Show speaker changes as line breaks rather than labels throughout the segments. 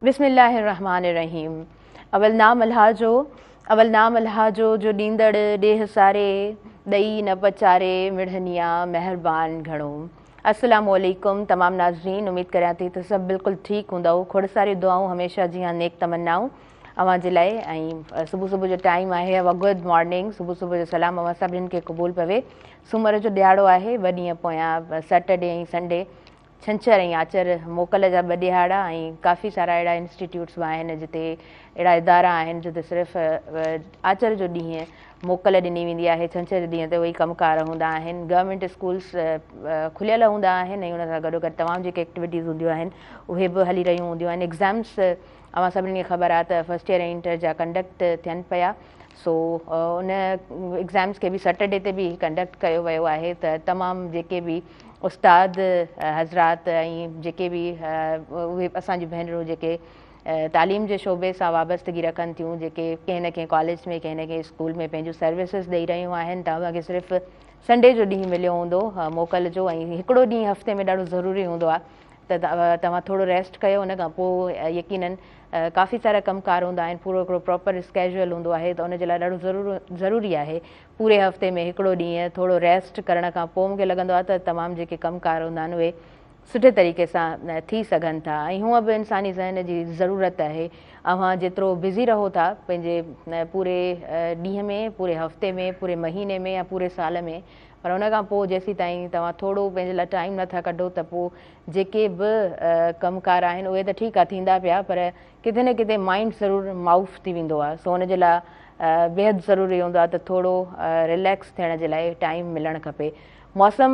बिस्मिल्लाहिर्रहमानिर्रहीम। अवल नाम अल्लाह जो ॾींदड़ ॾेह सारे, ॾई न पचारे मिढ़निया महिरबान घणो। अस्सलामु अलैकुम तमाम नाज़रीन, उम्मीद करियां थी त सभु बिल्कुलु ठीकु हूंदव। खोड़ सारी दुआऊं हमेशह जीअं नेक तमन्नाऊं अवां जे लाइ। ऐं सुबुह जो टाइम आहे, अवा गुड मॉर्निंग, सुबुह जो सलाम अवां सभिनीनि खे क़बूल पवे। सूमर जो ॾियारो आहे, ॿ ॾींहं पोयां सैटरडे ऐं संडे, छंछरु ऐं आचर मोकल जा ॿ ॾिहाड़ा। ऐं काफ़ी सारा अहिड़ा इंस्टीट्यूट्स आहिनि जिते, अहिड़ा इदारा आहिनि जिते सिर्फ़ु आचर जो ॾींहुं मोकल ॾिनी वेंदी आहे, छंछरु ॾींहं ते उहे कमकार हूंदा आहिनि। गवर्नमेंट स्कूल्स खुलियल हूंदा आहिनि ऐं उन सां गॾोगॾु तमामु जेके एक्टिविटीज़ हूंदियूं आहिनि उहे बि हली रहियूं हूंदियूं आहिनि। एग्ज़ाम्स अवां सभिनी खे ख़बर आहे त फस्ट ईयर ऐं इंटर जा कंडक्ट थियनि पिया। सो उन एग्ज़ाम्स खे बि सैटरडे ते बि कंडक्ट कयो वियो आहे। त तमामु जेके बि उस्ताद हज़रात ऐं जेके बि उहे असांजी भेनरूं जेके तालीम जे शोबे सां वाबस्तगी रखनि थियूं, जेके कंहिं न कंहिं कॉलेज में कंहिं न कंहिं स्कूल में पंहिंजूं सर्विसिस ॾेई रहियूं आहिनि, तव्हांखे सिर्फ़ु संडे जो ॾींहुं मिलियो हूंदो मोकल जो। ऐं हिकिड़ो ॾींहुं हफ़्ते में ॾाढो ज़रूरी हूंदो आहे त तव्हां थोरो रेस्ट कयो। उन खां पोइ यकीनन काफ़ी सारा कमकार हूंदा आहिनि, पूरो हिकिड़ो प्रॉपर स्केजुअल हूंदो आहे, त उनजे लाइ ॾाढो ज़रूरी आहे पूरे हफ़्ते में हिकिड़ो ॾींहुं थोरो रेस्ट करण खां पोइ मूंखे लॻंदो आहे त तमामु जेके कमकार हूंदा आहिनि उहे सुठे तरीक़े सां थी सघनि था। ऐं हूअं बि इंसानी ज़हन जी ज़रूरत आहे। अव्हां जेतिरो बिज़ी रहो था पंहिंजे पूरे ॾींहं में, पूरे हफ़्ते में, पूरे महीने में या पूरे साल में, पर उन खां पोइ जेसीं ताईं तव्हां थोरो पंहिंजे लाइ टाइम नथा कढो त पोइ जेके बि कमकार आहिनि उहे त ठीकु आहे थींदा पिया, पर किथे न किथे माइंड ज़रूरु माउफ थी वेंदो आहे। सो उनजे लाइ बेहदि ज़रूरी हूंदो आहे त थोरो रिलैक्स थियण जे लाइ टाइम मिलणु खपे। मौसम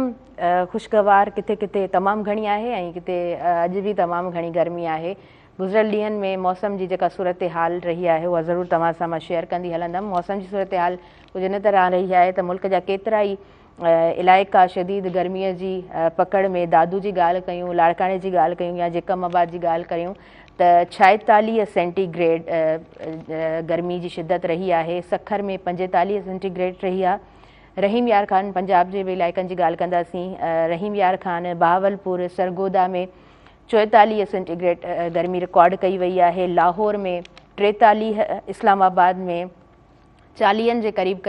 ख़ुशगवार किथे किथे तमामु घणी आहे ऐं किथे अॼु बि तमामु घणी गर्मी आहे। गुज़िरियल ॾींहंनि में मौसम जी जेका सूरत हाल रही आहे उहा ज़रूरु तव्हां सां मां शेयर कंदी हलंदमि। मौसम जी सूरत हाल कुझु इन तरह रही आहे त मुल्क जा केतिरा ई इलाइक़ा शदीद गर्मीअ जी पकड़ में, दादू जी ॻाल्हि कयूं, लाड़काणे जी ॻाल्हि कयूं या जेकमाबाद जी ॻाल्हि कयूं त 46 सेंटीग्रेड गर्मी जी शिदत रही आहे। सखर में 45 सेंटीग्रेड रही आहे। रहीम यार ख़ान पंजाब जे इलाइक़नि जी ॻाल्हि कंदासीं, रहीम यार ख़ान, बहावलपुर, सरगोदा में 44 सेंटीग्रेड गर्मी रिकॉर्ड कई वई आहे। लाहौर में 43, इस्लामाबाद में 40 जे क़रीब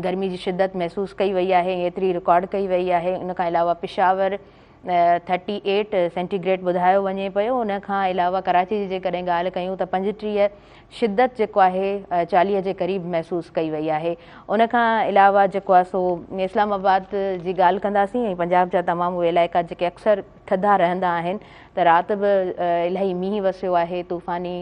गर्मी जी शिदत महसूसु कई वई आहे, एतिरी रिकॉर्ड कई वई आहे। उन खां अलावा पिशावर 38 सेंटीग्रेड ॿुधायो वञे पियो। उन खां अलावा कराची जी जेकॾहिं ॻाल्हि कयूं त 35 शिदत जेको आहे 40 जे क़रीब महसूसु कई वई आहे। उन खां अलावा जेको आहे सो इस्लामाबाद जी ॻाल्हि कंदासीं ऐं पंजाब जा तमामु उहे इलाइक़ा जेके अक्सर थधा रहंदा आहिनि, त राति बि इलाही मींहुं वसियो आहे, तूफ़ानी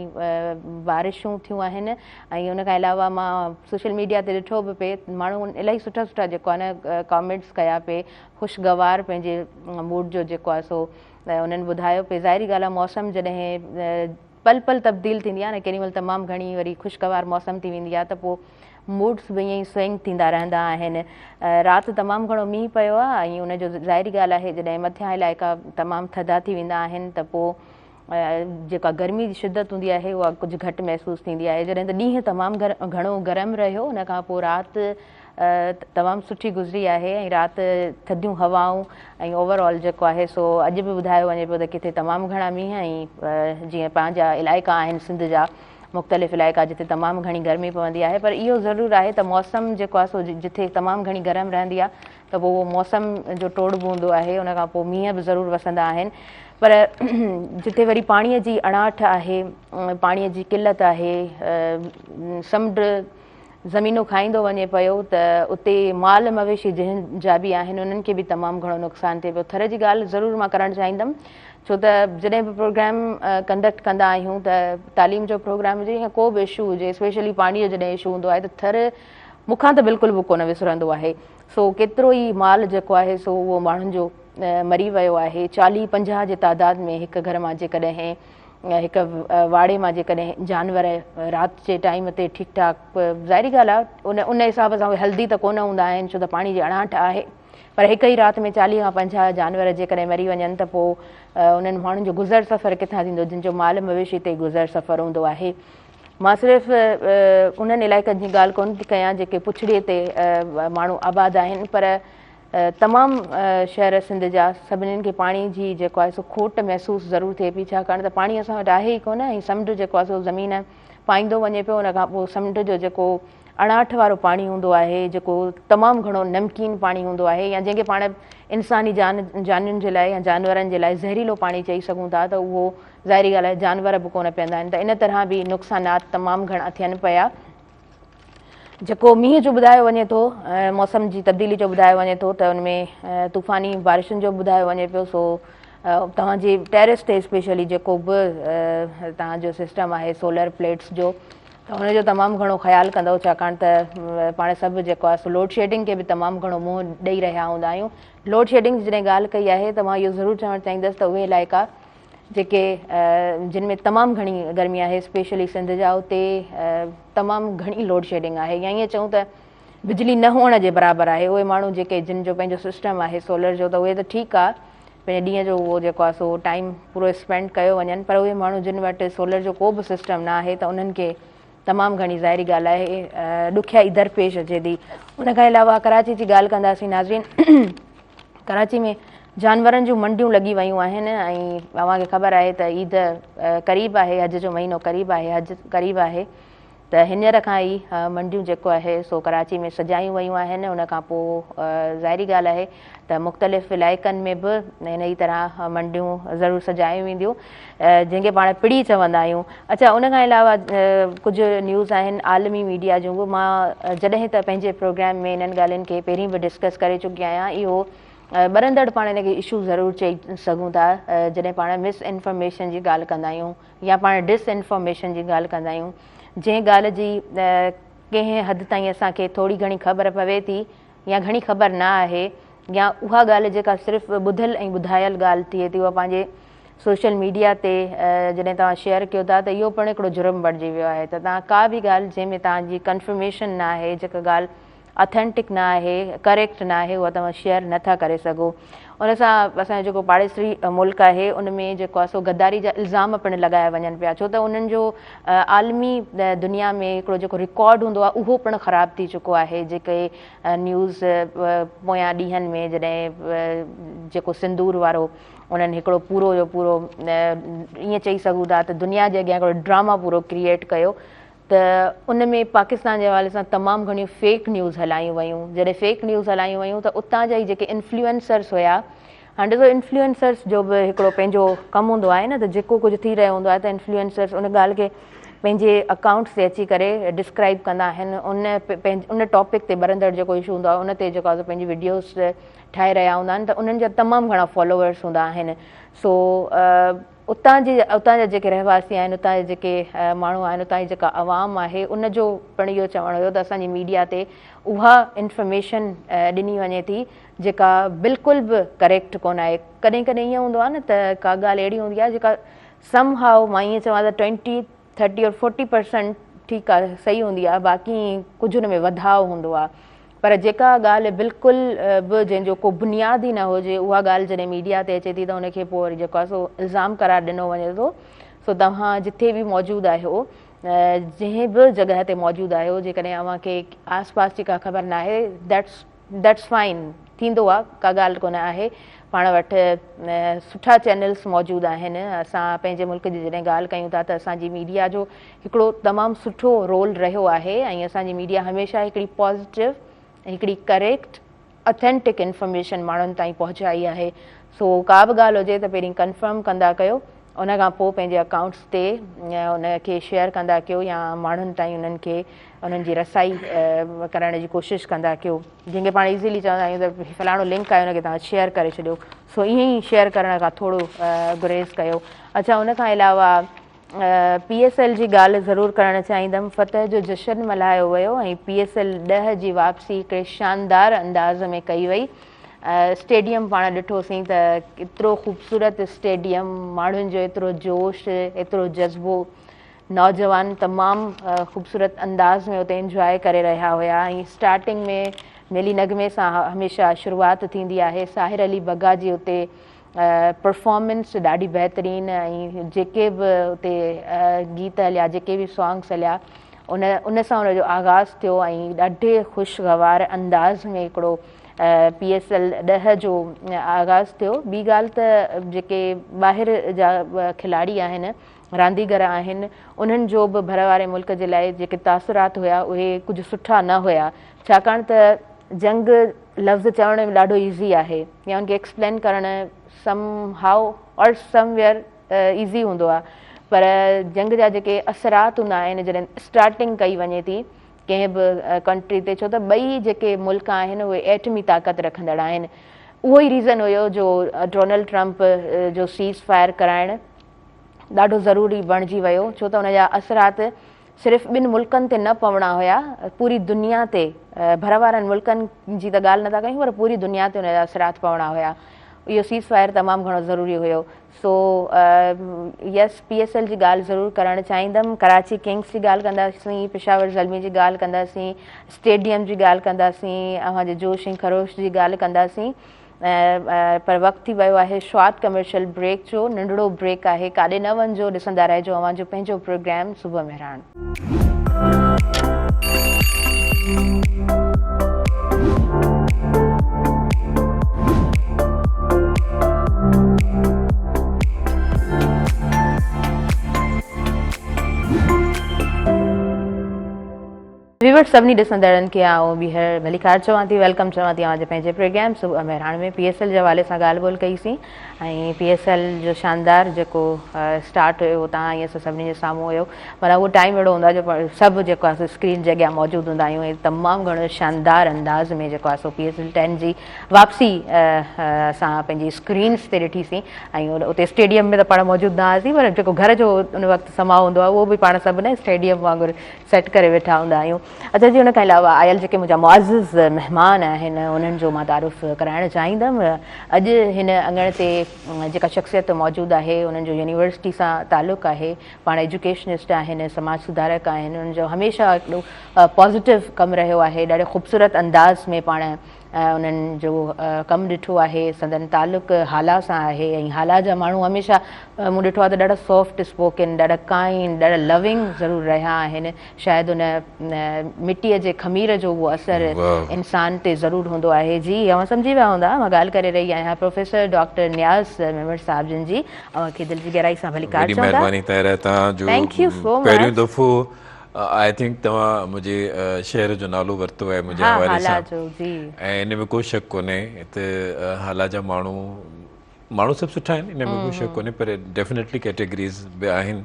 बारिशूं थियूं आहिनि। ऐं उन खां अलावा मां सोशल मीडिया ते ॾिठो बि पिए, माण्हू इलाही सुठा सुठा जेको आहे न कॉमेंट्स कया पिए, ख़ुशगवार पंहिंजे मूड जो जेको आहे सो उन्हनि ॿुधायो पिए। ज़ाहिरी ॻाल्हि आहे मौसम जॾहिं पल पल तब्दील थींदी आहे न, केॾी महिल तमामु घणी वरी ख़ुशगवार मौसम थी वेंदी आहे त पोइ मूड्स बि ईअं ई स्विंग थींदा रहंदा आहिनि। राति तमामु घणो मींहुं पियो आहे ऐं उनजो ज़ाहिरी ॻाल्हि आहे जॾहिं मथियां इलाइक़ा तमामु थधा थी वेंदा आहिनि त पोइ जेका गर्मी जी शिदत हूंदी आहे उहा कुझु घटि महसूसु थींदी आहे। जॾहिं त ॾींहुं तमामु घणो गरम रहियो, उन खां पोइ राति तमामु सुठी गुज़री आहे ऐं राति थधियूं हवाऊं ऐं ओवरऑल जेको आहे सो अॼु बि ॿुधायो वञे पियो त किथे तमामु घणा मींहं ऐं जीअं पंहिंजा इलाइक़ा आहिनि सिंध जा मुख़्तलिफ़ इलाइक़ा जिते तमामु घणी गर्मी पवंदी आहे। पर इहो ज़रूरु आहे त मौसम जेको आहे सो जिथे तमामु घणी गरम रहंदी आहे त पोइ उहो मौसम जो टोड़बो हूंदो आहे, उन खां पोइ मींहं बि ज़रूरु वसंदा आहिनि। पर जिथे वरी पाणीअ जी अणाहठ आहे, पाणीअ जी किल्लत आहे, समुंड ज़मीनूं खाईंदो वञे पियो, त उते माल मवेशी जिन जा बि आहिनि उन्हनि खे बि तमामु घणो नुक़सानु थिए पियो। थर जी ॻाल्हि ज़रूरु मां करणु चाहींदमि, छो त जॾहिं बि प्रोग्राम कंडक्ट कंदा आहियूं त तालीम जो प्रोग्राम हुजे या को बि इशू हुजे, स्पेशली पाणीअ जो जॾहिं इशू हूंदो आहे त थर मूंखां त बिल्कुलु बि कोन विसरंदो आहे। सो केतिरो ई माल जेको आहे सो उहो माण्हुनि जो मरी वियो आहे। 40-50 जे तादाद में हिकु घर मां जेकॾहिं हिकु वाड़े मां जेकॾहिं जानवर राति जे टाइम ते ठीकु ठाक, ज़ाहिरी ॻाल्हि आहे उन हिसाब सां उहे हल्दी त कोन हूंदा आहिनि, छो त पाणी जी अणाहठ आहे। पर हिक ई राति में 40 खां 50 जानवर जेकॾहिं मरी वञनि त पोइ उन्हनि माण्हुनि जो गुज़र सफ़र किथां थींदो जिन जो माल मवेशी ते गुज़र सफ़र हूंदो आहे। मां सिर्फ़ु उन्हनि इलाइक़नि जी ॻाल्हि कोन थी कयां जेके पुछड़ीअ ते माण्हू आबाद आहिनि, पर तमामु शहर सिंध जा सभिनीनि खे पाणी जी जेको आहे सो खोट महसूसु ज़रूरु थिए पई, छाकाणि त पाणी असां वटि आहे ई कोन ऐं समुंड जेको आहे सो ज़मीन पाईंदो वञे पियो। उन खां पोइ समुंड जो जेको अणाठ वारो पाणी हूंदो आहे, जेको तमामु घणो नमकीन पाणी हूंदो आहे, या जंहिंखे पाण इंसानी जानियुनि जे लाइ या जानवरनि जे लाइ ज़हरीलो पाणी चई सघूं था, त उहो ज़ाहिरी ॻाल्हि आहे जानवर बि कोन पीअंदा आहिनि। त इन तरह बि नुक़सानात तमामु घणा थियनि पिया। जेको मींहं जो ॿुधायो वञे थो, मौसम जी तब्दीली जो ॿुधायो वञे थो, त उनमें तूफ़ानी बारिशुनि जो ॿुधायो वञे पियो। सो तव्हांजे टेरिस ते स्पेशली जेको बि तव्हांजो सिस्टम आहे सोलर प्लेट्स जो, त हुनजो तमामु घणो ख़्यालु कंदो, छाकाणि त पाण सभु जेको आहे सो लोड शेडिंग खे बि तमामु घणो मुंहुं ॾेई रहिया हूंदा आहियूं। लोड शेडिंग जी जॾहिं ॻाल्हि कई आहे त मां इहो ज़रूरु चवणु चाहींदसि त उहे इलाइक़ा जेके जिन में तमामु घणी गर्मी आहे, स्पेशली सिंध जा, उते तमामु घणी लोड शेडिंग आहे, या ईअं चऊं त बिजली न हुअण जे बराबरि आहे। उहे माण्हू जेके जिन जो पंहिंजो सिस्टम आहे सोलर जो, त उहे त ठीकु आहे, पंहिंजे ॾींहं जो उहो जेको आहे सो टाइम पूरो स्पेंड कयो वञनि, पर उहे माण्हू जिन वटि सोलर जो को बि सिस्टम न आहे, त उन्हनि खे तमामु घणी ज़ाहिरी ॻाल्हि आहे ॾुखियाई दरपेश अचे थी। उन खां अलावा कराची जी ॻाल्हि कंदासीं नाज़रीन। कराची में जानवरनि जूं मंडियूं लॻी वियूं आहिनि ऐं तव्हांखे ख़बर आहे त ईद क़रीब आहे, हज जो महीनो क़रीब आहे, हज क़रीब आहे, त हींअर खां ई मंडियूं जेको आहे सो कराची में सजायूं वियूं आहिनि। उन खां पोइ ज़ाहिरी ॻाल्हि आहे त मुख़्तलिफ़ इलाइक़नि में बि इन ई तरह मंडियूं ज़रूरु सजायूं वेंदियूं, जंहिंखे पाण पिड़ी चवंदा आहियूं। अच्छा, उन खां अलावा कुझु न्यूज़ आहिनि आलमी मीडिया जूं बि। मां जॾहिं त पंहिंजे प्रोग्राम में इन्हनि ॻाल्हियुनि खे पहिरीं बि डिस्कस करे चुकी आहियां। इहो ॿरंदड़ पाण हिनखे इशू ज़रूरु चई सघूं था जॾहिं पाण मिसइंफॉर्मेशन जी ॻाल्हि कंदा आहियूं या पाण डिसइंफॉर्मेशन जी ॻाल्हि कंदा आहियूं। जंहिं ॻाल्हि जी कंहिं हद ताईं असांखे थोरी घणी ख़बर पवे थी या घणी ख़बर न आहे, या उहा ॻाल्हि जेका सिर्फ़ु ॿुधल ऐं ॿुधायल ॻाल्हि थिए थी, उहा पंहिंजे सोशल मीडिया ते जॾहिं तव्हां शेयर कयो था, त इहो पिणु हिकिड़ो जुर्म बणिजी वियो आहे। त तव्हां का बि ॻाल्हि जंहिंमें तव्हांजी कंफर्मेशन न आहे, जेका ॻाल्हि ऑथेंटिक न आहे, करेक्ट न आहे, उहा तव्हां शेयर नथा करे सघो। उन सां असांजो जेको पाड़ेसरी मुल्क आहे, उन में जेको आहे सो गद्दारी जा इल्ज़ाम पिणु लॻाया वञनि पिया, छो त उन्हनि जो आलमी दुनिया में हिकिड़ो जेको रिकॉर्ड हूंदो आहे, उहो पिणु ख़राबु थी चुको आहे। जेके न्यूज़ पोयां ॾींहंनि में जॾहिं जेको सिंदूर वारो उन्हनि हिकिड़ो पूरो जो पूरो ईअं चई सघूं था त दुनिया जे अॻियां हिकिड़ो ड्रामा पूरो क्रिएट कयो, त उन में पाकिस्तान जे हवाले सां तमामु घणियूं फेक न्यूज़ हलायूं वयूं। जॾहिं फेक न्यूज़ हलायूं वयूं त उतां जा ई जेके इन्फ्लुएंसर्स हुया, हाणे ॾिसो इन्फ्लुएंसर्स जो बि हिकिड़ो पंहिंजो कमु हूंदो आहे न, त जेको कुझु थी रहियो हूंदो आहे त इन्फ्लुएंसर्स उन ॻाल्हि खे पंहिंजे अकाउंट्स ते अची करे डिस्क्राइब कंदा आहिनि। उन टॉपिक ते ॿरंदड़ जेको इशू हूंदो आहे उन ते जेको आहे पंहिंजी वीडियोस ठाहे रहिया हूंदा आहिनि, त उन्हनि जा तमामु घणा फॉलोवर्स हूंदा आहिनि। सो उतां जा जेके रहवासी आहिनि, उतां जा जेके माण्हू आहिनि, उतां जी जेका आवाम आहे, उनजो पिणु इहो चवणु हुयो त असांजी मीडिया ते उहा इंफॉर्मेशन ॾिनी वञे थी जेका बिल्कुलु बि करेक्ट कोन आहे। कॾहिं कॾहिं ईअं हूंदो आहे न त का ॻाल्हि अहिड़ी हूंदी आहे जेका सम हाउ, मां ईअं चवां त 20, 30 और 40% ठीकु आहे, सही हूंदी आहे, बाक़ी कुझु हुन में वधाउ हूंदो आहे। पर जेका ॻाल्हि बिल्कुलु बि जंहिंजो को बुनियाद ई न हुजे, उहा ॻाल्हि जॾहिं मीडिया ते अचे थी त उनखे पोइ वरी जेको आहे सो इल्ज़ाम करार ॾिनो वञे थो। सो तव्हां जिथे बि मौजूदु आहियो, जंहिं बि जॻह ते मौजूदु आहियो, जेकॾहिं अव्हांखे आस पास जी का ख़बर न आहे, दैट्स फाइन, थींदो आहे, का ॻाल्हि कोन आहे। पाण वटि सुठा चैनल्स मौजूदु आहिनि। असां पंहिंजे मुल्क जी जॾहिं ॻाल्हि कयूं था त असांजी मीडिया जो हिकिड़ो तमामु सुठो रोल रहियो आहे ऐं असांजी मीडिया हमेशह हिकिड़ी पॉज़िटिव, हिकिड़ी करेक्ट, ऑथेंटिक इंफॉर्मेशन माण्हुनि ताईं पहुचाई आहे। सो का बि ॻाल्हि हुजे त पहिरीं कंफर्म कंदा कयो, उन खां पोइ पंहिंजे अकाउंट्स ते उनखे शेयर कंदा कयो या माण्हुनि ताईं उन्हनि खे उन्हनि जी रसाई करण जी कोशिशि कंदा कयो। जंहिंखे पाण इज़ीली चवंदा आहियूं त फलाणो लिंक आहे, उनखे तव्हां शेयर करे छॾियो। सो ईअं ई शेयर करण खां थोरो गुरेज़ कयो। अच्छा, उन खां अलावा PSL जी ॻाल्हि ज़रूरु करणु चाहींदमि। फतह जो जशन मल्हायो वियो ऐं PSL 10 जी वापसी हिकिड़े शानदार अंदाज़ में कई वई। स्टेडियम पाण ॾिठोसीं त एतिरो ख़ूबसूरत स्टेडियम, माण्हुनि जो एतिरो जोश, एतिरो जज़्बो, नौजवान तमामु ख़ूबसूरत अंदाज़ में उते इंजॉय करे रहिया हुया। ऐं स्टार्टिंग में मेली नगमे सां हमेशह शुरूआति थींदी आहे। साहिर अली बग्गा जी उते परफॉर्मेंस ॾाढी बहितरीनु, ऐं जेके बि उते गीत हलिया, जेके बि सॉन्ग्स हलिया, उन सां उनजो आगाज़ थियो ऐं ॾाढे ख़ुशगवार अंदाज़ में हिकिड़ो PSL 10 जो आगाज़ थियो। ॿी ॻाल्हि त जेके ॿाहिरि जा खिलाड़ी आहिनि, रांदीगर आहिनि, उन्हनि जो बि भर वारे मुल्क जे लाइ जेके तासुरात हुया उहे कुझु सुठा न हुया, छाकाणि त जंग लफ़्ज़ चवण में ॾाढो ईज़ी आहे या उनखे एक्सप्लेन करणु सम हाउ और समवेयर ईज़ी हूंदो आहे, पर जंग जा जेके असरात हूंदा आहिनि जॾहिं स्टार्टिंग कई वञे थी कंहिं बि कंट्री ते, छो त ॿई जेके मुल्क आहिनि उहे एटमी ताक़त रखंदड़ आहिनि। उहो ई रीज़न हुयो जो डोनाल्ड ट्रंप जो सीज़ फायर कराइणु ॾाढो ज़रूरी बणिजी वियो, छो त उनजा असरात सिर्फ़ु ॿिनि मुल्कनि ते न पवणा हुया, पूरी दुनिया ते, भर वारनि मुल्कनि जी त ॻाल्हि नथा कयूं, पर पूरी दुनिया ते उनजा असरात पवणा हुया। इहो सीज़ फायर तमामु घणो ज़रूरी हुयो। सो यस, PSL जी ॻाल्हि ज़रूरु करणु चाहींदमि। कराची किंग्स जी ॻाल्हि कंदासीं, पेशावर ज़ल्मी जी ॻाल्हि कंदासीं, स्टेडियम जी ॻाल्हि कंदासीं, अव्हांजे जोश ऐं खरोश जी ॻाल्हि कंदासीं, पर वक़्तु थी वियो आहे शॉर्ट कमर्शियल ब्रेक जो। नंढिड़ो ब्रेक आहे, काॾे न वञिजो, ॾिसंदा रहिजो अव्हांजो पंहिंजो प्रोग्राम सुबुह मेहरान। व्यूअर्स, सभिनी ॾिसंदड़नि खे आउं ॿीहर भलीकार चवां थी, वेलकम चवां थी अव्हांजे पंहिंजे प्रोग्राम सुबुह मेहरान में। PSL जे हवाले सां ॻाल्हि ॿोल कईसीं ऐं PSL जो शानदार जेको स्टार्ट हुयो तव्हां ईअं सभिनी जे साम्हूं हुयो, पर उहो टाइम अहिड़ो हूंदो आहे जो सभु जेको आहे स्क्रीन जे अॻियां मौजूदु हूंदा आहियूं ऐं तमामु घणो शानदार अंदाज़ में जेको आहे सो PSL 10 जी वापसी असां पंहिंजी स्क्रीन्स ते ॾिठीसीं ऐं उते स्टेडियम में त पाण मौजूदु न हुआसीं, पर जेको घर जो उन वक़्तु समा हूंदो आहे उहो बि पाण सभु न स्टेडियम वांगुरु सेट करे वेठा हूंदा आहियूं। अच्छा जी, उन खां अलावा आयल जेके मुंहिंजा मुआज़िज़ महिमान आहिनि उन्हनि जो मां तारुफ़ कराइणु चाहींदमि। अॼु हिन अङण ते जेका शख़्सियत मौजूदु आहे उन्हनि जो यूनिवर्सिटी सां तालुक़ु आहे, पाण एजुकेशनिस्ट आहिनि, समाज सुधारक आहिनि, उन्हनि जो हमेशह हिकिड़ो पॉज़िटिव कमु रहियो आहे, ॾाढे ख़ूबसूरत अंदाज़ में पाण उन्हनि जो कमु ॾिठो आहे। संदन तालुक़ु हाला सां आहे ऐं हाला जा माण्हू हमेशह मूं ॾिठो आहे त ॾाढा सॉफ्ट स्पोकन, ॾाढा काइंड, ॾाढा लविंग ज़रूरु रहिया आहिनि। शायदि उन मिटीअ जे खमीर जो उहो असरु इंसान ते ज़रूरु हूंदो आहे। जी, अवां सम्झी विया हूंदा, मां ॻाल्हि करे रही आहियां प्रोफेसर डॉक्टर नियाज़ मेमण साहिब जिन जी। अव्हांखे दिलि जी गहराई सां भलीकार चवां।
महिरबानी तव्हांजो।
Thank you so much.
पहिरियों दफ़ो आई थिंक तव्हां मुंहिंजे शहर जो नालो वरितो आहे मुंहिंजे हवाले सां, ऐं इन में को शक कोन्हे त हाला जा माण्हू सभु सुठा आहिनि, इन में कोई शक कोन्हे, पर डेफिनेटली कैटेगरीज़ बि आहिनि।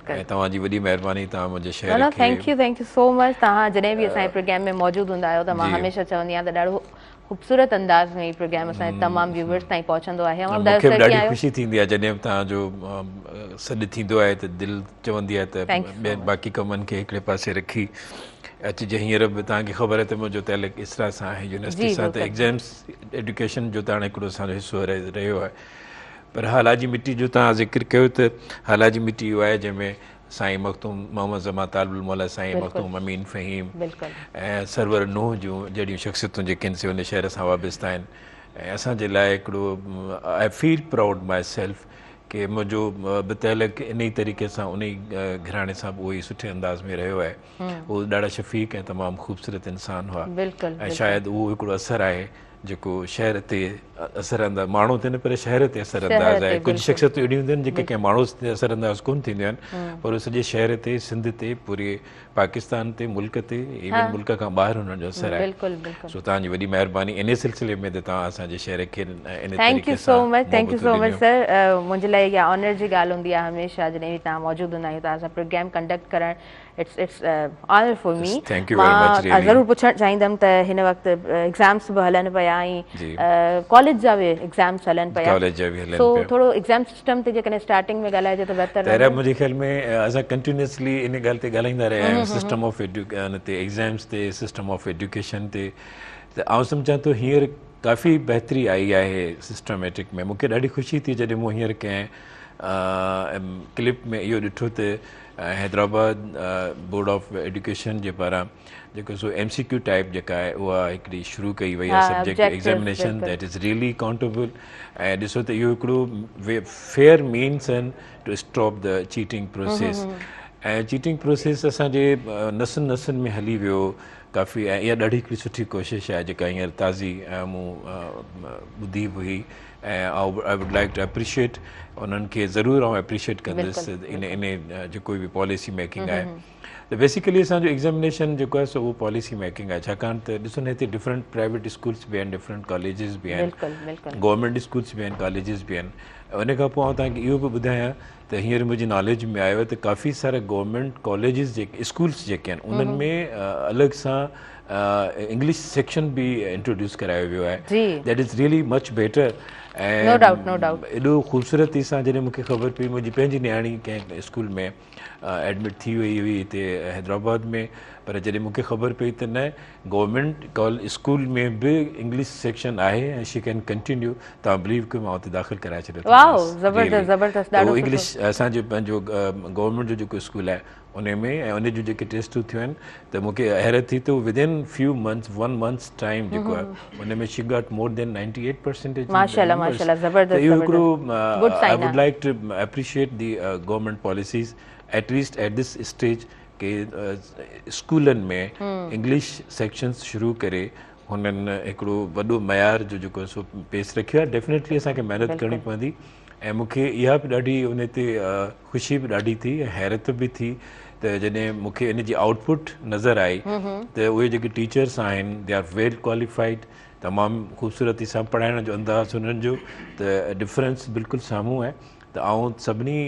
ऐं तव्हांजी वॾी महिरबानी, तव्हां मुंहिंजे शहर खे।
Thank you so much. तव्हां जॾहिं बि असांजे प्रोग्राम में मौजूदु हूंदा आहियो त मां हमेशह चवंदी आहियां त ॾाढो ख़ूबसूरत अंदाज़ में प्रोग्राम असांजे तमामु व्यूअर्स ताईं पहुचंदो आहे।
मूंखे बि ॾाढी ख़ुशी थींदी आहे जॾहिं तव्हांजो सॾु थींदो आहे त दिलि चवंदी आहे त बाक़ी कमनि खे हिकिड़े पासे रखी अचिजे। हींअर बि तव्हांखे ख़बर आहे त मुंहिंजो तइल्लुक़ु इसरा सां आहे, यूनिवर्सिटी सां, त एग्ज़ाम्स एजुकेशन जो त हाणे हिकिड़ो असांजो हिसो रहियो आहे। पर हाला जी मिट्टी जो तव्हां ज़िक्र कयो त हाला जी मिट्टी इहो आहे जंहिंमें साईं मखतूम मोहम्मद ज़मा तालिबुल मौला, साईं मखतूम अमीन फ़हीम ऐं सरवर नूह जूं जहिड़ियूं शख़्सियतूं जेके आहिनि से उन शहर सां वाबस्ता आहिनि। ऐं असांजे लाइ हिकिड़ो I feel proud my self कि मुंहिंजो बि तइल्लुक़ु इन ई तरीक़े सां उन ई घराणे सां बि उहो ई सुठे अंदाज़ में रहियो आहे। उहो ॾाढा शफ़ीक़ ऐं तमामु ख़ूबसूरत इंसान हुआ, ऐं शायदि उहो हिकिड़ो असरु आहे जेको शहर ते असर अंदाज़, माण्हू ते न पर शहर ते असर अंदाज़ आहे। कुझु शख़्सियतूं अहिड़ियूं हूंदियूं आहिनि जेके कंहिं माण्हू ते असर अंदाज़ कोन थींदियूं आहिनि, पर उहे सॼे शहर ते, सिंध ते, पूरे पाकिस्तान ते, मुल्क ते, इवन मुल्क खां ॿाहिरि हुननि जो असरु आहे। सो तव्हांजी वॾी महिरबानी इन सिलसिले में त तव्हां असांजे शहर खे in
thank you so much sir. मुंहिंजे लाइ इहा ऑनर जी ॻाल्हि हूंदी आहे हमेशह जॾहिं बि तव्हां मौजूदु हूंदा आहियूं तव्हां सां प्रोग्राम कंडक्ट करणु। It's honour for me. मां ज़रूरु पुछणु चाहींदमि त हिन वक़्तु एग्ज़ाम्स बि हलनि पिया ऐं कॉलेज जा बि एग्ज़ाम्स हलनि पिया, सो थोरो एग्ज़ाम सिस्टम ते जेकॾहिं स्टार्टिंग में ॻाल्हाइजे त बहितर।
मुंहिंजे ख़्याल में असां कंटिन्यूअसली इन ॻाल्हि ते ॻाल्हाईंदा रहिया आहियूं, सिस्टम ऑफ एग्ज़ाम्स ते, सिस्टम ऑफ एजुकेशन ते। त आउं सम्झां थो हींअर काफ़ी बहितरी आई आहे सिस्टमेटिक में। मूंखे ॾाढी ख़ुशी थी जॾहिं मूं हींअर कंहिं क्लिप में इहो ॾिठो त हैदराबाद बोर्ड ऑफ एजुकेशन जे पारां जेको सो MCQ टाइप जेका आहे उहा हिकिड़ी शुरू कई वई आहे subject examination that is really countable ऐं ॾिसो त इहो हिकिड़ो फेयर मीन्स आहिनि to stop the cheating process ऐं चीटिंग प्रोसेस असांजे नसुनि नसुनि में हली वियो काफ़ी ऐं इहा ॾाढी हिकिड़ी सुठी कोशिशि आहे जेका हींअर ताज़ी मूं ॿुधी हुई ऐं I would like to appreciate उन्हनि खे ज़रूरु आउं एप्रिशिएट कंदुसि इन जेको बि पॉलिसी मेकिंग आहे त बेसिकली असांजो एग्ज़ामिनेशन जेको आहे सो उहो पॉलिसी मेकिंग आहे छाकाणि त ॾिसो न हिते डिफरेंट प्राइवेट स्कूल्स बि आहिनि डिफरेंट कॉलेजिस बि आहिनि गवर्नमेंट स्कूल्स बि आहिनि कॉलेजिस बि आहिनि उन खां पोइ आउं तव्हांखे इहो बि ॿुधायां त हींअर मुंहिंजी नॉलेज में आयो आहे त काफ़ी सारा गवर्नमेंट कॉलेजिस जेके स्कूल्स जेके आहिनि उन्हनि में अलॻि सां इंग्लिश सेक्शन बि इंट्रोड्यूस करायो वियो आहे that is really much better ऐं एॾो ख़ूबसूरती सां जॾहिं मूंखे ख़बर पई मुंहिंजी पंहिंजी नियाणी कंहिं स्कूल में एडमिट थी वई हुई हिते हैदराबाद में पर जॾहिं मूंखे ख़बर पई त न गवर्नमेंट स्कूल में बि इंग्लिश सेक्शन आहे ऐं शी कैन कंटिन्यू तव्हां बिलीव कयो मां हुते दाख़िल कराए छॾियो इंग्लिश असांजो पंहिंजो गवर्नमेंट जो जेको स्कूल आहे उन में ऐं उन जूं जेके टेस्टूं थियूं आहिनि त मूंखे हैरत थी त within few months 1 months time जेको आहे उन में शी गॉट मोर देन 98% इहो हिकिड़ो I would like to appreciate the government policies at least at this stage के स्कूलनि में इंग्लिश सेक्शन्स शुरू करे हुननि हिकिड़ो वॾो मयार जो जेको सो पेश रखियो आहे डेफिनेटली असांखे महिनत करणी पवंदी ऐं मूंखे इहा बि ॾाढी उन ते ख़ुशी बि ॾाढी थी ऐं हैरत बि थी त जॾहिं मूंखे इन जी आउटपुट नज़र आई त उहे जेके टीचर्स आहिनि दे आर वेल क्वालिफाइड तमामु ख़ूबसूरती सां पढ़ाइण जो अंदाज़ हुननि जो त डिफरेंस बिल्कुलु साम्हूं आहे त आउं सभिनी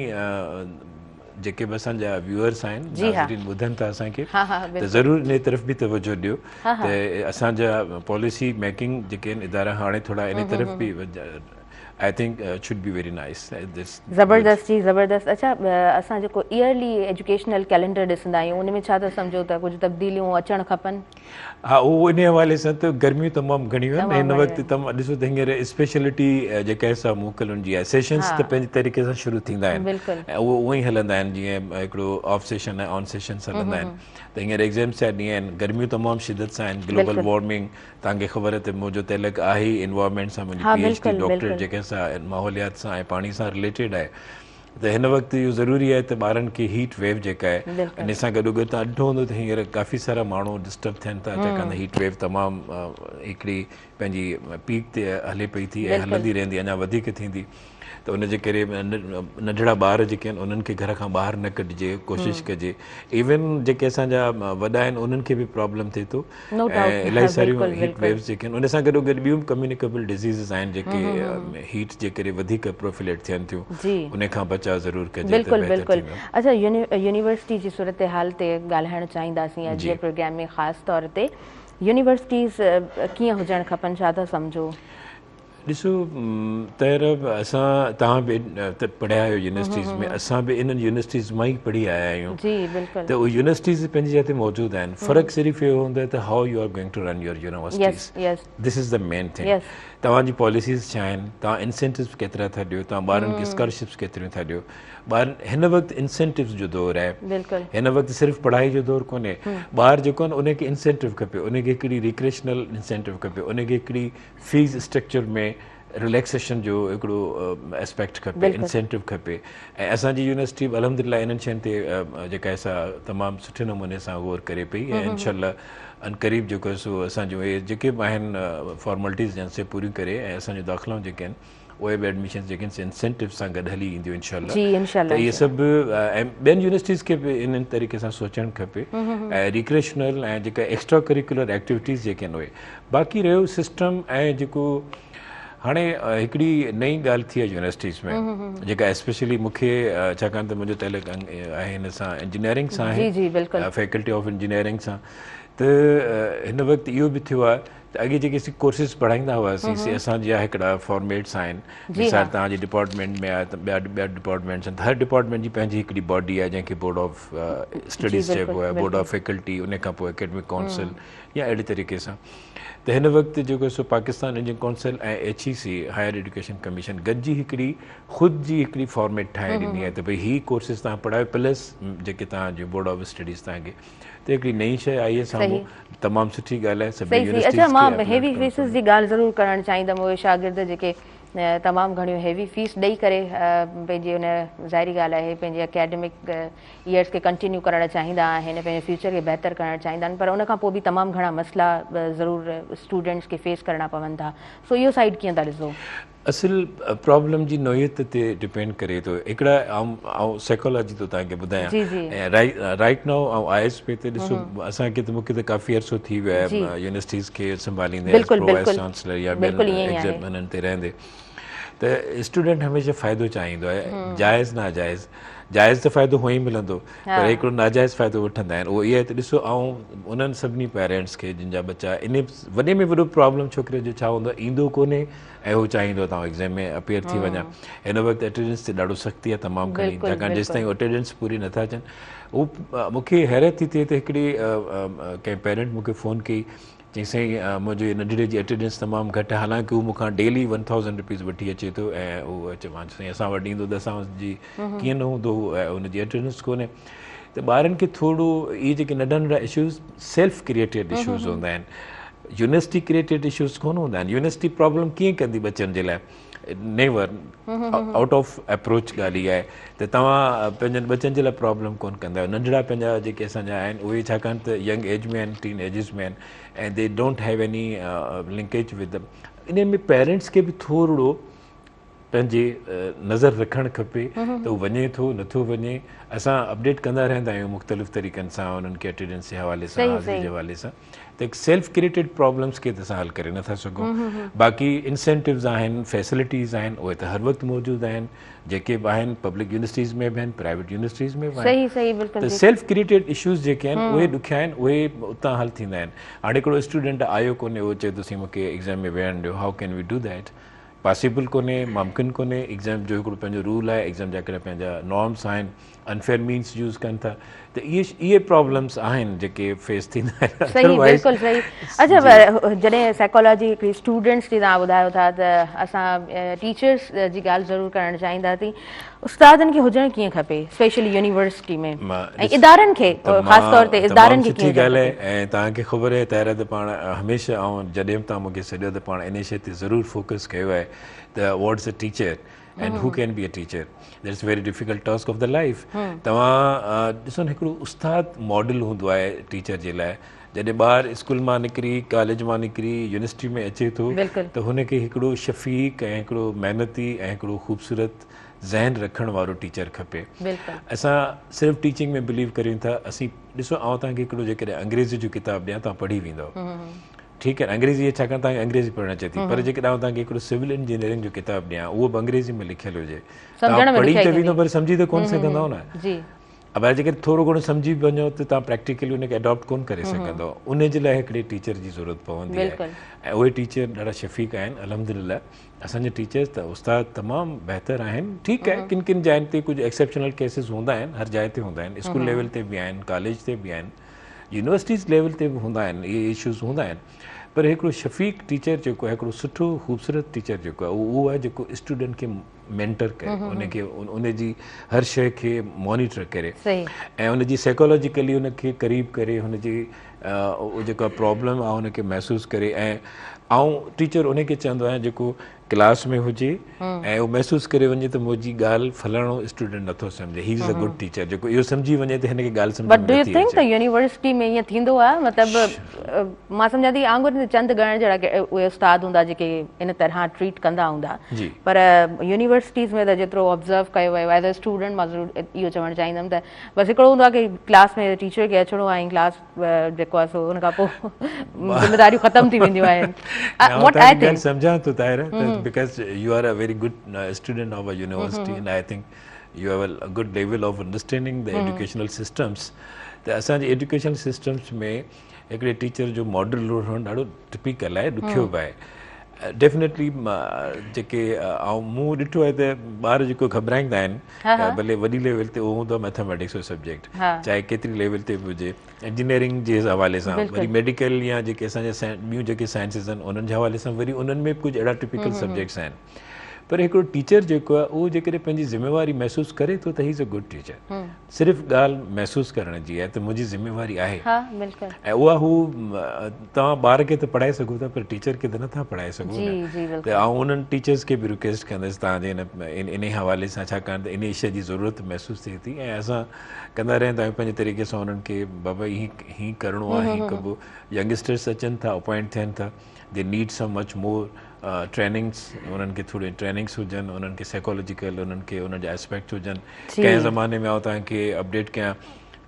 जेके बि असांजा व्यूअर्स आहिनि नाज़रीन ॿुधनि था असांखे त ज़रूरु इन तरफ़ बि तवजो ॾियो त असांजा पॉलिसी मेकिंग जेके आहिनि इदारा हाणे थोरा इन तरफ़ बि I think should be very nice
ज़बरदस्त जी ज़बरदस्त अच्छा असां जेको ईयरली एजुकेशनल कैलेंडर ॾिसंदा आहियूं उन में छा था सम्झो त कुझु तब्दीलियूं अचणु खपनि
हा उहो इन हवाले सां त गर्मियूं तमामु घणियूं आहिनि हिन वक़्तु तव्हां ॾिसो त हींअर स्पेशलिटी जेका हिसाब मोकल हुनजी आहे सेशन्स त पंहिंजे तरीक़े सां शुरू थींदा आहिनि ऐं उहो उअं ई हलंदा आहिनि जीअं हिकिड़ो ऑफ सेशन ऐं ऑन सेशन्स हलंदा आहिनि त हींअर एग्ज़ाम्स जा ॾींहं आहिनि गर्मियूं तमामु शिदत सां आहिनि ग्लोबल वार्मिंग तव्हांखे ख़बर आहे त मुंहिंजो तइलक आहे ई इन्वायरमेंट सां मुंहिंजी PhD डॉक्टर जेके सां माहौलियात सां ऐं पाणी सां रिलेटेड आहे त हिन वक़्तु इहो ज़रूरी आहे त ॿारनि खे हीट वेव जेका आहे इन सां गॾोगॾु तव्हां ॾिठो हूंदो त हींअर काफ़ी सारा माण्हू डिस्टर्ब थियनि था छाकाणि त हीट वेव तमामु हिकिड़ी पंहिंजी पीक ते हले पई थी ऐं हलंदी रहंदी अञा वधीक थींदी त उनजे करे नंढड़ा ॿार जेके आहिनि उन्हनि खे घर खां ॿाहिरि न कढिजे कोशिशि कजे इवन जेके असांजा वॾा आहिनि उन्हनि खे बि प्रॉब्लम थिए थो ऐं इलाही सारियूं हीट वेव्स जेके आहिनि उन सां गॾोगॾु ॿियूं कम्युनिकेबल डिज़ीज़िस आहिनि जेके हीट जे करे वधीक प्रोफिलेट थियनि थियूं उन खां बचाव ज़रूरु कजे
बिल्कुलु बिल्कुलु अच्छा यूनिवर्सिटी जी सूरत हाल ते ॻाल्हाइणु चाहींदासीं अॼु जे प्रोग्राम में ख़ासि तौर ते यूनिवर्सिटीज़ कीअं हुजणु खपनि छा था सम्झो
ॾिसो तहर असां तव्हां बि पढ़िया आहियो यूनिवर्सिटीज़ में असां बि इन्हनि यूनिवर्सिटीज़ मां ई पढ़ी आया आहियूं त उहे यूनिवर्सिटीज़ पंहिंजी जॻह ते मौजूदु आहिनि फ़र्क़ु सिर्फ़ु इहो हूंदो आहे त how you are going to run your universities this is the main thing तव्हांजी पॉलिसीज़ छा आहिनि तव्हां इंसेंटिव्स केतिरा था ॾियो तव्हां ॿारनि खे स्कॉलरशिप्स केतिरियूं था ॾियो ॿारनि हिन वक़्तु इंसेंटिव्स जो दौरु आहे हिन वक़्तु सिर्फ़ु पढ़ाई जो दौरु कोन्हे ॿार जेको आहे उनखे इंसेंटिव खपे उनखे हिकिड़ी रिक्रेशनल इंसेंटिव खपे उनखे हिकिड़ी फीस स्ट्रक्चर में रिलैक्सेशन जो हिकिड़ो एस्पेक्ट खपे इंसेंटिव खपे ऐं असांजी यूनिवर्सिटी बि अलहमदिल्ला इन्हनि शयुनि ते जेका असां तमामु सुठे नमूने सां गौर करे पई ऐं इनशाअल्लाह अनक़रीब जेको सो असांजो इहे जेके बि आहिनि फॉर्मेलिटीज़ जंहिं से पूरियूं करे ऐं असांजो दाख़िलाऊं जेके आहिनि उहे बि एडमिशन जेके आहिनि इंसेंटिव सां गॾु हली ईंदियूं इनशाअल्लाह त इहे सभु ऐं ॿियनि यूनिवर्सिटीज़ खे बि इन तरीक़े सां सोचणु खपे ऐं रिक्रेशनल ऐं जेका एक्स्ट्रा करिकुलर एक्टिविटीज़ जेके आहिनि उहे बाक़ी रहियो सिस्टम ऐं जेको हाणे हिकिड़ी नई ॻाल्हि थी आहे यूनिवर्सिटीज़ में जेका एस्पेशली मूंखे छाकाणि त मुंहिंजो तइलक आहे हिन सां इंजीनियरिंग सां आहे फैकल्टी ऑफ इंजीनियरिंग सां त हिन वक़्तु इहो बि थियो आहे त अॻे जेके असीं कोर्सिस पढ़ाईंदा हुआसीं असांजा हिकिड़ा फॉर्मेट्स आहिनि मिसाल तव्हांजे डिपार्टमेंट में आहे त ॿिया डिपार्टमेंट्स आहिनि त हर डिपार्टमेंट जी पंहिंजी हिकिड़ी बॉडी आहे जंहिंखे बोर्ड ऑफ स्टडीज़ चइबो आहे बोर्ड ऑफ फैकल्टी उन खां पोइ एकेडमिक काउंसिल या अहिड़े तरीक़े सां त हिन वक़्तु जेको सो पाकिस्तान इंडियन काउंसिल ऐं HEC हायर एजुकेशन कमीशन गॾिजी हिकिड़ी ख़ुदि जी हिकिड़ी फॉर्मेट ठाहे ॾिनी आहे त भई ही कोर्सिस तव्हां पढ़ायो प्लस जेके तव्हांजो बोर्ड ऑफ स्टडीज़ तव्हांखे त हिकिड़ी नई शइ आई आहे साम्हूं तमामु सुठी ॻाल्हि आहे सभई
अच्छा मां हेवी फीसिस जी ॻाल्हि ज़रूरु करणु चाहींदमि उहे शागिर्द जेके तमामु घणियूं हेवी फीस ॾेई करे पंहिंजी उन ज़ाहिरी ॻाल्हि आहे पंहिंजे एकेडमिक ईयर्स खे कंटिन्यू करणु चाहींदा आहिनि पंहिंजे फ्यूचर खे बहितर करणु चाहींदा आहिनि पर उन खां पोइ बि तमामु घणा मसइला ज़रूरु स्टूडेंट्स खे फेस करणा पवनि था सो इहो साइड कीअं था ॾिसो
असल प्रॉब्लम जी नोयत ते डिपेंड करे थो हिकिड़ा ऐं साइकोलॉजी थो तव्हांखे ॿुधायां ऐं राइट नाउ ऐं ISP ते ॾिसो असांखे त मूंखे त काफ़ी अर्सो थी वियो आहे यूनिवर्सिटीज़ खे संभालींदे वाइस चांसलर या ॿियनि ते रहंदे त स्टूडेंट हमेशह फ़ाइदो चाहींदो आहे जाइज़ नाजाइज़ जाइज़ त फ़ाइदो हुअं ई मिलंदो पर हिकिड़ो नाजाइज़ फ़ाइदो वठंदा आहिनि उहो इहा आहे त ॾिसो ऐं उन्हनि सभिनी पेरेंट्स खे जिन जा बच्चा इन वॾे में वॾो प्रॉब्लम छोकिरे जो छा हूंदो आहे ईंदो कोन्हे ऐं उहो चाहींदो त एग्ज़ाम में अपियर थी वञा हिन वक़्तु अटेंडेंस ते ॾाढो सख़्ती आहे तमामु घणी छाकाणि जेसि ताईं अटेंडेंस पूरी नथा अचनि उहो मूंखे हैरत थी थिए त हिकिड़ी कंहिं पेरेंट मूंखे फ़ोन कई चई साईं मुंहिंजे नंढड़े जी अटेंडेंस तमामु घटि आहे हालांकि उहो मूंखां डेली 1000 रुपीज़ वठी अचे थो ऐं उहो अचे मां साईं असां वटि ईंदो त असांजी कीअं न हूंदो ऐं हुनजी अटेंडेंस कोन्हे त ॿारनि खे थोरो इहे जेके नंढा नंढा इशूज़ सेल्फ क्रिएटेड इशूज़ हूंदा आहिनि यूनिवर्सिटी क्रिएटेड इशूज़ कोन हूंदा आहिनि यूनिवर्सिटी प्रॉब्लम कीअं कंदी बच्चनि जे लाइ नेवर आउट ऑफ अप्रोच ॻाल्हि इहा आहे त तव्हां पंहिंजनि बच्चनि जे लाइ प्रॉब्लम कोन कंदा आहियो नंढड़ा पंहिंजा जेके असांजा आहिनि उहे छाकाणि त यंग एज में आहिनि टीन एजिस में आहिनि ऐं they don't have any linkage with them इन में पेरेंट्स खे बि थोरो पंहिंजे नज़र रखणु खपे त उहो वञे थो नथो वञे असां अपडेट कंदा रहंदा आहियूं मुख़्तलिफ़ तरीक़नि सां उन्हनि खे अटेंडेंस जे हवाले सां हाज़िरी जे हवाले सां त हिकु सेल्फ क्रिएटेड प्रॉब्लम्स खे त असां हल करे नथा सघूं बाक़ी इंसेंटिव्स आहिनि फैसिलिटीज़ आहिनि उहे त हर वक़्तु मौजूदु आहिनि जेके बि आहिनि पब्लिक यूनिवर्सिटीज़ में बि आहिनि प्राइवेट यूनिवर्सिटीज़ में बि आहिनि त सेल्फ क्रिएटेड इशूज़ जेके आहिनि उहे ॾुखिया आहिनि उहे उतां हल थींदा आहिनि हाणे हिकिड़ो स्टूडेंट आयो कोन्हे उहो चए थो मूंखे एग्ज़ाम में वेहणु ॾियो how can we do that possible कोन्हे मुमकिन कोन्हे एग्ज़ाम जो हिकिड़ो पंहिंजो रूल आहे एग्ज़ाम जा हिकिड़ा पंहिंजा नॉर्म्स आहिनि अनफेयर मीन्स यूज़ कनि था त इहे प्रॉब्लम्स आहिनि जेके फेस थींदा आहिनि
अच्छा जॾहिं साइकोलॉजी हिकिड़ी स्टूडेंट्स जी तव्हां ॿुधायो था त असां टीचर्स जी ॻाल्हि ज़रूरु करणु चाहींदासीं उस्तादनि खे हुजणु कीअं खपे स्पेशली यूनिवर्सिटी में ऐं इदारनि खे ख़ासि तौर ते इदारनि खे
सुठी ॻाल्हि आहे ऐं तव्हांखे ख़बर आहे ताहिर त पाण हमेशह ऐं जॾहिं बि तव्हां मूंखे सॾियो त पाण इन शइ ते ज़रूरु फोकस कयो आहे त what's a teacher and who can be a teacher that's a very difficult task of the life तव्हां ॾिसो न हिकिड़ो उस्ताद मॉडल हूंदो आहे टीचर जे लाइ जॾहिं ॿार स्कूल मां निकिरी कॉलेज मां निकिरी यूनिवर्सिटी में अचे थो त हुनखे हिकिड़ो शफ़ीक़ ऐं हिकिड़ो महिनती ऐं हिकिड़ो ख़ूबसूरत ज़हन रखण वारो टीचर खपे असां सिर्फ़ु टीचिंग में बिलीव करियूं था असीं ॾिसो आउं तव्हांखे हिकिड़ो जेकॾहिं अंग्रेज़ी जो किताबु ॾियां तव्हां पढ़ी वेंदव ठीकु आहे अंग्रेज़ी छाकाणि तव्हांखे अंग्रेज़ी पढ़णु अचे थी पर जेकॾहिं तव्हांखे हिकिड़ो सिविल इंजीनियरिंग जो किताबु ॾियां उहो बि अंग्रेज़ी में लिखियलु हुजे तव्हां पढ़ी त वेंदो पर सम्झी त कोन सघंदव न अब जेकर थोरो घणो सम्झी बि वञो त तव्हां प्रैक्टिकली उनखे अडॉप्ट कोन करे सघंदव उन जे लाइ हिकिड़े टीचर जी ज़रूरत पवंदी आहे ऐं उहे टीचर ॾाढा शफ़ीक़ आहिनि अल्हम्दुलिल्लाह असांजे टीचर्स त उस्ताद तमामु बहितर आहिनि ठीकु आहे किन किन जाइनि ते कुझु एक्सेप्शनल केसिस हूंदा आहिनि हर जाइ ते हूंदा आहिनि स्कूल लेवल ते बि आहिनि कॉलेज ते बि आहिनि यूनिवर्सिटीज़ लेवल ते बि हूंदा आहिनि इहे इशूज़ हूंदा आहिनि पर हिकिड़ो शफ़ीक़ टीचर जेको आहे हिकिड़ो सुठो ख़ूबसूरत टीचर जेको आहे उहो आहे जेको स्टूडेंट खे मेंटर करे उनखे उनजी हर शइ खे मॉनिटर करे ऐं उनजी साइकोलॉजिकली उनखे क़रीब करे हुनजी जेका प्रॉब्लम आहे उनखे महसूसु करे ऐं टीचर उनखे चवंदो आहियां जेको क्लास में हुजे ऐं उहो महसूसु करे वञे त मुंहिंजी ॻाल्हि फलाणो स्टूडेंट नथो सम्झे he is a good teacher जेको इहो सम्झी वञे त हिनखे ॻाल्हि सम्झ में नथी अचे
त यूनिवर्सिटी में ईअं थींदो आहे मतिलबु मां सम्झां थी आंगुर चंद गण जहिड़ा उहे उस्ताद हूंदा जेके इन तरह ट्रीट कंदा हूंदा पर यूनिवर्सिटीज़ में त जेतिरो ऑब्ज़र्व कयो वियो एज़ अ स्टूडेंट मां ज़रूरु इहो चवणु चाहींदमि त बसि हिकिड़ो हूंदो आहे की क्लास में टीचर खे अचिणो आहे ऐं क्लास जेको आहे सो हुन खां पोइ ज़िमेदारियूं ख़तमु थी वेंदियूं आहिनि
सम्झां थो Tahir because you are a very good student of a university and I think you have a good level of understanding the educational systems त त असांजे एजुकेशन सिस्टम्स में हिकिड़े टीचर जो मॉडल रोल हुअणु ॾाढो टिपिकल आहे, ॾुखियो बि आहे। डेफिनेटली जेके मूं ॾिठो आहे त ॿार जेको घबराईंदा आहिनि भले वॾी लेवल ते उहो हूंदो आहे मैथमेटिक्स जो सब्जेक्ट, चाहे केतिरी लेवल ते बि हुजे, इंजीनियरिंग जे हवाले सां, वरी मेडिकल या जेके असांजा ॿियूं जेके साइंसिस आहिनि उन्हनि जे हवाले सां वरी उन्हनि में बि कुझु अहिड़ा टिपिकल सब्जेक्ट्स आहिनि। पर हिकिड़ो टीचर जेको आहे उहो जेकॾहिं पंहिंजी ज़िम्मेवारी महसूसु करे थो त he is a good teacher. सिर्फ़ु ॻाल्हि महसूसु करण जी आहे त मुंहिंजी ज़िम्मेवारी आहे, ऐं उहा हू तव्हां ॿार खे त पढ़ाए सघो था पर टीचर खे त नथा पढ़ाए सघो न। त आउं उन्हनि टीचर्स खे बि रिक्वेस्ट कंदुसि तव्हांजे इन हवाले सां, छाकाणि त इन शइ जी ज़रूरत महसूसु थिए थी ऐं असां कंदा रहंदा आहियूं पंहिंजे तरीक़े सां उन्हनि खे, बाबा हीअं करिणो आहे, हीअं कबो। यंगस्टर्स अचनि था, अपॉइंट थियनि था, they need some much more trainings, उन्हनि खे थोरी ट्रेनिंग्स हुजनि, उन्हनि खे साइकोलॉजिकल, उन्हनि खे उन जा एस्पेक्ट हुजनि। कंहिं ज़माने में आउं तव्हांखे अपडेट कयां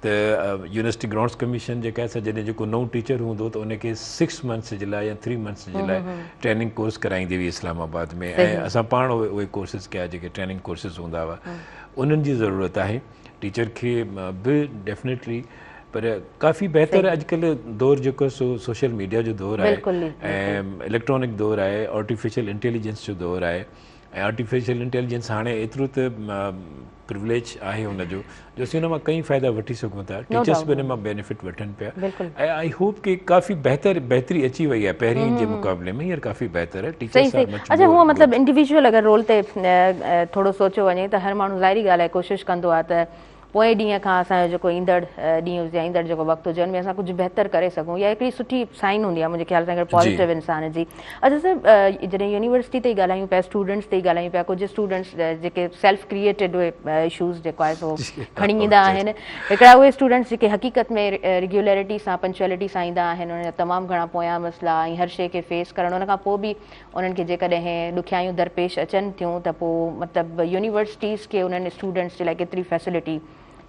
त यूनिवर्सिटी ग्राउंड्स कमीशन जेका आहे, जॾहिं जेको नओं टीचर हूंदो त उनखे 6 मंथ्स जे लाइ या 3 मंथ्स जे लाइ ट्रेनिंग कोर्स कराईंदी हुई इस्लामाबाद में, ऐं असां पाण उहे कोर्सिस कया जेके ट्रेनिंग कोर्सिस हूंदा हुआ। उन्हनि जी ज़रूरत आहे टीचर खे बि डेफिनेटली, पर काफ़ी बहितर अॼुकल्ह दौरु जेको सो सोशल मीडिया जो दौरु आहे ऐं इलेक्ट्रॉनिक दौरु आहे, आर्टिफिशियल इंटेलिजेंस जो दौरु आहे। ऐं आर्टिफिशियल इंटेलिजेंस हाणे एतिरो त प्रिविलेज आहे हुनजो जो असीं हुन मां कई फ़ाइदा वठी सघूं था, टीचर्स बि हुन मां बेनिफिट वठनि पिया, ऐं आई होप कि काफ़ी बहितरी अची वई आहे पहिरीं जे मुक़ाबले में, हींअर काफ़ी बहितर आहे।
अच्छा, हूअं मतिलबु इंडिविजुअल अगरि रोल ते थोरो सोचियो वञे त हर माण्हू ज़ाहिरी ॻाल्हि आहे कोशिशि कंदो आहे त पोएं ॾींहं खां असांजो जेको ईंदड़ ॾींहुं हुजे, ईंदड़ जेको वक़्तु हुजे, हुन में असां कुझु बहितर करे सघूं, इहा हिकिड़ी सुठी साइन हूंदी आहे मुंहिंजे ख़्याल सां, हिकिड़े पॉज़िटिव इंसान जी। अच्छा सर, जॾहिं यूनिवर्सिटी ते ॻाल्हायूं पिया, स्टूडेंट्स ते ॻाल्हायूं पिया, कुझु स्टूडेंट्स जेके सेल्फ क्रिएटेड उहे इशूज़ जेको आहे सो खणी ईंदा आहिनि, हिकिड़ा उहे स्टूडेंट्स जेके हक़ीक़त में रेगुलरिटी सां, पंक्चुअलिटी सां ईंदा आहिनि, उन्हनि जा तमामु घणा पोयां मसइला ऐं हर शइ खे फेस करणु, उन खां पोइ बि उन्हनि खे जेकॾहिं ॾुखियायूं दरपेश अचनि थियूं त पोइ मतिलबु यूनिवर्सिटीज़ खे उन्हनि स्टूडेंट्स जे लाइ केतिरी फैसिलिटी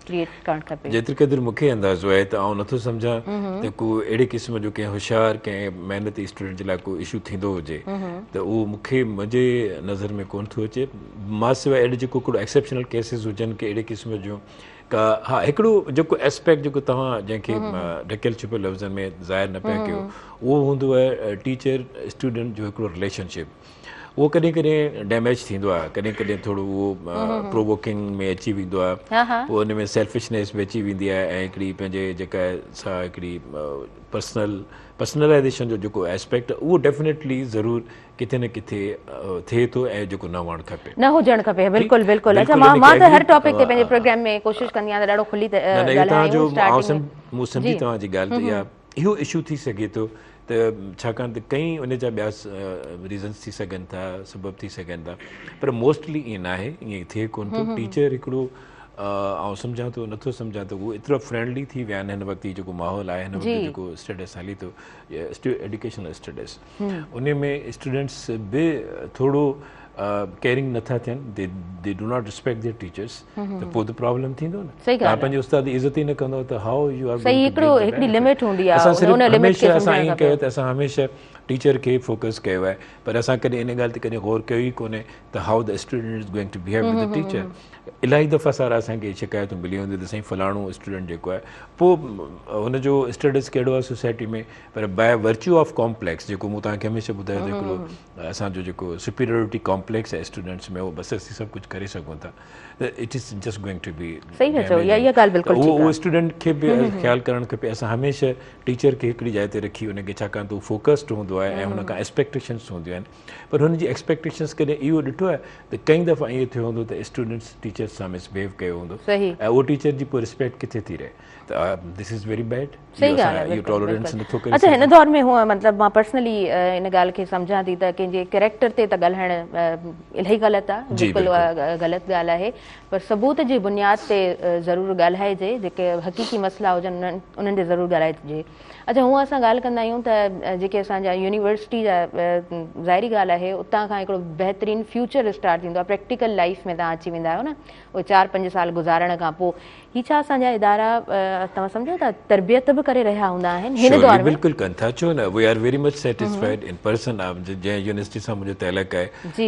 क्रिएट करणु खपे।
जेतिरे क़दुरु मूंखे अंदाज़ो आहे त आउं नथो सम्झां त को अहिड़े क़िस्म जो कंहिं होशियारु, कंहिं महिनती स्टूडेंट जे लाइ को इशू थींदो हुजे त उहो मूंखे मुंहिंजे नज़र में कोन थो अचे, मां सवाइ अहिड़े जेको हिकिड़ो एक्सेप्शनल केसिस हुजनि की अहिड़े क़िस्म जूं का। हा, हिकिड़ो जेको एस्पेक्ट जेको तव्हां जंहिंखे ढकियल छुपियल लफ़्ज़नि में ज़ाहिर न पिया कयो, उहो हूंदो आहे टीचर स्टूडेंट जो हिकिड़ो रिलेशनशिप। उहो कॾहिं कॾहिं डैमेज थींदो आहे, कॾहिं कॾहिं थोरो उहो प्रोवोकिंग में अची वेंदो आहे, पोइ हुन में सेल्फिशनेस बि अची वेंदी आहे, ऐं हिकिड़ी पंहिंजे जेका सा हिकिड़ी पर्सनलाइज़ेशन जो जेको एस्पेक्ट उहो डेफिनेटली ज़रूरु किथे न किथे थिए थो, ऐं जेको न हुअणु खपे, न
हुजणु खपे। बिल्कुलु बिल्कुलु। अच्छा, मां त हर टॉपिक ते पंहिंजे प्रोग्राम में कोशिशि कंदी आहियां त ॾाढो खुली
मूं सम्झी तव्हांजी ॻाल्हि त इहा इहो इशू थी सघे थो त छाकाणि त कई उन जा ॿिया रीज़न्स थी सघनि था, सबब थी सघनि था, पर मोस्टली ईअं न आहे, ईअं थिए कोन थो। टीचर हिकिड़ो आउं सम्झां थो, नथो सम्झां त उहो एतिरा फ्रेंडली थी विया आहिनि हिन वक़्तु, जेको माहौल आहे हिन वक़्तु, जेको स्टेटस हले थो एजुकेशनल स्टेटस, उन में स्टूडेंट्स बि थोरो केयरिंग नथा थियनि, they do not respect there teachers, त पोइ त प्रॉब्लम थींदो न। तव्हां पंहिंजे उस्ताद जी इज़त ई न कंदो त हाउ यू आर
हिकिड़ी लिमिट हूंदी आहे।
असां सिर्फ़ु हमेशह असां ईअं कयो त असां हमेशह टीचर खे फोकस कयो आहे, पर असां कॾहिं इन ॻाल्हि ते कॾहिं गौर कयो ई कोन्हे त how the student is going to behave with the teacher. इलाही दफ़ा सारा असांखे शिकायतूं मिलियूं हूंदियूं त साईं फलाणो स्टूडेंट जेको आहे, पोइ हुनजो स्टेटस कहिड़ो आहे सोसाइटी में, पर बाय वर्च्यू ऑफ कॉम्प्लेक्स, जेको मूं तव्हांखे हमेशह ॿुधायो त हिकिड़ो असांजो जेको सुपीरियोरिटी कॉम्प्लेक्स आहे स्टूडेंट्स में, उहो बसि असीं सभु कुझु करे सघूं था, त it is just going to be उहो स्टूडेंट खे बि ख़्यालु करणु खपे। असां हमेशह टीचर खे हिकिड़ी जाइ ते रखी उनखे, छाकाणि त उहो फोकस्ड हूंदो आहे ऐं हुन खां एक्सपेक्टेशन्स हूंदियूं आहिनि, पर हुनजी एक्सपेक्टेशन्स कॾहिं इहो ॾिठो आहे त कई दफ़ा ईअं थियो हूंदो त स्टूडेंट्स टीचर्स सां मिसबिहेव कयो हूंदो, ऐं उहो टीचर जी पोइ रिस्पेक्ट किथे थी रहे, त दिस इज़ वेरी बैड।
अच्छा, हिन दौर में हूअं मतिलबु मां पर्सनली इन ॻाल्हि खे सम्झां थी त कंहिंजे कैरेक्टर ते त ॻाल्हाइणु इलाही ग़लति आहे, बिल्कुलु ग़लति ॻाल्हि आहे, पर सबूत जी बुनियाद ते ज़रूरु ॻाल्हाइजे, जेके हक़ीक़ी मसइला हुजनि उन्हनि ते ज़रूरु ॻाल्हाइजे। अच्छा, हूअं असां ॻाल्हि कंदा आहियूं त जेके असांजा यूनिवर्सिटी जा ज़ाहिरी ॻाल्हि आहे, उतां खां हिकिड़ो बहितरीनु फ्यूचर स्टार्ट थींदो आहे, प्रैक्टिकल लाइफ में तव्हां अची वेंदा आहियो न, उहे 4-5 साल गुज़ारण खां पोइ। ही छा असांजा इदारा तव्हां सम्झो था तरबियत बि करे रहिया हूंदा आहिनि हिन दौर में?
बिल्कुलु कनि था, छो न, we are very much satisfied in person. जंहिं यूनिवर्सिटी सां मुंहिंजो तइल्लुक़ु आहे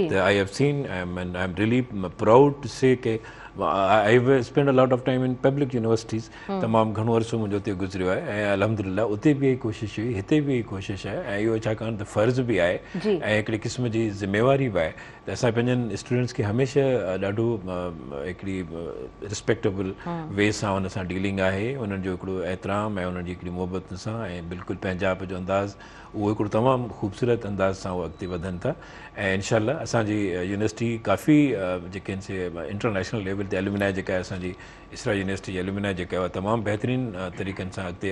त I have seen, I am really proud to say के I spend a lot of time in public universities, तमामु घणो अरसो मुंहिंजो उते गुज़रियो आहे ऐं अल्हम्दुलिल्लाह उते बि इहा कोशिशि हुई, हिते बि इहा कोशिशि आहे ऐं इहो छाकाणि त फ़र्ज़ु बि आहे ऐं हिकिड़े क़िस्म जी ज़िमेवारी बि आहे त असां पंहिंजनि स्टूडेंट्स खे हमेशह ॾाढो हिकिड़ी रिस्पेक्टेबल वे सां हुन सां डीलिंग आहे, उन्हनि जो हिकिड़ो एतिराम ऐं उन्हनि जी हिकिड़ी मुहबत सां ऐं बिल्कुलु पंहिंजाप जो अंदाज़ उहो हिकिड़ो तमामु ख़ूबसूरत अंदाज़ सां उहे अॻिते वधनि था ऐं इनशाअल्लाह असांजी यूनिवर्सिटी काफ़ी जेके आहिनि से इंटरनेशनल लेवल ते एल्यूमिनाई जेका आहे असांजी इसरा यूनिवर्सिटी जी एल्यूमिनाई जेका आहे तमामु बहितरीनु तरीक़नि सां अॻिते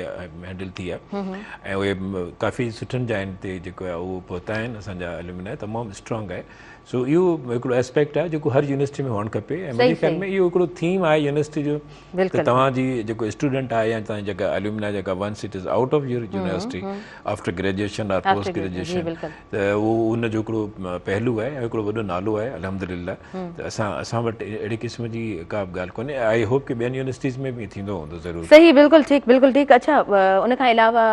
हैंडल थी आहे ऐं उहे काफ़ी सुठनि जायुनि ते जेको आहे उहो पहुता आहिनि, असांजा एल्यूमिनाई तमामु स्ट्रॉन्ग आहे। सो इहो हिकिड़ो एस्पेक्ट आहे जेको हर यूनिवर्सिटी में हुअणु खपे ऐं मुंहिंजे ख़्याल में इहो हिकिड़ो थीम आहे यूनिवर्सिटी जो त तव्हांजी जेको स्टूडेंट आहे या तव्हांजी जेका एल्यूमिनाई जेका once it is out of your university after graduation और पोस्ट ग्रेजुएशन त उहो उनजो हिकिड़ो पहलू आहे ऐं हिकिड़ो वॾो नालो आहे अल्हम्दुलिल्लाह। त असां वटि अहिड़ी क़िस्म जी का बि ॻाल्हि कोन्हे, आई होप की ॿियनि यूनिवर्सिटीज़ में बि थींदो हूंदो ज़रूरु।
सही, बिल्कुलु ठीकु। अच्छा, उन खां अलावा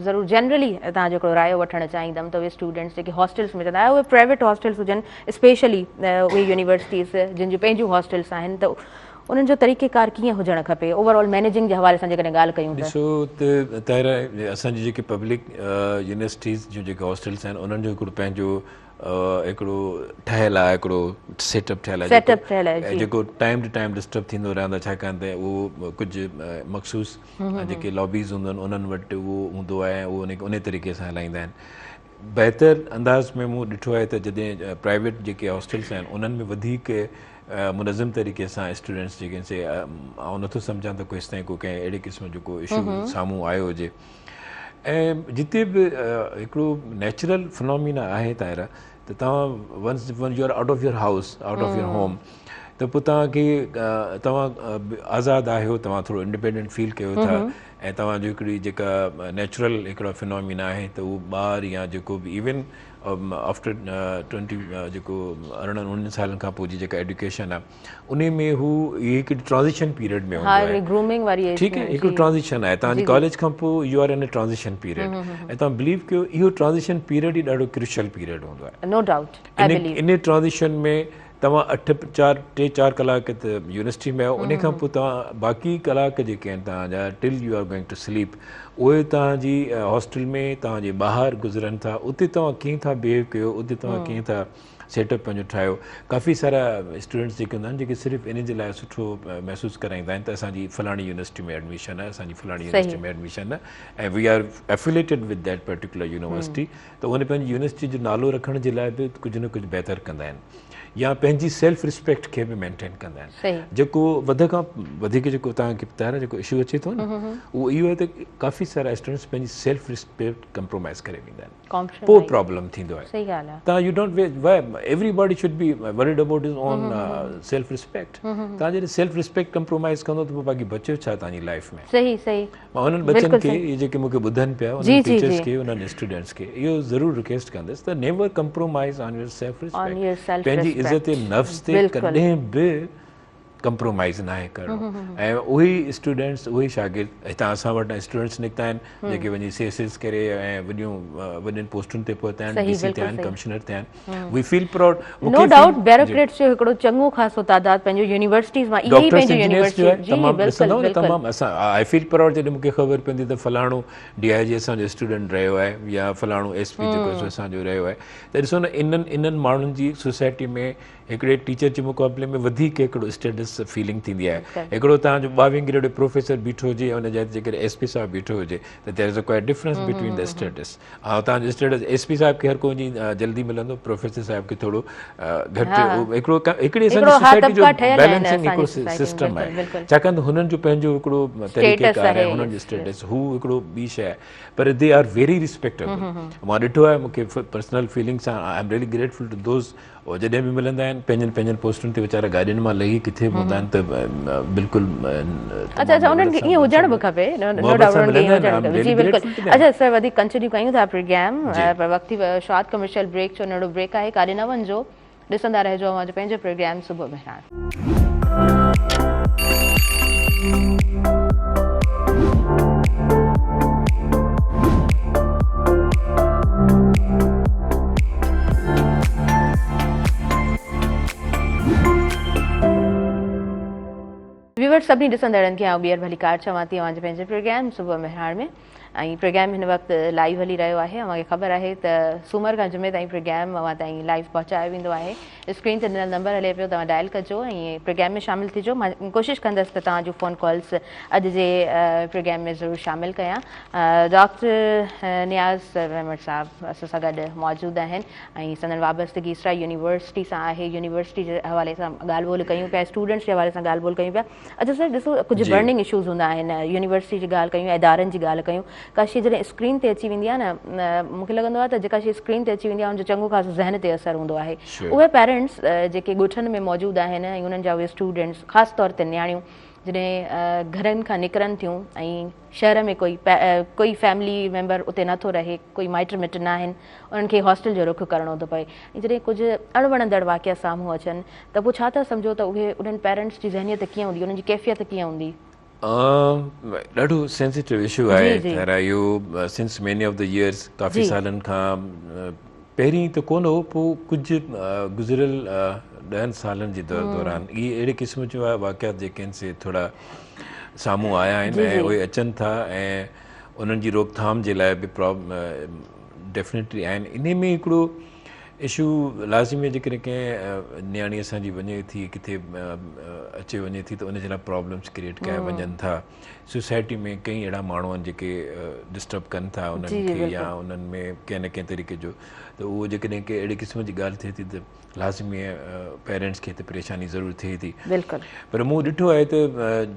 ज़रूरु जनरली तव्हां जेको रायो वठणु चाहींदमि त उहे स्टूडेंट्स जेके हॉस्टल्स में कंदा उहे प्राइवेट हॉस्टल्स हुजनि, स्पेशली उहे यूनिवर्सिटीज़ जिन जूं पंहिंजूं हॉस्टल्स आहिनि, त उन्हनि जो तरीक़ेकार कीअं हुजणु खपे ओवरऑल मैनेजिंग जे हवाले सां जेकॾहिं ॻाल्हि कयूं त?
ॾिसो त ताहिरा असांजी जेके पब्लिक यूनिवर्सिटीज़ जूं जेके हॉस्टल्स आहिनि उन्हनि जो हिकिड़ो पंहिंजो हिकिड़ो ठहियलु आहे, हिकिड़ो सेटअप ठहियलु आहे जेको टाइम टू टाइम डिस्टर्ब थींदो रहंदो आहे, छाकाणि त उहो कुझु मख़सूस जेके लॉबीज़ हूंदा आहिनि उन्हनि वटि उहो हूंदो आहे, उहो उन तरीक़े सां हलाईंदा आहिनि। बहितर अंदाज़ में मूं ॾिठो आहे त जॾहिं प्राइवेट जेके हॉस्टल्स आहिनि उन्हनि में वधीक मुनज़म तरीक़े सां स्टूडेंट्स जेके आहिनि से आउं नथो सम्झां त कोई ताईं को कंहिं अहिड़े क़िस्म जो को इशू साम्हूं आयो हुजे ऐं जिते बि हिकिड़ो नेचुरल फिनोमिना आहे ताहिरा त तव्हां once you are out of your house, out of your home, त पोइ तव्हांखे तव्हां आज़ादु आहियो, तव्हां थोरो इंडिपेंडेंट फील कयो था ऐं तव्हांजो हिकिड़ी जेका नेचुरल हिकिड़ो फिनोमिना आहे त उहो ॿार या जेको बि इवन आफ्टर 20 जेको 19 सालनि खां पोइ जी जेका एजुकेशन आहे उन में हू इहे हिकिड़ी ट्रांज़िशन पीरियड में हूंदो आहे, ठीकु आहे, हिकिड़ो ट्रांज़िशन आहे तव्हांजी कॉलेज खां पोइ you are in a transition period ऐं तव्हां बिलीव कयो इहो ट्रांज़िशन पीरियड ई ॾाढो क्रूशियल पीरियड हूंदो आहे।
नो डाउट
इन ट्रांज़िशन में तव्हां 4 कलाक त यूनिवर्सिटी में आहियो, उन खां पोइ तव्हां बाक़ी कलाक जेके आहिनि तव्हांजा till you are going to sleep उहे तव्हांजी हॉस्टल में तव्हांजे ॿाहिरि गुज़रनि था, उते तव्हां कीअं था बिहेव कयो, उते तव्हां कीअं था सेटअप पंहिंजो ठाहियो। काफ़ी सारा स्टूडेंट्स जेके हूंदा आहिनि जेके सिर्फ़ु इन जे लाइ सुठो महसूसु कराईंदा आहिनि त असांजी फलाणी यूनिवर्सिटी में एडमिशन आहे, असांजी फलाणी यूनिवर्सिटी में एडमिशन आहे ऐं we are affiliated with that particular university, त उन पंहिंजी यूनिवर्सिटी जो नालो रखण जे लाइ बि कुझु न कुझु बहितर कंदा आहिनि या पंहिंजी सेल्फ रिस्पेक्ट खे बि मेंटेन कंदा आहिनि। जेको वध खां वधीक जेको तव्हांखे ॿुधायो जेको इशू अचे थो न उहो इहो आहे त काफ़ी सारा स्टूडेंट्स पंहिंजी सेल्फ रिस्पेक्ट कंप्रोमाइज़ करे वेंदा आहिनि, पोइ प्रॉब्लम थींदो आहे। तव्हां U don't everybody should be worried about हिज ओन सेल्फ रिस्पेक्ट। तव्हां जॾहिं सेल्फ रिस्पेक्ट कंप्रोमाइज़ कंदो त पोइ बाक़ी बचियो छा तव्हांजी लाइफ में। मां उन्हनि बच्चनि खे इहे जेके मूंखे ॿुधनि पिया उन्हनि टीचर्स खे उन्हनि स्टूडेंट्स खे इहो ज़रूरु रिक्वेस्ट कंदुसि त never compromise on your self respect, पंहिंजी इज़त नफ़्स ते कॾहिं बि कंप्रोमाइज़ न आहे करिणो। ऐं उहे स्टूडेंट्स उहे शागिर्द हितां असां वटि स्टूडेंट्स निकिता आहिनि जेके वञी CSS करे ऐं वॾियुनि पोस्टुनि ते पहुता आहिनि, DC थिया आहिनि, कमिश्नर थिया आहिनि। We feel proud.
No doubt bureaucrats जो हिकिड़ो चङो ख़ासो तादाद पंहिंजो यूनिवर्सिटीज़ मां इहे पंहिंजो यूनिवर्सिटी तमामु ॾिसंदो न तमामु असां आई फील प्राउड जॾहिं मूंखे ख़बर पवंदी त फलाणो DIG असांजो स्टूडेंट रहियो आहे या फलाणो SP जेको असांजो रहियो आहे, त ॾिसो न इन्हनि माण्हुनि जी सोसाइटी में हिकिड़े टीचर जे मुक़ाबले में वधीक हिकिड़ो स्टेटस फीलिंग थींदी आहे। हिकिड़ो तव्हांजो 22 ग्रेड प्रोफेसर बीठो हुजे ऐं हुन जाइ ते जेकॾहिं SP साहिबु बीठो हुजे त there is a quite difference between the status. ऐं तव्हांजो स्टेटस SP साहिब खे हर को जल्दी मिलंदो, प्रोफेसर साहिब खे थोरो घटि हिकिड़ी असांजी सोसाइटी जो बैलेंसिंग हिकिड़ो सिस्टम आहे, छाकाणि त हुननि जो पंहिंजो हिकिड़ो तरीक़ेकार आहे, हुननि जो स्टेटस हू हिकिड़ो ॿी शइ आहे, पर दे आर वेरी रिस्पेक्टेबल। मां ॾिठो आहे, मूंखे पर्सनल फीलिंग्स सां I am really grateful to those जॾहिं बि मिलंदा आहिनि पंहिंजनि पोस्टुनि ते वीचारा गाॾियुनि मां लही किथे बि हूंदा आहिनि त बिल्कुलु उन्हनि खे ईअं हुजणु बि खपे। अच्छा सर, वधीक कंटिन्यू कयूं था प्रोग्राम, पर वक़्ती शॉर्ट कमर्शियल ब्रेक जो नंढो ब्रेक आहे, काॾे न वञिजो, ॾिसंदा रहिजो अवां जो पंहिंजो प्रोग्राम सुबुह बहिराण। व्यूअर्स सभिनी ॾिसंदड़नि खे आउं ॿीहर भली कार चवां थी अवांजे पंहिंजे प्रोग्राम सुबुह मेहराण में ऐं प्रोग्राम हिन वक़्तु लाइव हली रहियो आहे। अव्हांखे ख़बर आहे त सूमर खां जुमे ताईं प्रोग्राम अव्हां ताईं लाइव पहुचायो वेंदो आहे। स्क्रीन ते ॾिनल नंबर हले पियो, तव्हां डायल कजो ऐं प्रोग्राम में शामिलु थिजो। मां कोशिशि कंदसि त तव्हांजो फ़ोन कॉल्स अॼु जे प्रोग्राम में ज़रूरु शामिलु कयां। डॉक्टर नियाज़ अहमद साहब असां सां गॾु मौजूदु आहिनि ऐं संदन वाबस्तगी इसरा यूनिवर्सिटी सां आहे। यूनिवर्सिटी जे हवाले सां ॻाल्हि ॿोल कयूं पिया, स्टूडेंट्स जे हवाले सां ॻाल्हि ॿोल कयूं पिया। अच्छा सर, ॾिसो कुझु बर्निंग इशूज़ हूंदा आहिनि, यूनिवर्सिटी जी ॻाल्हि कयूं, इदारनि जी ॻाल्हि कयूं। का शइ जॾहिं स्क्रीन ते अची वेंदी आहे न, मूंखे लॻंदो आहे त जेका शइ स्क्रीन ते अची वेंदी आहे उनजो चङो ख़ासि ज़हन ते असरु हूंदो आहे। उहे पेरेंट्स जेके ॻोठनि में मौजूदु आहिनि ऐं उन्हनि जा उहे स्टूडेंट्स, ख़ासि तौर ते नियाणियूं जॾहिं घरनि खां निकिरनि थियूं ऐं शहर में कोई फैमिली मेंबर उते नथो रहे, कोई माइट मिट न आहिनि, उन्हनि खे हॉस्टल जो रुख करिणो थो पए ऐं जॾहिं कुझु अणवणंदड़ वाक़िया साम्हूं अचनि त पोइ छा था सम्झो त उहे उन्हनि पेरेंट्स जी ज़हनियत कीअं हूंदी, उन्हनि जी कैफ़ियत कीअं हूंदी?
ॾाढो सेंसिटिव इशू आहे। इहो since many of the years, काफ़ी सालनि खां पहिरीं त कोन हो, पोइ कुझु गुज़िरियल 10 सालनि जे दौरान इहे अहिड़े क़िस्म जो वाक़ियात जेके आहिनि से थोरा साम्हूं आया आहिनि ऐं उहे अचनि था ऐं उन्हनि जी रोकथाम जे लाइ बि डेफिनेटली आहिनि। इन में हिकिड़ो इशू लाज़िमी आहे, जेकॾहिं कंहिं नियाणी असांजी वञे थी, किथे अचे वञे थी त उनजे लाइ प्रॉब्लम्स क्रिएट कया वञनि था। सोसाइटी में कई अहिड़ा माण्हू आहिनि जेके डिस्टर्ब कनि था उन्हनि खे या उन्हनि में कंहिं न कंहिं तरीक़े जो, त उहो जेकॾहिं कंहिं अहिड़े क़िस्म जी ॻाल्हि थिए थी त लाज़िमी आहे पेरेंट्स खे त परेशानी ज़रूरु थिए थी। पर मूं ॾिठो आहे त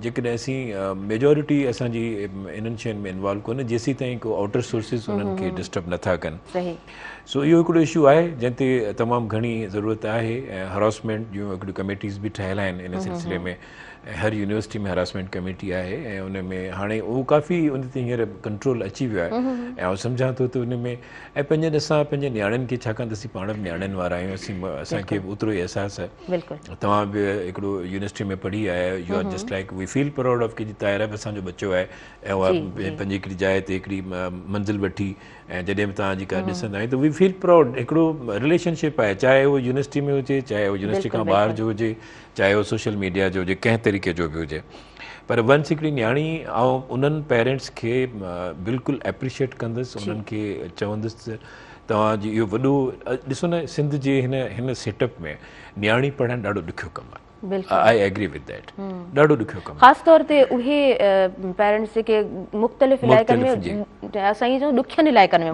जेकॾहिं असीं मेजॉरिटी असांजी इन्हनि शयुनि में इन्वॉल्व कोन्हे जेसीं ताईं को आउटर सोर्सिस उन्हनि खे डिस्टर्ब नथा कनि। सो इहो हिकिड़ो इशू आहे जंहिं ते तमामु घणी ज़रूरत आहे ऐं हरासमेंट जूं हिकिड़ियूं कमेटीज़ बि ठहियल आहिनि इन सिलसिले में। हर यूनिवर्सिटी में हरासमेंट कमेटी आहे ऐं उन में हाणे उहो काफ़ी उन ते हींअर कंट्रोल अची वियो आहे ऐं आउं सम्झां थो त उन में ऐं असां पंहिंजे नियाणियुनि खे, छाकाणि त असीं पाण बि नियाणियुनि वारा आहियूं, असांखे बि ओतिरो ई अहसासु आहे। तव्हां बि हिकिड़ो यूनिवर्सिटी में पढ़ी आया आहियो, you are just like we feel proud of कि ताहिरा बि असांजो बच्चो आहे ऐं उहा पंहिंजी हिकिड़ी जाइ ते हिकिड़ी मंज़िल वठी ऐं जॾहिं बि तव्हांजी का ॾिसंदा आहियूं त वी फील प्राउड। हिकिड़ो रिलेशनशिप आहे, चाहे उहो यूनिवर्सिटी में हुजे, चाहे उहो यूनिवर्सिटी खां ॿाहिरि जो हुजे, चाहे उहो सोशल मीडिया जो हुजे, कंहिं तरीक़े जो बि हुजे। पर वंस हिकिड़ी नियाणी ऐं उन्हनि पेरेंट्स खे बिल्कुलु एप्रिशिएट कंदुसि, उन्हनि खे चवंदुसि तव्हांजी इहो वॾो ॾिसो न, सिंध जे हिन सेटअप में नियाणी पढ़णु ॾाढो ॾुखियो कमु आहे। आई एग्री विद दैट, ॾाढो ॾुखियो कमु।
ख़ासि तौर ते उहे पेरेंट्स जेके मुख़्तलिफ़ इलाइक़नि में, असां जो ॾुखियनि इलाइक़नि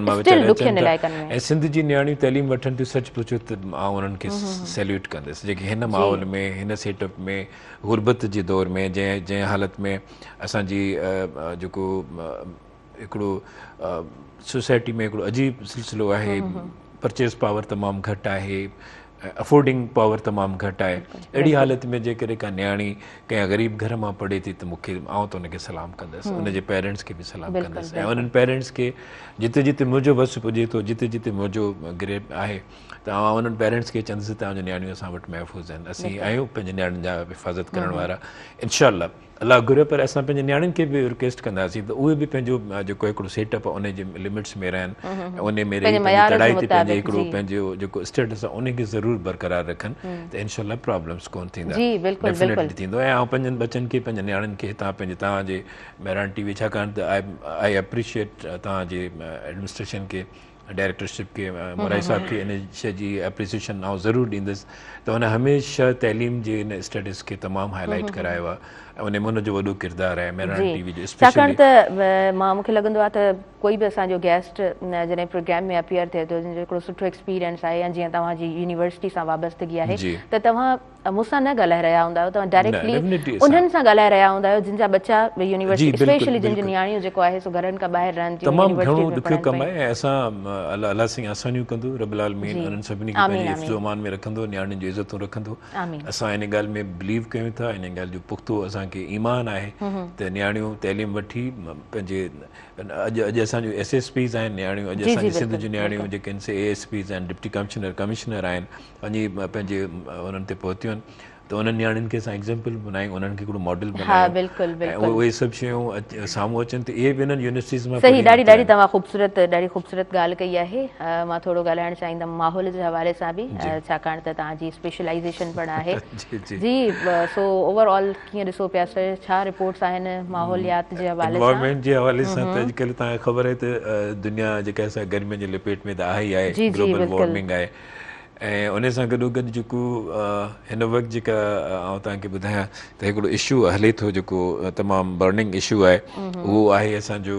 में
ऐं सिंध जी नियाणियूं तइलीम वठनि थियूं, सच पुछो त आउं उन्हनि खे सैल्यूट कंदुसि जेके हिन माहौल में, हिन सेटअप में, गुरबत जे दौर में, जंहिं हालत में असांजी जेको हिकिड़ो सोसाइटी में हिकिड़ो अजीब सिलसिलो आहे, परचेस पावर तमामु घटि आहे, अफोर्डिंग पावर तमामु घटि आहे। अहिड़ी हालत में जेकॾहिं का नियाणी कंहिं ग़रीब घर मां पढ़े थी त आउं त उनखे सलाम कंदुसि, उनजे पेरेंट्स खे बि सलाम कंदुसि ऐं उन्हनि पेरेंट्स खे जिते जिते मुंहिंजो वस पुॼे थो, जिते जिते मुंहिंजो ग्रेड आहे, त आउं उन्हनि पेरेंट्स खे चवंदुसि तव्हांजो नियाणियूं असां वटि महफ़ूज़ आहिनि, असीं आहियूं पंहिंजे नियाणियुनि जा हिफ़ाज़त करण वारा इंशाअल्लाह, अलाह घुरे। पर असां पंहिंजे नियाणियुनि खे बि रिक्वेस्ट कंदासीं त उहे बि पंहिंजो जेको हिकिड़ो सेटअप आहे उनजे लिमिट्स में रहनि ऐं उन में रही चढ़ाई ते पंहिंजे हिकिड़ो पंहिंजो जेको स्टेटस आहे उनखे ज़रूरु बरक़रार रखनि त इंशाअल्लाह प्रॉब्लम्स कोन थींदा, डेफिनेटली थींदो। ऐं आउं पंहिंजनि बच्चनि खे, पंहिंजे नियाणियुनि खे हितां पंहिंजे तव्हांजे मेहरान टीवी, छाकाणि त आई एप्रिशिएट तव्हांजे एडमिनिस्ट्रेशन खे, डायरेक्टरशिप खे, मुराई साहब खे इन शइ जी एप्रिसिएशन आउं ज़रूरु ॾींदुसि त हुन हमेशह तइलीम जे इन स्टेटस खे तमामु हाईलाइट करायो आहे ऐं उन में हुनजो वॾो किरदारु आहे मेहरान टीवी जो।
छाकाणि त मूंखे लॻंदो आहे त कोई बि असांजो गेस्ट जॾहिं प्रोग्राम में अपीयर थिए थो, जंहिंजो हिकिड़ो सुठो एक्सपीरियंस आहे या जीअं तव्हांजी यूनिवर्सिटी सां वाबस्तगी आहे, त तव्हां मूंसां न ॻाल्हाए रहिया हूंदा आहियो, तव्हां डायरेक्टली उन्हनि सां ॻाल्हाए रहिया हूंदा आहियो जिन जा बच्चा यूनिवर्सिटी, स्पेशली जिन जूं नियाणियूं जेको आहे सो घरनि खां ॿाहिरि रहनि थियूं,
तमामु घणो ॾुखियो कमु आहे ऐं असां अलाह साईं आसानियूं कंदो, रब्बुल आलमीन उन्हनि सभिनी खे पंहिंजे हिफ़्ज़ो अमान में रखंदो, नियाणियुनि जूं इज़तूं रखंदो। असां इन ॻाल्हि में बिलीव कयूं था, इन ॻाल्हि जो पुख़्तो असांखे ईमान आहे त नियाणियूं तइलीम वठी पंहिंजे, अॼु असांजूं SSPs आहिनि नियाणियूं, अॼु असांजी सिंध जूं नियाणियूं जेके आहिनि से ASPs आहिनि, डिप्टी कमिश्नर आहिनि, वञी पंहिंजे उन्हनि ते पहुतियूं आहिनि। त उन्हनि नियाणियुनि खे असां एग्ज़ाम्पल बनायूं, उन्हनि खे हिकिड़ो मॉडल
हाँ
बनायूं
बिल्कुलु
ऐं
बिल्कुलु
उहे सभु शयूं साम्हूं अचनि त इहे बि हिननि यूनिवर्सिटीज़ मां
सही,
पढ़ी
ॾाढी
निकिता
ॾाढी
आहिनि।
तव्हां ख़ूबसूरत ॻाल्हि कई आहे। मां थोरो ॻाल्हाइणु चाहींदमि माहौल जे हवाले सां बि, छाकाणि त तव्हांजी स्पेशलाइज़ेशन पिणु आहे। जी, सो ओवरऑल कीअं ॾिसो पिया सर, छा रिपोर्ट्स आहिनि माहौलियात जे हवाले सां?
एनवायरमेंट जे हवाले सां त अॼुकल्ह तव्हांखे ख़बर आहे त दुनिया जेका असां गर्मियुनि जे लपेट में त आहे ई आहे,
जी जी
ग्लोबल
बिल्कुलु
वार्मिंग आहे ऐं उन सां गॾोगॾु जेको हिन वक़्तु जेका आउं तव्हांखे ॿुधायां त हिकिड़ो इशू हले थो जेको तमामु बर्निंग इशू आहे, उहो आहे असांजो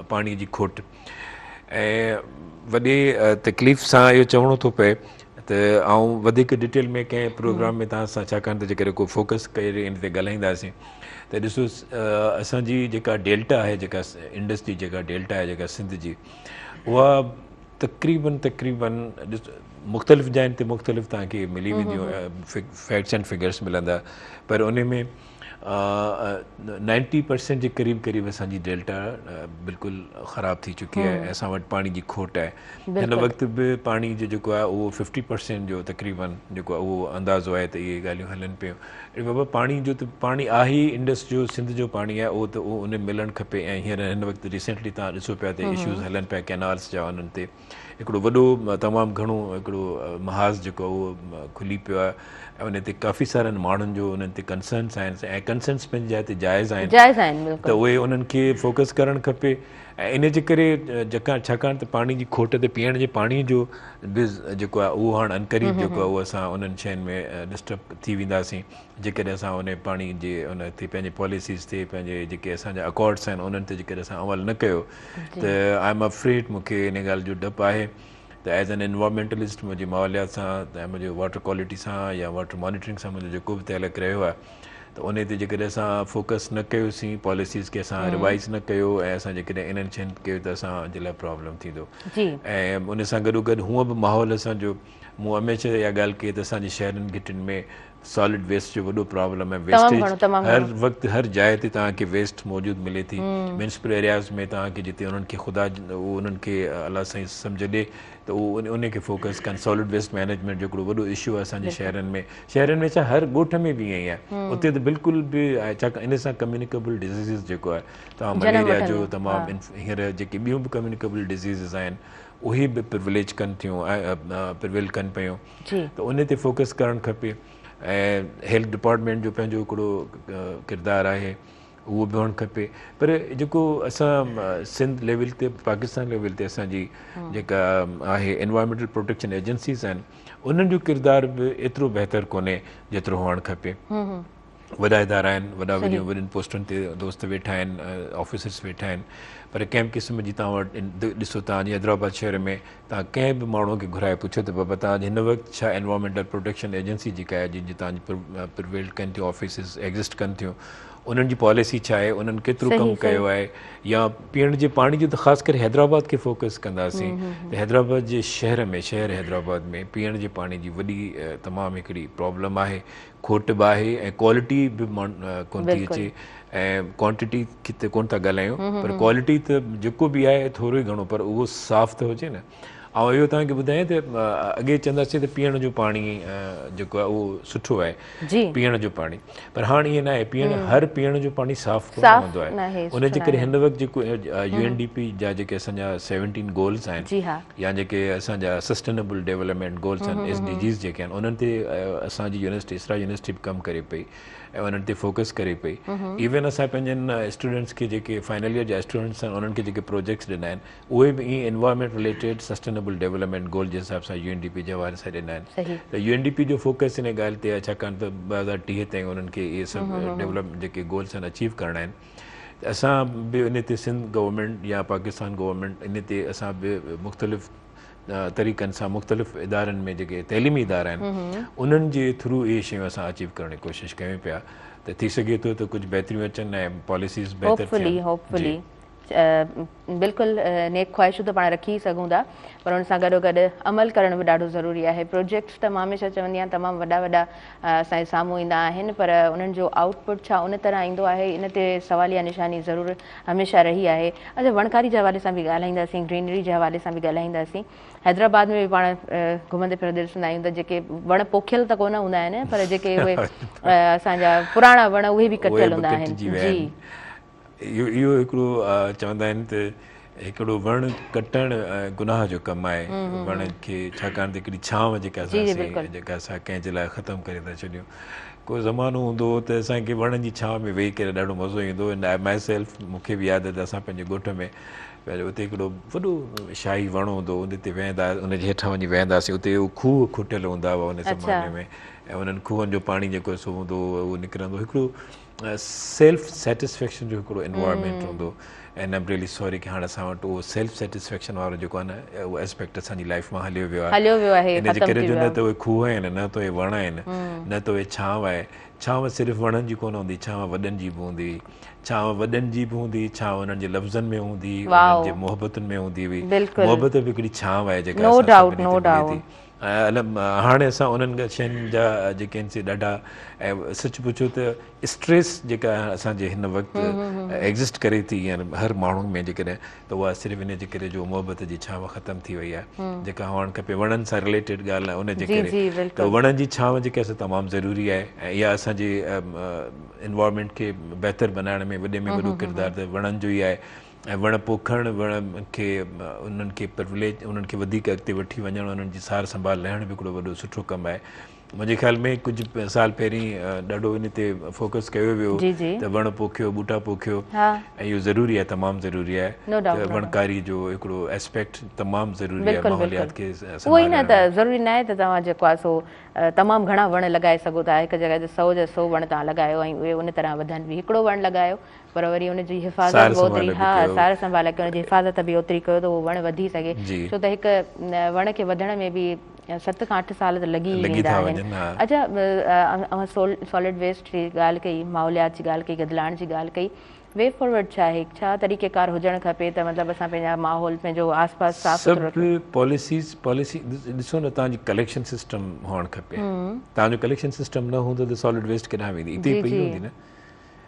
पाणी जी खोट। ऐं वॾे तकलीफ़ सां इहो चवणो थो पए त आउं वधीक डिटेल में कंहिं प्रोग्राम में तव्हां सां, छाकाणि त जेकॾहिं को फोकस करे इन ते ॻाल्हाईंदासीं त ॾिसो असांजी जेका डेल्टा आहे, जेका इंडस जी जेका डेल्टा आहे जेका सिंध जी, उहा तक़रीबन मुख़्तलिफ़ जायुनि ते मुख़्तलिफ़ तव्हांखे मिली वेंदियूं फैक्ट्स एंड फिगर्स मिलंदा, पर उन में 90% जे क़रीब असांजी डेल्टा बिल्कुलु ख़राबु थी चुकी आहे ऐं असां वटि पाणी जी खोट आहे। हिन वक़्तु बि पाणी जो जेको आहे उहो 50% जो तक़रीबन जेको आहे उहो अंदाज़ो आहे त इहे ॻाल्हियूं हलनि पियूं। बाबा पाणी जो त पाणी आहे ई, इंडस जो सिंध जो पाणी आहे उहो त उहो उन मिलणु खपे। ऐं हींअर हिन वक़्तु रिसेंटली तव्हां ॾिसो पिया त इशूज़ हलनि पिया कैनाल्स जा, उन्हनि ते हिकिड़ो वॾो तमामु घणो हिकिड़ो महाज़ जेको आहे उहो खुली पियो आहे ऐं उन ते काफ़ी सारनि माण्हुनि जो उन्हनि ते कंसर्न्स आहिनि ऐं कंसर्न्स पंहिंजी जाइ ते जाइज़ आहिनि, त उहे उन्हनि खे फोकस करणु खपे। ऐं इन जे करे छाकाणि त पाणी जी खोट ते पीअण जे पाणीअ जो बि जेको आहे उहो हाणे अनक़रीब जेको आहे उहो असां उन्हनि शयुनि में डिस्टर्ब थी वेंदासीं जेकॾहिं असां उन पाणी जे उन ते पंहिंजे पॉलिसीज़ ते, पंहिंजे जेके असांजा अकॉर्ड्स आहिनि उन्हनि ते जेकॾहिं असां अमल न कयो त आई एम अफ्रेड, मूंखे इन ॻाल्हि जो डपु आहे त एज़ एन एनवायरमेंटलिस्ट मुंहिंजी माहौलियात सां ऐं मुंहिंजो वाटर क्वालिटी सां या वाटर मॉनिटरिंग सां मुंहिंजो जेको बि तइल्लुक़ु रहियो आहे त उन ते जेकॾहिं असां फोकस न कयोसीं, पॉलिसीज़ खे असां रिवाइज़ न कयो ऐं असां जेकॾहिं इन्हनि शयुनि कयो त असांजे लाइ प्रॉब्लम थींदो। ऐं उन सां गॾोगॾु हूअं बि माहौल असांजो, मूं हमेशह इहा ॻाल्हि कई त असांजे शहरनि घिटियुनि में सॉलिड वेस्ट जो वॾो प्रॉब्लम आहे। वेस्टेज हर वक़्तु हर जाइ ते तव्हांखे वेस्ट मौजूदु मिले थी। म्यूनिसिपल एरियाज़ में तव्हांखे जिते उन्हनि खे ख़ुदा उहो उन्हनि खे अलाह साईं सम्झ ॾे त उहो उन खे फोकस कनि। सॉलिड वेस्ट मैनेजमेंट जो हिकिड़ो वॾो इशू आहे असांजे शहरनि में छा हर ॻोठ में बि ईअं ई आहे, उते त बिल्कुलु बि आहे। छाकाणि इन सां कम्यूनिकेबल डिज़ीज़िस जेको आहे तव्हां मलेरिया जो तमामु हींअर जेके ॿियूं बि कम्यूनिकेबल डिज़ीज़िस आहिनि उहे बि प्रिविलेज कनि थियूं, प्रिवेल कनि पियूं, त उन ते फोकस करणु खपे। ऐं हेल्थ डिपार्टमेंट जो पंहिंजो हिकिड़ो किरदारु आहे, उहो बि हुअणु खपे। पर जेको असां सिंध लेवल ते, पाकिस्तान लेवल ते असांजी जेका आहे एनवायरमेंटल प्रोटेक्शन एजेंसीज़ आहिनि उन्हनि जो किरदारु बि एतिरो बहितरु कोन्हे जेतिरो हुअणु खपे। वॾा इदारा आहिनि, वॾनि पोस्टुनि ते दोस्त वेठा आहिनि, ऑफिसर्स वेठा आहिनि, पर कंहिं क़िस्म जी तव्हां वटि ॾिसो तव्हांजे हैदराबाद शहर में तव्हां कंहिं बि माण्हूअ खे घुराए पुछो त बाबा तव्हांजे हिन वक़्तु छा एनवायरमेंटल प्रोटेक्शन एजेंसी जेका आहे जंहिंजी तव्हांजी प्रिवेल कनि थियूं, ऑफिसिस एग्ज़िस्ट कनि थियूं, उन्हनि जी पॉलिसी छा आहे, उन्हनि केतिरो कमु कयो आहे। या पीअण जे पाणी जो त ख़ासि करे हैदराबाद खे फोकस कंदासीं त हैदराबाद जे शहर हैदराबाद में पीअण जे पाणी जी वॾी तमामु हिकिड़ी प्रॉब्लम आहे, खोट बि आहे ऐं क्वालिटी बि कोन थी अचे। ऐं क्वांटिटी त कोन था ॻाल्हायूं, पर क्वालिटी त जेको बि आहे थोरो ई घणो, पर उहो साफ़ त हुजे न। ऐं इहो तव्हांखे ॿुधायां त अॻे चवंदासीं त पीअण जो पाणी जेको आहे उहो सुठो आहे, पीअण जो पाणी, पर हाणे ईअं न आहे। हर पीअण जो पाणी साफ़ कोन हूंदो आहे। उनजे करे हिन वक़्तु जेको UNDP जा जेके असांजा 17 गोल्स आहिनि या जेके असांजा सस्टेनेबल डेवलपमेंट गोल्स आहिनि, SDGs जेके आहिनि, उन्हनि ते असांजी यूनिवर्सिटी इसरा यूनिवर्सिटी बि कमु करे पई ऐं उन्हनि ते फोकस करे पई। इवन असां पंहिंजनि स्टूडेंट्स खे जेके फाइनल ईयर जा स्टूडेंट्स आहिनि उन्हनि खे जेके प्रोजेक्ट्स ॾिना आहिनि उहे बि ईअं environment related sustainable development goal जे हिसाब सां UNDP जे हवाले सां ॾिना आहिनि। त UNDP जो फोकस हिन ॻाल्हि ते आहे, छाकाणि त 2030 ताईं उन्हनि खे इहे सभु डेवलप जेके गोल्स आहिनि अचीव करणा आहिनि। त असां बि इन ते सिंध गवर्नमेंट या पाकिस्तान गवर्नमेंट इन ते असां बि मुख़्तलिफ़ तरीक़नि सां मुख़्तलिफ़ इदारनि में जेके तइलीमी इदारा आहिनि उन्हनि जे थ्रू इहे शयूं असां अचीव करण जी कोशिशि कयूं पिया, त थी सघे थो त कुझु बहितरियूं अचनि ऐं पॉलिसीज़ बहितर थियनि।
बिल्कुलु नेक ख़्वाहिशूं त पाण रखी सघूं था, पर हुन सां गॾोगॾु अमल करण बि ॾाढो ज़रूरी आहे। प्रोजेक्ट्स त मां हमेशह चवंदी आहियां तमामु वॾा वॾा असांजे साम्हूं ईंदा आहिनि, पर उन्हनि जो आउटपुट छा उन तरह ईंदो आहे, इन ते सवालिया निशानी ज़रूरु हमेशह रही आहे। अच्छा, वणकारी जे हवाले सां बि ॻाल्हाईंदासीं, ग्रीनरी जे हवाले सां बि ॻाल्हाईंदासीं। हैदराबाद में बि पाण घुमंदे फिरंदे ॾिसंदा आहियूं त जेके वण पोखियल त कोन हूंदा आहिनि, पर जेके उहे असांजा पुराणा वण उहे बि कटियल हूंदा आहिनि। जी,
इहो हिकिड़ो चवंदा आहिनि त हिकिड़ो वण कटणु गुनाह जो कमु आहे वण खे, छाकाणि त हिकिड़ी छांव जेका असां कंहिंजे लाइ ख़तमु करे था छॾियूं। को ज़मानो हूंदो हो त असांखे वणनि जी छांव में वेही करे ॾाढो मज़ो ईंदो हो। माई सेल्फ मूंखे बि यादि आहे त असां पंहिंजे ॻोठ में पहिरियों उते हिकिड़ो वॾो शाही वण हूंदो, उन ते वेहंदा, उनजे हेठां वञी वेहंदासीं। उते उहे खूह खुटियल हूंदा हुआ उन ज़माने में, ऐं उन्हनि खूहनि जो पाणी जेको सो हूंदो उहो निकिरंदो। हिकिड़ो सेल्फ सेटिस्फेक्शन जो हिकिड़ो एनवायरमेंट हूंदो। And I am really sorry कि हाणे असां वटि उहो सेल्फ सेटिस्फेक्शन वारो जेको आहे न, उहो एस्पेक्ट असांजी लाइफ मां हलियो वियो आहे। इन जे करे जो न त उहे खूह आहिनि, न त उहे वण आहिनि, न त उहे छांव आहे। छांव सिर्फ़ु वणनि जी कोन हूंदी, छांव वॾनि जी बि हूंदी हुई। छांव वॾनि जी बि हूंदी, छांव उन्हनि जे लफ़्ज़नि में हूंदी, उन्हनि जे मोहबतुनि में हूंदी हुई। मोहबत बि हिकिड़ी छांव आहे जेका मिले थी। हाणे असां उन्हनि शयुनि जा जेके आहिनि से ॾाढा, ऐं सच पुछो त स्ट्रेस जेका असांजे हिन वक़्तु एग्ज़िस्ट करे थी हर माण्हू में, जेकॾहिं त उहा सिर्फ़ु इन जे करे जो मोहबत जी छांव ख़तमु थी वई आहे, जेका हुअणु खपे। वणनि सां रिलेटेड ॻाल्हि आहे उन जे करे, त वणनि जी छांव जेका आहे तमामु ज़रूरी आहे। ऐं इहा असांजे इन्वायरमेंट खे बहितर बनाइण में वॾे में वॾो किरदारु त वणनि जो ई आहे। ऐं वण पोखणु, वण खे उन्हनि खे प्रिविलेज, उन्हनि खे वधीक अॻिते वठी वञणु, उन्हनि जी सार संभाल लहण बि हिकिड़ो वॾो सुठो कमु आहे। मुंहिंजे ख़्याल में कुझु साल पहिरीं ॾाढो इन ते फोकस कयो वियो त वण पोखियो, ॿूटा पोखियो, ऐं इहो ज़रूरी आहे, तमामु ज़रूरी आहे। त वणकारी जो हिकिड़ो एस्पेक्ट तमामु ज़रूरी आहे माहौलियात खे।
उहो ई न त ज़रूरी न आहे त तव्हां जेको आहे सो तमामु घणा वण लॻाए सघो था। हिकु जॻह ते 100 जा 100 वण तव्हां लॻायो ऐं उहे उन तरह वधनि बि। हिकिड़ो वण लॻायो पर वरी उनजी हिफ़ाज़त बि ओतिरी, सार संभाल कयो, उनजी हिफ़ाज़त बि ओतिरी कयो त उहो वण वधी सघे। छो त हिकु वण खे वधण में बि 7 खां 8 साल त लॻी वेंदा आहिनि। अच्छा, सॉलिड वेस्ट जी ॻाल्हि कई, माहौलियात जी ॻाल्हि कई, गदिलाइण जी ॻाल्हि कई, वे फॉरवर्ड छा आहे, छा तरीक़ेकार हुजणु खपे त मतिलबु असां पंहिंजा माहौल, पंहिंजो आसपास साफ़ सुथरो रखूं?
पॉलिसी ॾिसो न, तव्हांजी कलेक्शन सिस्टम हुअणु खपे। तव्हांजो कलेक्शन सिस्टम न हूंदो त सॉलिड वेस्ट केॾांहुं वेंदी, हिते पई हूंदी न।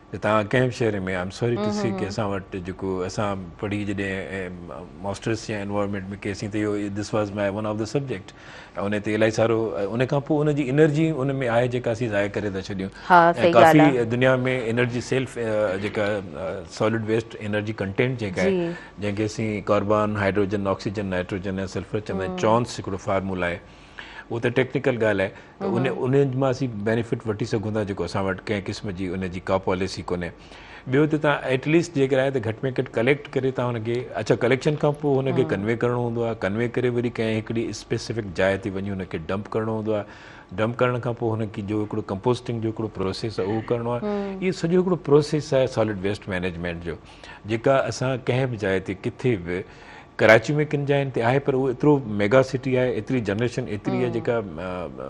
त तव्हां कंहिं बि शहर में, आई एम सॉरी टू से, कि असां वटि जेको असां पढ़ी जॾहिं मास्टर्स या एनवायरमेंट में कईसीं त इहो this was my one of the subject. ऐं उन ते इलाही सारो, उन खां पोइ उनजी एनर्जी उन में आहे जेका असीं ज़ाया करे था छॾियूं। ऐं काफ़ी दुनिया में एनर्जी सेल्फ जेका सॉलिड वेस्ट एनर्जी कंटेंट जेका आहे, जंहिंखे असीं कार्बन, हाइड्रोजन, ऑक्सीजन, नाइट्रोजन ऐं सल्फर चवंदा आहियूं, चॉन्स हिकिड़ो फार्मूला आहे। उहो त टेक्निकल ॻाल्हि आहे, त उन मां असीं बेनिफिट वठी सघूं था, जेको असां वटि कंहिं क़िस्म जी उनजी का पॉलिसी कोन्हे। ॿियो त तव्हां एटलीस्ट जेकर आहे त घटि में घटि कलेक्ट करे तव्हां हुनखे, अच्छा कलेक्शन खां पोइ हुनखे कन्वे करिणो हूंदो आहे, कन्वे करे वरी कंहिं हिकिड़ी स्पेसिफिक जाइ ते वञी हुनखे डंप करिणो हूंदो आहे। डंप करण खां पोइ हुनखे जो हिकिड़ो कंपोस्टिंग जो हिकिड़ो प्रोसेस आहे उहो करिणो आहे। इहो सॼो हिकिड़ो प्रोसेस आहे सॉलिड वेस्ट मैनेजमेंट जो, जेका असां कंहिं बि जाइ ते किथे बि, कराची में किन जाइनि ते आहे, पर उहो एतिरो मेगा सिटी आहे, एतिरी जनरेशन एतिरी आहे जेका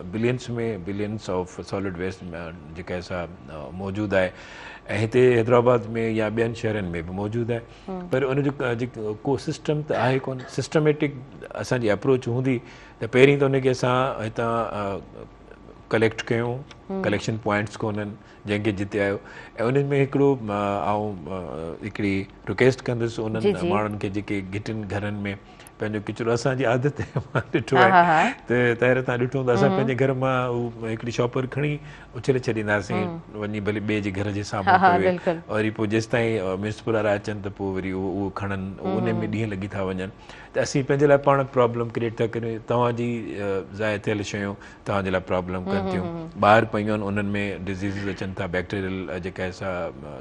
बिलियंस ऑफ सॉलिड वेस्ट जेका असां मौजूदु आहे। ऐं हिते हैदराबाद में या ॿियनि शहरनि में बि मौजूदु आहे, पर उनजो जेको को सिस्टम त आहे कोन। सिस्टमेटिक असांजी अप्रोच हूंदी त पहिरीं त उनखे असां हितां कलेक्ट कयूं, कलेक्शन पॉइंट्स कोन्हनि जंहिंखे जिते आयो, ऐं उन्हनि में हिकिड़ो हिकिड़ी रिक्वेस्ट कंदुसि उन्हनि माण्हुनि खे जेके घिटियुनि घरनि में पंहिंजो किचिरो, असांजी आदत मां ॾिठो आहे त तव्हां ॾिठो हूंदो, असां पंहिंजे घर मां हिकिड़ी शॉपर खणी उछले छॾींदासीं, वञी भले ॿिए जे घर जे साम्हूं पवे, वरी पोइ जेसि ताईं म्यूनिसिपल वारा अचनि त पोइ वरी उहो खणनि, उन में ॾींहं लॻी था वञनि। त असीं पंहिंजे लाइ पाण प्रॉब्लम क्रिएट था करियूं। तव्हांजी ज़ाया थियल शयूं तव्हांजे लाइ प्रॉब्लम कनि थियूं, ॿाहिरि पयूं आहिनि, उन्हनि में डिज़ीज़िस अचनि था, बैक्टीरियल जेका असां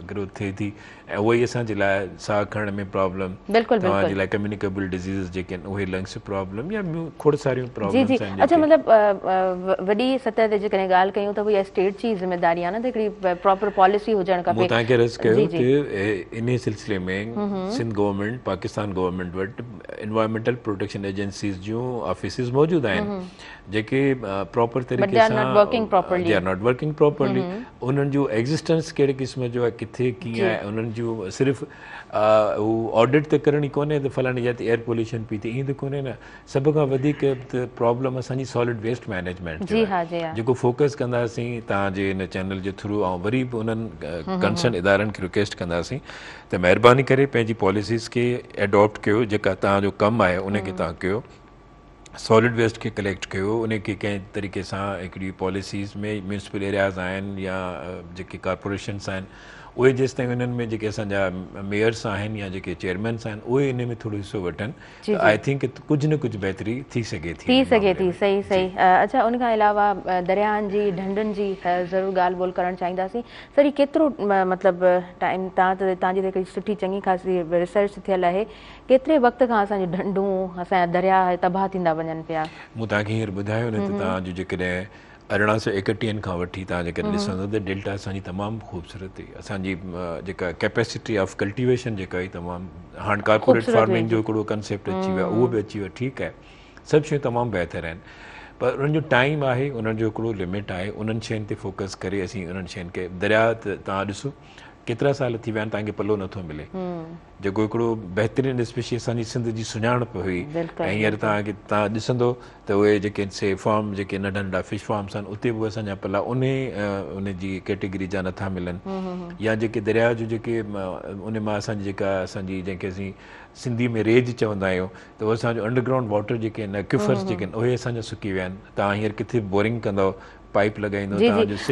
ग्रोथ थिए थी, ऐं उहो ई असांजे लाइ साह खणण में प्रॉब्लम, तव्हांजे लाइ कम्युनिकेबल डिज़ीज़िस जेके आहिनि उहे लंग्स प्रॉब्लम या खोड़ सारियूं
जी
प्रॉब्लम्स
जी
आहिनि
अच्छा
जेके
मतिलबु वॾी सतह ते जेकॾहिं ॻाल्हि कयूं त भई स्टेट जी ज़िमेदारी आहे न त हिकिड़ी प्रॉपर पॉलिसी हुजणु
मूं
खपे
तव्हांखे अर्ज़ु कयो
जी जी
कि इन सिलसिले में सिंध गवर्नमेंट पाकिस्तान गवर्नमेंट वटि एनवायरमेंटल प्रोटेक्शन एजेंसीज़ जूं ऑफिसिस मौजूदु आहिनि जेके प्रॉपर तरीक़े सां they are not working properly उन्हनि जो एग्ज़िस्टेंस कहिड़े क़िस्म जो आहे किथे कीअं आहे उन्हनि जूं सिर्फ़ु हू ऑडिट त करणी कोन्हे त फलाणी जाते एयर पोल्यूशन पई थिए ईअं त कोन्हे न सभ खां वधीक त प्रॉब्लम असांजी सॉलिड वेस्ट मैनेजमेंट जो आहे जेको फोकस कंदासीं तव्हांजे हिन चैनल जे थ्रू ऐं वरी बि उन्हनि कंसर्न इदारनि खे रिक्वेस्ट कंदासीं त महिरबानी करे पंहिंजी पॉलिसीज़ खे एडॉप्ट कयो जेका तव्हांजो कमु आहे उनखे तव्हां कयो सॉलिड वेस्ट खे कलेक्ट कयो उनखे कंहिं तरीक़े सां हिकिड़ी पॉलिसीज़ में म्यूनिसिपल एरियाज़ आहिनि या जेके कॉर्पोरेशन्स आहिनि उहे जेसि ताईं उन्हनि में जेके असांजा मेयर्स आहिनि या जेके चेयरमैन्स आहिनि उहे इन में थोरो हिसो वठनि आई थिंक कुझु न कुझु बहितरी थी सघे थी
सही सही अच्छा उन खां अलावा दरियाहनि जी ढंढुनि जी ज़रूरु ॻाल्हि ॿोल करणु चाहींदासीं सर केतिरो मतिलबु टाइम तव्हांजी त हिकिड़ी सुठी चङी ख़ासी रिसर्च थियल आहे केतिरे वक़्त खां असांजी ढंढूं असांजा दरिया तबाह थींदा वञनि पिया
मूं तव्हांखे हींअर ॿुधायो न त तव्हांजो जेकॾहिं 1831 खां वठी तव्हां जेकॾहिं ॾिसंदो त डेल्टा असांजी तमामु ख़ूबसूरत हुई असांजी जेका कैपेसिटी ऑफ कल्टिवेशन जेका हुई तमामु हाणे कॉर्पोरेट फार्मिंग जो हिकिड़ो कंसेप्ट अची वियो आहे उहो बि अची वियो ठीकु आहे सभु शयूं तमामु बहितर आहिनि पर उन्हनि जो टाइम आहे उन्हनि जो हिकिड़ो लिमिट आहे उन्हनि शयुनि ते फोकस करे असीं उन्हनि शयुनि खे दरिया त तव्हां ॾिसो केतिरा साल थी विया आहिनि तव्हांखे पलो नथो मिले जेको हिकिड़ो बहितरीनु स्पेशली असांजी सिंध जी सुञाणप हुई ऐं हींअर तव्हां ॾिसंदो त उहे जेके से फार्म जेके नंढा नंढा फिश फार्म्स आहिनि उते बि असांजा पला उन जी कैटेगरी जा नथा मिलनि या जेके दरिया जो जेके उन मां असांजी जेका असांजी जंहिंखे असीं सिंधी में रेज चवंदा आहियूं त उहो असांजो अंडरग्राउंड वाटर जेके आहिनि एक्विफर्स जेके आहिनि उहे असांजा सुकी विया आहिनि तव्हां हींअर किथे बोरिंग कंदव पाइप लॻाईंदो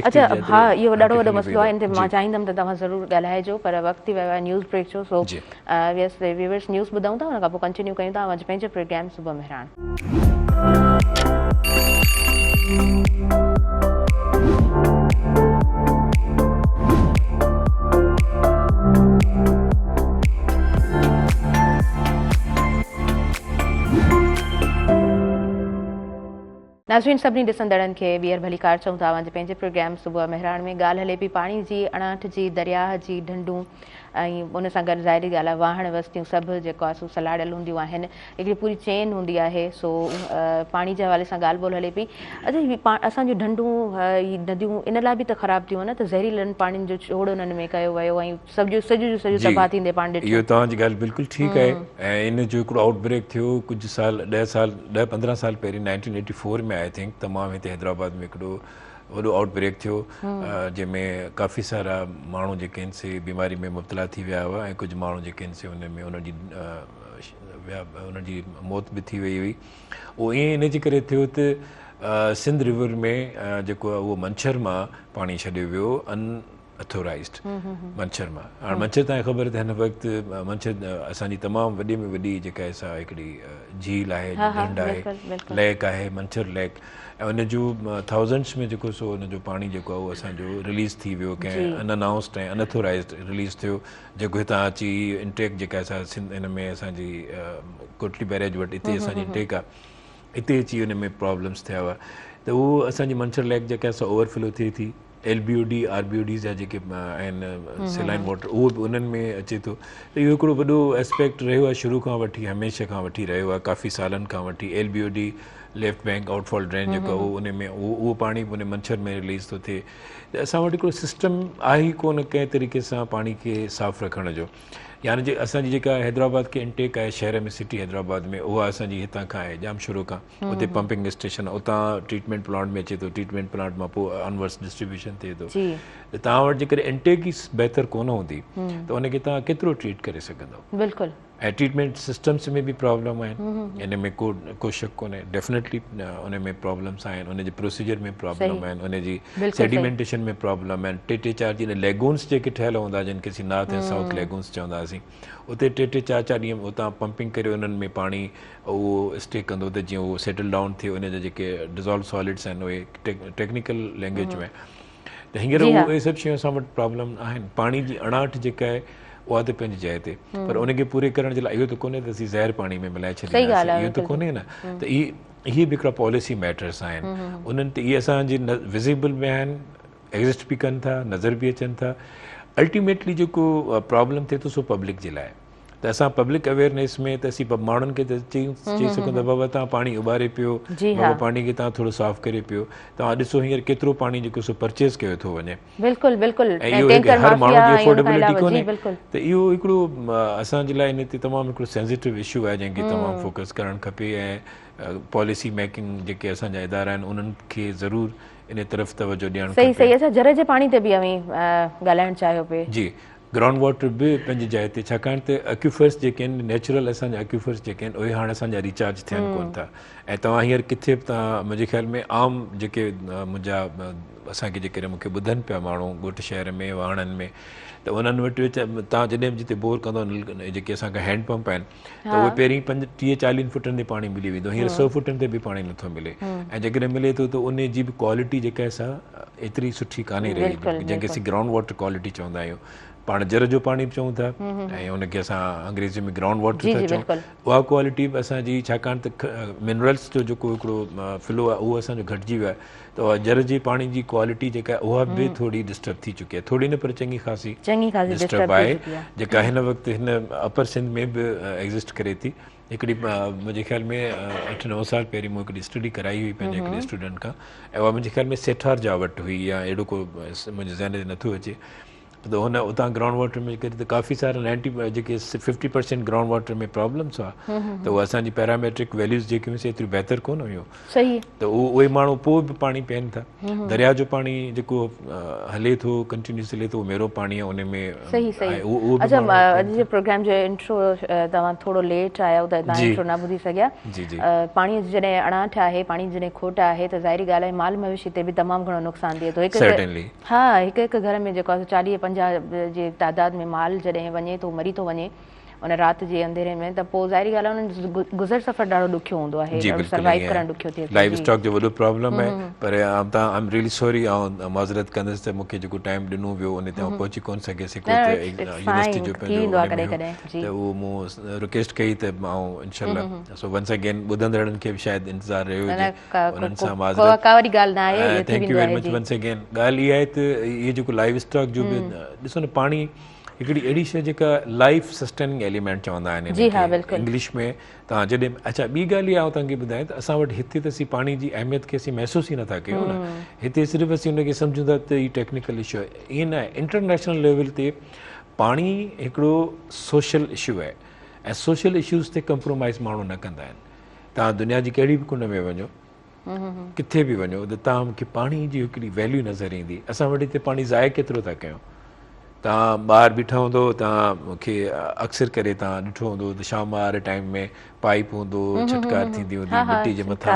अच्छा हा इहो ॾाढो वॾो मसइलो आहे इन ते मां चाहींदमि त तव्हां ज़रूरु ॻाल्हाइजो पर वक़्तु थी वियो आहे न्यूज़ ब्रेक जो सो व्यूअर्स न्यूज़ ॿुधूं था हुन खां पोइ कंटिन्यू कयूं था अॼु पंहिंजो प्रोग्राम सुबुह मेहरान नाज़रीन सभिनी ॾिसंदड़नि खे ॿीहर भली कार चऊं था अॼु पंहिंजे प्रोग्राम सुबुह मेहरान में ॻाल्हि हले पई पाणी जी अणाट जी दरियाह जी ढंढूं ऐं उन सां गॾु ज़ाहिरी ॻाल्हि आहे वाहण वस्तियूं सभु जेको आहे सो सलाड़ियल हूंदियूं आहिनि हिकिड़ी पूरी चेन हूंदी आहे सो पाणी जे हवाले सां ॻाल्हि ॿोल हले पई अच्छा असांजूं ढंढूं नदियूं इन लाइ बि त ख़राबु थियूं न त ज़हरीलनि पाणियुनि जो छोड़ उन्हनि में कयो वियो ऐं सॼो तबाह थींदे पाण ॾिठो
इहो तव्हांजी ॻाल्हि बिल्कुलु ठीकु आहे ऐं इन जो हिकिड़ो आउटब्रेक थियो कुझु साल 10-15 साल पहिरीं 1984 में आई थिंक तमामु हिते हैदराबाद में हिकिड़ो वॾो आउटब्रेक थियो जंहिंमें काफ़ी सारा माण्हू जेके आहिनि से बीमारी में मुब्तला थी विया हुआ ऐं कुझु माण्हू जेके आहिनि से उनमें उनजी मौत बि थी वई हुई उहो ईअं इनजे करे थियो त सिंध रिवर में जेको आहे उहो मंछर मां पाणी छॾियो वियो अनअथोराइज़्ड मंछर मां हाणे मंछर तव्हांखे ख़बर आहे त हिन वक़्तु मंछर असांजी तमामु वॾे में वॾी जेका आहे सा हिकिड़ी झील आहे ढंढ आहे लेक आहे मंछर लेक ऐं उनजो थाउज़ेंड्स में जेको सो उनजो पाणी जेको आहे उहो असांजो रिलीज़ थी वियो कंहिं अनअनाउंस्ड ऐं अनअथोराइज़्ड रिलीज़ थियो जेको हितां अची इंटेक जेका असां सिंध हिन में असांजी कोटली बैरेज वटि हिते असांजी इंटेक आहे हिते अची हुन में प्रॉब्लम्स थिया हुआ त उहो असांजी मंछर लेक जेका असां ओवरफ्लो थिए थी LBOD RBOD जा जेके आहिनि सेलाइन वाटर उहो बि उन्हनि में अचे थो त इहो हिकिड़ो वॾो एस्पेक्ट रहियो आहे शुरू खां वठी हमेशह खां वठी रहियो आहे काफ़ी सालनि खां वठी LBOD left bank outfall drain जेको आहे उन में उहो पाणी उन मंछर में रिलीज़ थो थिए त असां वटि हिकिड़ो सिस्टम आहे ई कोन कंहिं तरीक़े सां पाणी खे साफ़ु रखण जो यानी जे असांजी जेका हैदराबाद खे इंटेक आहे शहर में सिटी हैदराबाद में उहा असांजी हितां खां आहे जाम शुरू खां उते पंपिंग स्टेशन आहे उतां ट्रीटमेंट प्लांट में अचे थो ट्रीटमेंट प्लांट मां पोइ ऑनवर्ड्स डिस्ट्रीब्यूशन थिए थो त तव्हां वटि जेकॾहिं इंटेक ई बहितर कोन हूंदी त उनखे तव्हां केतिरो ट्रीट करे सघंदव
बिल्कुलु ऐं
ट्रीटमेंट सिस्टम्स में बि प्रॉब्लम आहिनि इन में को शक कोन्हे डेफिनेटली उन में प्रॉब्लम्स आहिनि उनजे प्रोसीजर में प्रॉब्लम आहिनि उनजी सेडिमेंटेशन में प्रॉब्लम आहिनि 3-4 ॾींहं लेगून्स जेके ठहियल हूंदा जिन खे असीं नॉर्थ ऐं साउथ लेगून्स चवंदा हुआसीं उते 3-4 ॾींहं उतां पंपिंग करे उन्हनि में पाणी उहो स्टे कंदो त जीअं उहो सेटल डाउन थिए उनजा जेके डिज़ोल्व सॉलिड्स आहिनि उहे टेक्निकल लैंग्वेज में त हींअर उहे सभु शयूं असां वटि प्रॉब्लम आहिनि पाणी जी अणाट जेका आहे उहा त पंहिंजी जाइ ते, पर उनखे पूरे करण जे लाइ इहो त कोन्हे त असीं ज़हर पाणी में मिलाए छॾींदासीं, इहो त कोन्हे न। त इहे बि हिकिड़ा पॉलिसी मैटर्स आहिनि, उन्हनि ते इहे असांजी विज़िबल बि आहिनि, एग्ज़िस्ट बि कनि था, नज़र बि अचनि था। अल्टीमेटली जेको प्रॉब्लम थिए थो सो पब्लिक जे लाइ, त असां पब्लिक अवेयरनेस में त असीं माण्हुनि खे त चई सघूं था बाबा तव्हां पाणी उॿारे पियो, बाबा पाणी खे तव्हां थोरो साफ़ करे पियो, तव्हां ॾिसो हींअर केतिरो पाणी जेको सो परचेज़ कयो थो वञे,
ऐं
इहो हर माण्हू जी अफोर्डेबिलिटी कोन्हे। त इहो हिकिड़ो असांजे लाइ इन ते तमामु हिकिड़ो सेंसिटिव इशू आहे जंहिंखे तमामु फोकस करणु खपे, ऐं पॉलिसी मेकिंग जेके असांजा इदारा आहिनि उन्हनि खे ज़रूरु इन तरफ़ तवजो ॾियणु खपे।
सही असां जर जे पाणी ते बि ॻाल्हाइणु चाहियो पिए।
जी, ग्राउंड वाटर बि पंहिंजी जाइ ते, छाकाणि त एक्यूफर्स जेके आहिनि नेचुरल असांजा एक्यूफर्स जेके आहिनि उहे हाणे असांजा रिचार्ज थियनि कोन था। ऐं तव्हां हींअर किथे बि तव्हां मुंहिंजे ख़्याल में आम जेके मुंहिंजा असांखे जेकॾहिं मूंखे ॿुधनि पिया माण्हू ॻोठ शहर में वाहणनि में, त उन्हनि वटि तव्हां जॾहिं जिते बोर कंदो जेके असांखे हैंडपंप आहिनि त उहे पहिरीं 35-40 फुटनि ते पाणी मिली वेंदो, हींअर 100 फुटनि ते बि पाणी नथो मिले। ऐं जेकॾहिं मिले थो त उन जी बि क्वालिटी जेका आहे सा एतिरी सुठी कान्हे रही, जंहिंखे असीं ग्राउंड वाटर क्वालिटी चवंदा आहियूं। पाण जर जो पाणी बि चऊं था ऐं उनखे असां अंग्रेज़ी में ग्राउंड वाटर था चऊं, उहा क्वालिटी बि असांजी, छाकाणि त मिनरल्स जो जेको हिकिड़ो फ्लो आहे उहो असांजो घटिजी वियो आहे, त उहा जर जे पाणी जी क्वालिटी जेका आहे उहा बि थोरी डिस्टर्ब थी चुकी आहे, थोरी न पर चङी ख़ासी डिस्टर्ब आहे, जेका हिन वक़्तु हिन अपर सिंध में बि एग्ज़िस्ट करे थी। हिकिड़ी मुंहिंजे ख़्याल में 8-9 साल पहिरीं मूं हिकिड़ी स्टडी कराई हुई पंहिंजे हिकिड़े स्टूडेंट खां, ऐं उहा मुंहिंजे ख़्याल में सेठार जा वटि हुई या अहिड़ो को मुंहिंजे ज़हन ते नथो अचे, त हुन उतां ग्राउंड वाटर में करे त काफ़ी सारा 90 जेके 50% ग्राउंड वाटर में प्रॉब्लम्स हुआ, त उहा असांजी पैरामेट्रिक वैल्यूज़ जेके हुयूं एतिरियूं बहितर कोन हुयूं। त उहे माण्हू पोइ बि पाणी पीअनि था। दरिया जो पाणी जेको हले थो कंटिन्यूस हले थो, उहो मेरो पाणी आहे, उन में
अच्छा अॼु जे प्रोग्राम जो इंट्रो तव्हां थोरो लेट आया त तव्हां इंट्रो न ॿुधी सघिया। पाणी जॾहिं अणाठ आहे, पाणी जॾहिं खोट आहे त ज़ाहिरी ॻाल्हि आहे माल मवेशी ते बि तमामु घणो नुक़सानु थिए थो। हा, हिकु घर में जेको आहे 40-50 जे तादाद में माल जॾहिं वञे थो, मरी थो वञे उन राति जे अंधेरे में, त पोइ ज़ाहिरी ॻाल्हि आहे उन्हनि गुज़र सफ़र ॾाढो ॾुखियो हूंदो आहे, सर्वाइव करणु ॾुखियो थिए थो।
लाइव स्टॉक जो वॾो प्रॉब्लम आहे, पर तव्हां आई एम रियली सॉरी, ऐं माज़रत कंदुसि त मूंखे जेको टाइम ॾिनो वियो उन ते पहुची कोन सघियसि, यूनिवर्सिटी जो पंहिंजो, त उहो मूं रिक्वेस्ट कई त मां इंशाल्लाह सो वंस अगेन ॿुधंदड़नि खे बि शायदि इंतज़ारु रहियो हुजे, उन्हनि सां माज़रत। Thank you very much once again. ॻाल्हि इहा आहे त इहे जेको लाइव स्टॉक जो बि ॾिसो न, पाणी हिकिड़ी अहिड़ी शइ जेका लाइफ सस्टेनिंग एलिमेंट चवंदा आहिनि इंग्लिश में। तव्हां जॾहिं अच्छा ॿी ॻाल्हि इहा तव्हांखे ॿुधायां त असां वटि हिते त असीं पाणी जी अहमियत खे असीं महसूसु ई नथा कयूं न, हिते सिर्फ़ु असीं हुनखे सम्झूं था त हीअ टेक्निकल इशू आहे, ईअं न आहे। इंटरनेशनल लेवल ते पाणी हिकिड़ो सोशल इशू आहे, ऐं सोशल इशूज़ ते कंप्रोमाइज़ माण्हू न कंदा आहिनि। तव्हां दुनिया जी कहिड़ी बि कुंड में वञो, किथे बि वञो, त तव्हांखे पाणी जी हिकिड़ी वैल्यू नज़र ईंदी। असां वटि हिते पाणी ज़ाया केतिरो था कयूं। तव्हां ॿाहिरि बीठा हूंदो, तव्हां मूंखे अक्सर करे तव्हां ॾिठो हूंदो त शाम वारे टाइम में पाइप हूंदो, छटकार थींदी हूंदी मिटी जे मथां,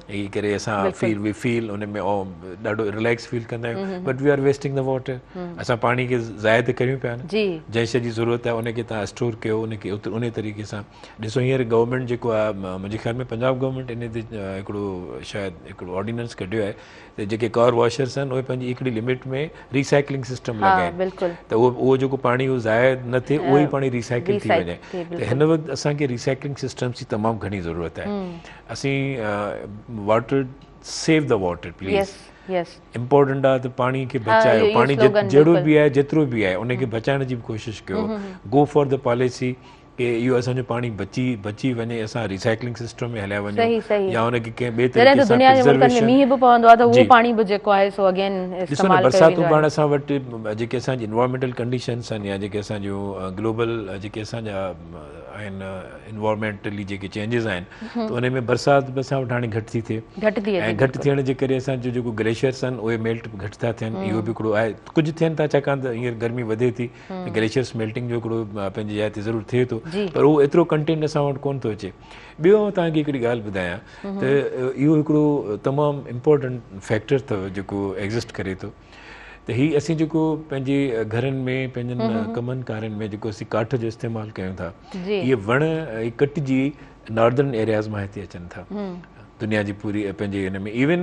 हीअ करे असां फील उन में ॾाढो रिलैक्स फील कंदा आहियूं, but we are wasting the water. असां पाणी खे ज़ाया त करियूं पिया न, जंहिं शइ जी ज़रूरत आहे उनखे तव्हां स्टोर कयो, उनखे उन तरीक़े सां ॾिसो। हींअर गवर्नमेंट जेको आहे, मुंहिंजे ख़्याल में पंजाब गवर्नमेंट इन ते हिकिड़ो शायदि हिकिड़ो ऑर्डिनेंस कढियो आहे त जेके कार वॉशर्स आहिनि उहे पंहिंजी हिकिड़ी लिमिट में रिसाइक्लिंग सिस्टम लॻाइनि, त उहो जेको पाणी उहो ज़ाया न थिए, उहो ई पाणी रिसाइकिल थी वञे। त हिन वक़्तु असांखे रिसाइक्लिंग सिस्टम जी तमामु घणी ज़रूरत आहे। असीं water save the water please, important आहे त पाणी खे बचायो, पाणी जहिड़ो बि आहे जेतिरो बि आहे उनखे बचाइण जी बि कोशिशि कयो। गो फॉर द पॉलिसी कि इहो असांजो पाणी बची वञे, असां रिसाइक्लिंग सिस्टम में हलिया वञूं, या उनखे कंहिं ॿिए तरीक़े सां ॾिसो न। बरसातूं पाण असां वटि जेके असांजी इन्वायरमेंटल कंडीशन्स आहिनि, या जेके असांजो ग्लोबल जेके असांजा आहिनि इन्वायरमेंटली जेके चेंजिस आहिनि, त उन में बरसाति बि असां वटि हाणे घटि थी थिए, ऐं घटि थियण जे करे असांजो जेको ग्लेशियर्स आहिनि उहे मेल्ट घटि था थियनि। इहो बि हिकिड़ो आहे, कुझु थियनि था छाकाणि त हींअर गर्मी वधे थी, ग्लेशियर्स मेल्टिंग जो हिकिड़ो पंहिंजी जाइ ते ज़रूरु थिए थो, पर उहो एतिरो कंटेंट असां वटि कोन थो अचे। ॿियो तव्हांखे हिकिड़ी ॻाल्हि ॿुधायां त इहो हिकिड़ो तमामु इम्पोर्टेंट फैक्टर अथव जेको एग्ज़िस्ट करे थो, त हीअ असीं जेको पंहिंजे घरनि में पंहिंजनि कमनि कारनि में जेको असीं काठ जो इस्तेमालु कयूं था, इहे वण कटिजी नॉर्दर्न एरियाज़ मां हिते अचनि था, दुनिया जी पूरी पंहिंजे हिन में। इवन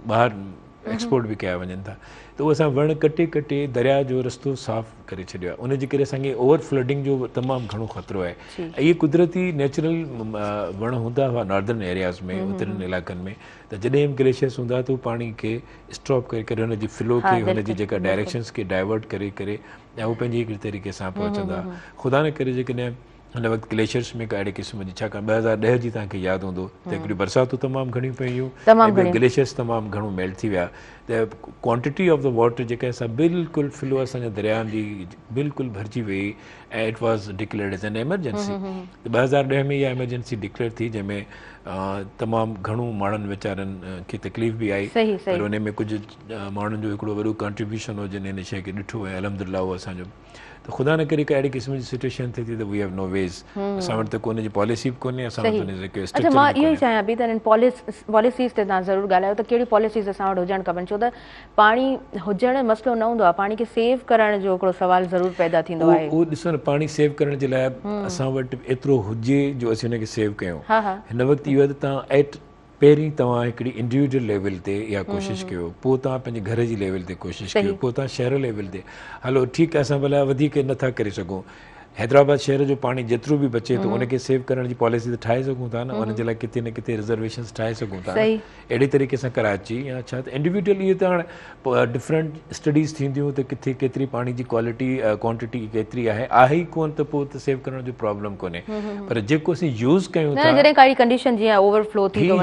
ॿाहिरि एक्सपोर्ट भी कया वञनि था त उहो असां वण कटे कटे दरिया जो रस्तो साफ़ करे छॾियो आहे उनजे करे असांखे ओवर फ्लडिंग जो तमामु घणो ख़तरो आहे ऐं इहे कुदरती नेचुरल वण हूंदा हुआ नॉर्दर्न एरियाज़ में उत्तरनि इलाइक़नि में त जॾहिं ग्लेशियर्स हूंदा त उहो पाणी खे स्टॉप करे करे हुनजी फ्लो खे हुनजी जेका डायरेक्शन्स खे डाइवर्ट करे करे ऐं उहो पंहिंजी हिकिड़े तरीक़े सां पहुचंदा ख़ुदा न करे जेकॾहिं हिन वक़्तु ग्लेशियर्स में का अहिड़े क़िस्म जी छाकाणि 2010 जी तव्हांखे यादि हूंदो त हिकिड़ी बरसातूं तमामु घणियूं पयूं ऐं ग्लेशियर्स तमामु घणो मेल्ट थी विया त क्वांटिटी ऑफ द वाटर जेका असां बिल्कुलु फ्लो असांजा दरियानि जी बिल्कुलु भरिजी वई ऐं it was declared as an emergency 2010 में इहा एमरजेंसी डिक्लेयर थी जंहिंमें तमामु घणो माण्हुनि वीचारनि खे तकलीफ़ बि आई पर उन में कुझु माण्हुनि जो हिकिड़ो वॾो कंट्रीब्यूशन हो जिन हिन शइ खे ॾिठो ऐं अलहमदिल्ला उहो असांजो त ख़ुदा न करे का अहिड़ी क़िस्म जी सिचुएशन थिए थी त वी हैव नो वेज़ असां वटि त कोन जी पॉलिसी बि कोन्हे असां वटि जेके
अच्छा मां इहो ई चाहियां पई त हिन पॉलिसीज़ ते तव्हां ज़रूरु ॻाल्हायो त कहिड़ी पॉलिसीज़ असां वटि हुजणु खपनि छो त पाणी हुजणु मसइलो न हूंदो आहे पाणी खे सेव करण जो हिकिड़ो सुवालु ज़रूरु पैदा थींदो आहे
उहो ॾिसो न पाणी सेव करण जे लाइ असां वटि एतिरो हुजे जो असीं हुनखे सेव कयूं हिन वक़्तु इहो आहे त तव्हां पहिरीं तव्हां हिकिड़ी इंडिविजुअल लेवल ते इहा कोशिशि कयो पोइ तव्हां पंहिंजे घर जी लेवल ते कोशिशि कयो पोइ तव्हां शहर लेवल ते हलो ठीकु आहे असां भला वधीक नथा करे सघूं हैदराबाद शहर जो पाणी जेतिरो बि बचे थो उनखे सेव करण जी पॉलिसी त ठाहे सघूं था न उनजे लाइ किथे न किथे रिज़र्वेशन्स ठाहे सघूं था अहिड़े तरीक़े सां कराची या छा त इंडिविजुअल इहे त हाणे डिफरेंट स्टडीज़ थींदियूं त किथे केतिरी पाणी जी क्वांटिटी केतिरी आहे ई कोन त पोइ त सेव करण जो प्रॉब्लम कोन्हे पर जेको असीं यूज़ कयूं था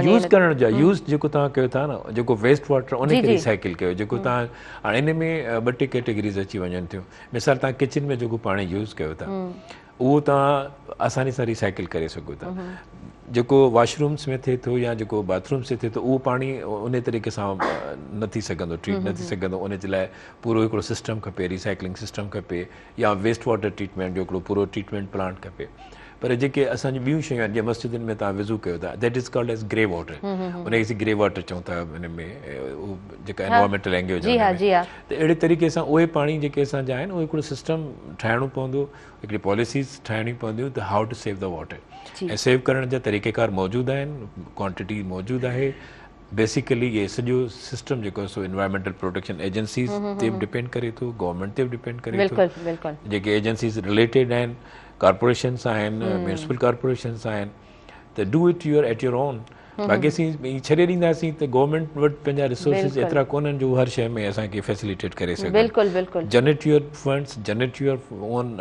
यूज़ करण जा यूज़ जेको तव्हां कयो था न जेको वेस्ट वाटर उनखे रिसाइकिल कयो जेको तव्हां हाणे इन में 2 कैटेगरीज़ अची वञनि थियूं मिसाल तव्हां किचन में जेको पाणी यूज़ कयो था उहो तव्हां आसानी सां रिसाइकिल करे सघो था जेको वॉशरूम्स में थिए थो या जेको बाथरूम्स में थिए थो उहो पाणी उन तरीक़े सां न थी सघंदो ट्रीट न थी सघंदो उन जे लाइ पूरो हिकिड़ो सिस्टम खपे रिसाइक्लिंग सिस्टम खपे या वेस्ट वाटर ट्रीटमेंट जो हिकिड़ो पूरो ट्रीटमेंट प्लांट खपे पर जेके असांजी ॿियूं शयूं आहिनि जीअं मस्जिदनि में तव्हां विज़ू कयो था that is called as grey water उनखे असीं ग्रे वाटर चऊं था हिन में जेका एनवायरमेंटल लैंग्वेज आहे त अहिड़े तरीक़े सां उहे पाणी जेके असांजा आहिनि उहो हिकिड़ो सिस्टम ठाहिणो पवंदो हिकिड़ी पॉलिसीज़ ठाहिणी पवंदियूं त हाउ टू सेव द वाटर ऐं सेव करण जा तरीक़ेकार मौजूदु आहिनि क्वांटिटी मौजूदु आहे बेसिकली इहे सॼो सिस्टम जेको आहे सो एनवायरमेंटल प्रोटेक्शन एजेंसीज़ ते बि डिपेंड करे थो गवर्नमेंट ते बि डिपेंड करे थो जेके एजेंसीज़ रिलेटेड आहिनि कॉर्पोरेशन्स आहिनि म्यूनिसिपल कॉर्पोरेशन्स आहिनि त डू इट एट योर ओन बाक़ी असीं छॾे ॾींदासीं त गवर्नमेंट वटि पंहिंजा रिसोर्सिस एतिरा कोन्हनि जो हर शइ में असांखे फैसिलिटेट करे सघे generate your funds generate your own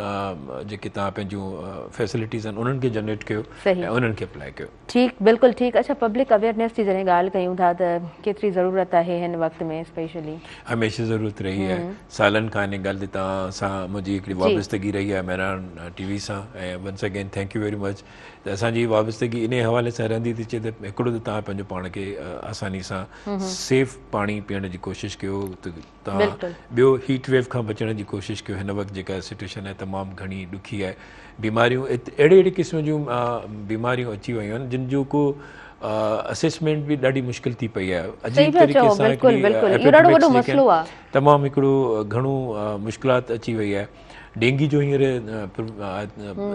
जेके तव्हां पंहिंजूं फैसिलिटीज़ आहिनि उन्हनि खे जनरेट कयो ऐं उन्हनि खे अप्लाई कयो
ठीकु बिल्कुलु ठीकु अच्छा पब्लिक अवेयरनेस जी जॾहिं ॻाल्हि कयूं था त केतिरी ज़रूरत आहे हिन वक़्त में स्पेशली
हमेशह ज़रूरत रही आहे सालनि खां हिन ॻाल्हि ते तव्हां सां मुंहिंजी हिकिड़ी वाबस्तगी रही आहे मेहरान TV सां ऐं once again thank you very much त असांजी वाबस्तगी इन हवाले सां रहंदी थी चए त हिकिड़ो त तव्हां पंहिंजो पाण खे आसानी सां सेफ पाणी पीअण जी कोशिशि कयो त तव्हां ॿियो हीट वेव खां बचण जी कोशिशि कयो हिन वक़्तु जेका सिचुएशन आहे तमामु घणी ॾुखी आहे बीमारियूं अहिड़े क़िस्म जूं बीमारियूं अची वियूं आहिनि जिन जो को असेसमेंट बि ॾाढी मुश्किल थी पई आहे अजीब तरीक़े सां तमामु हिकिड़ो घणो मुश्किलात अची वई आहे डेंगी जो हींअर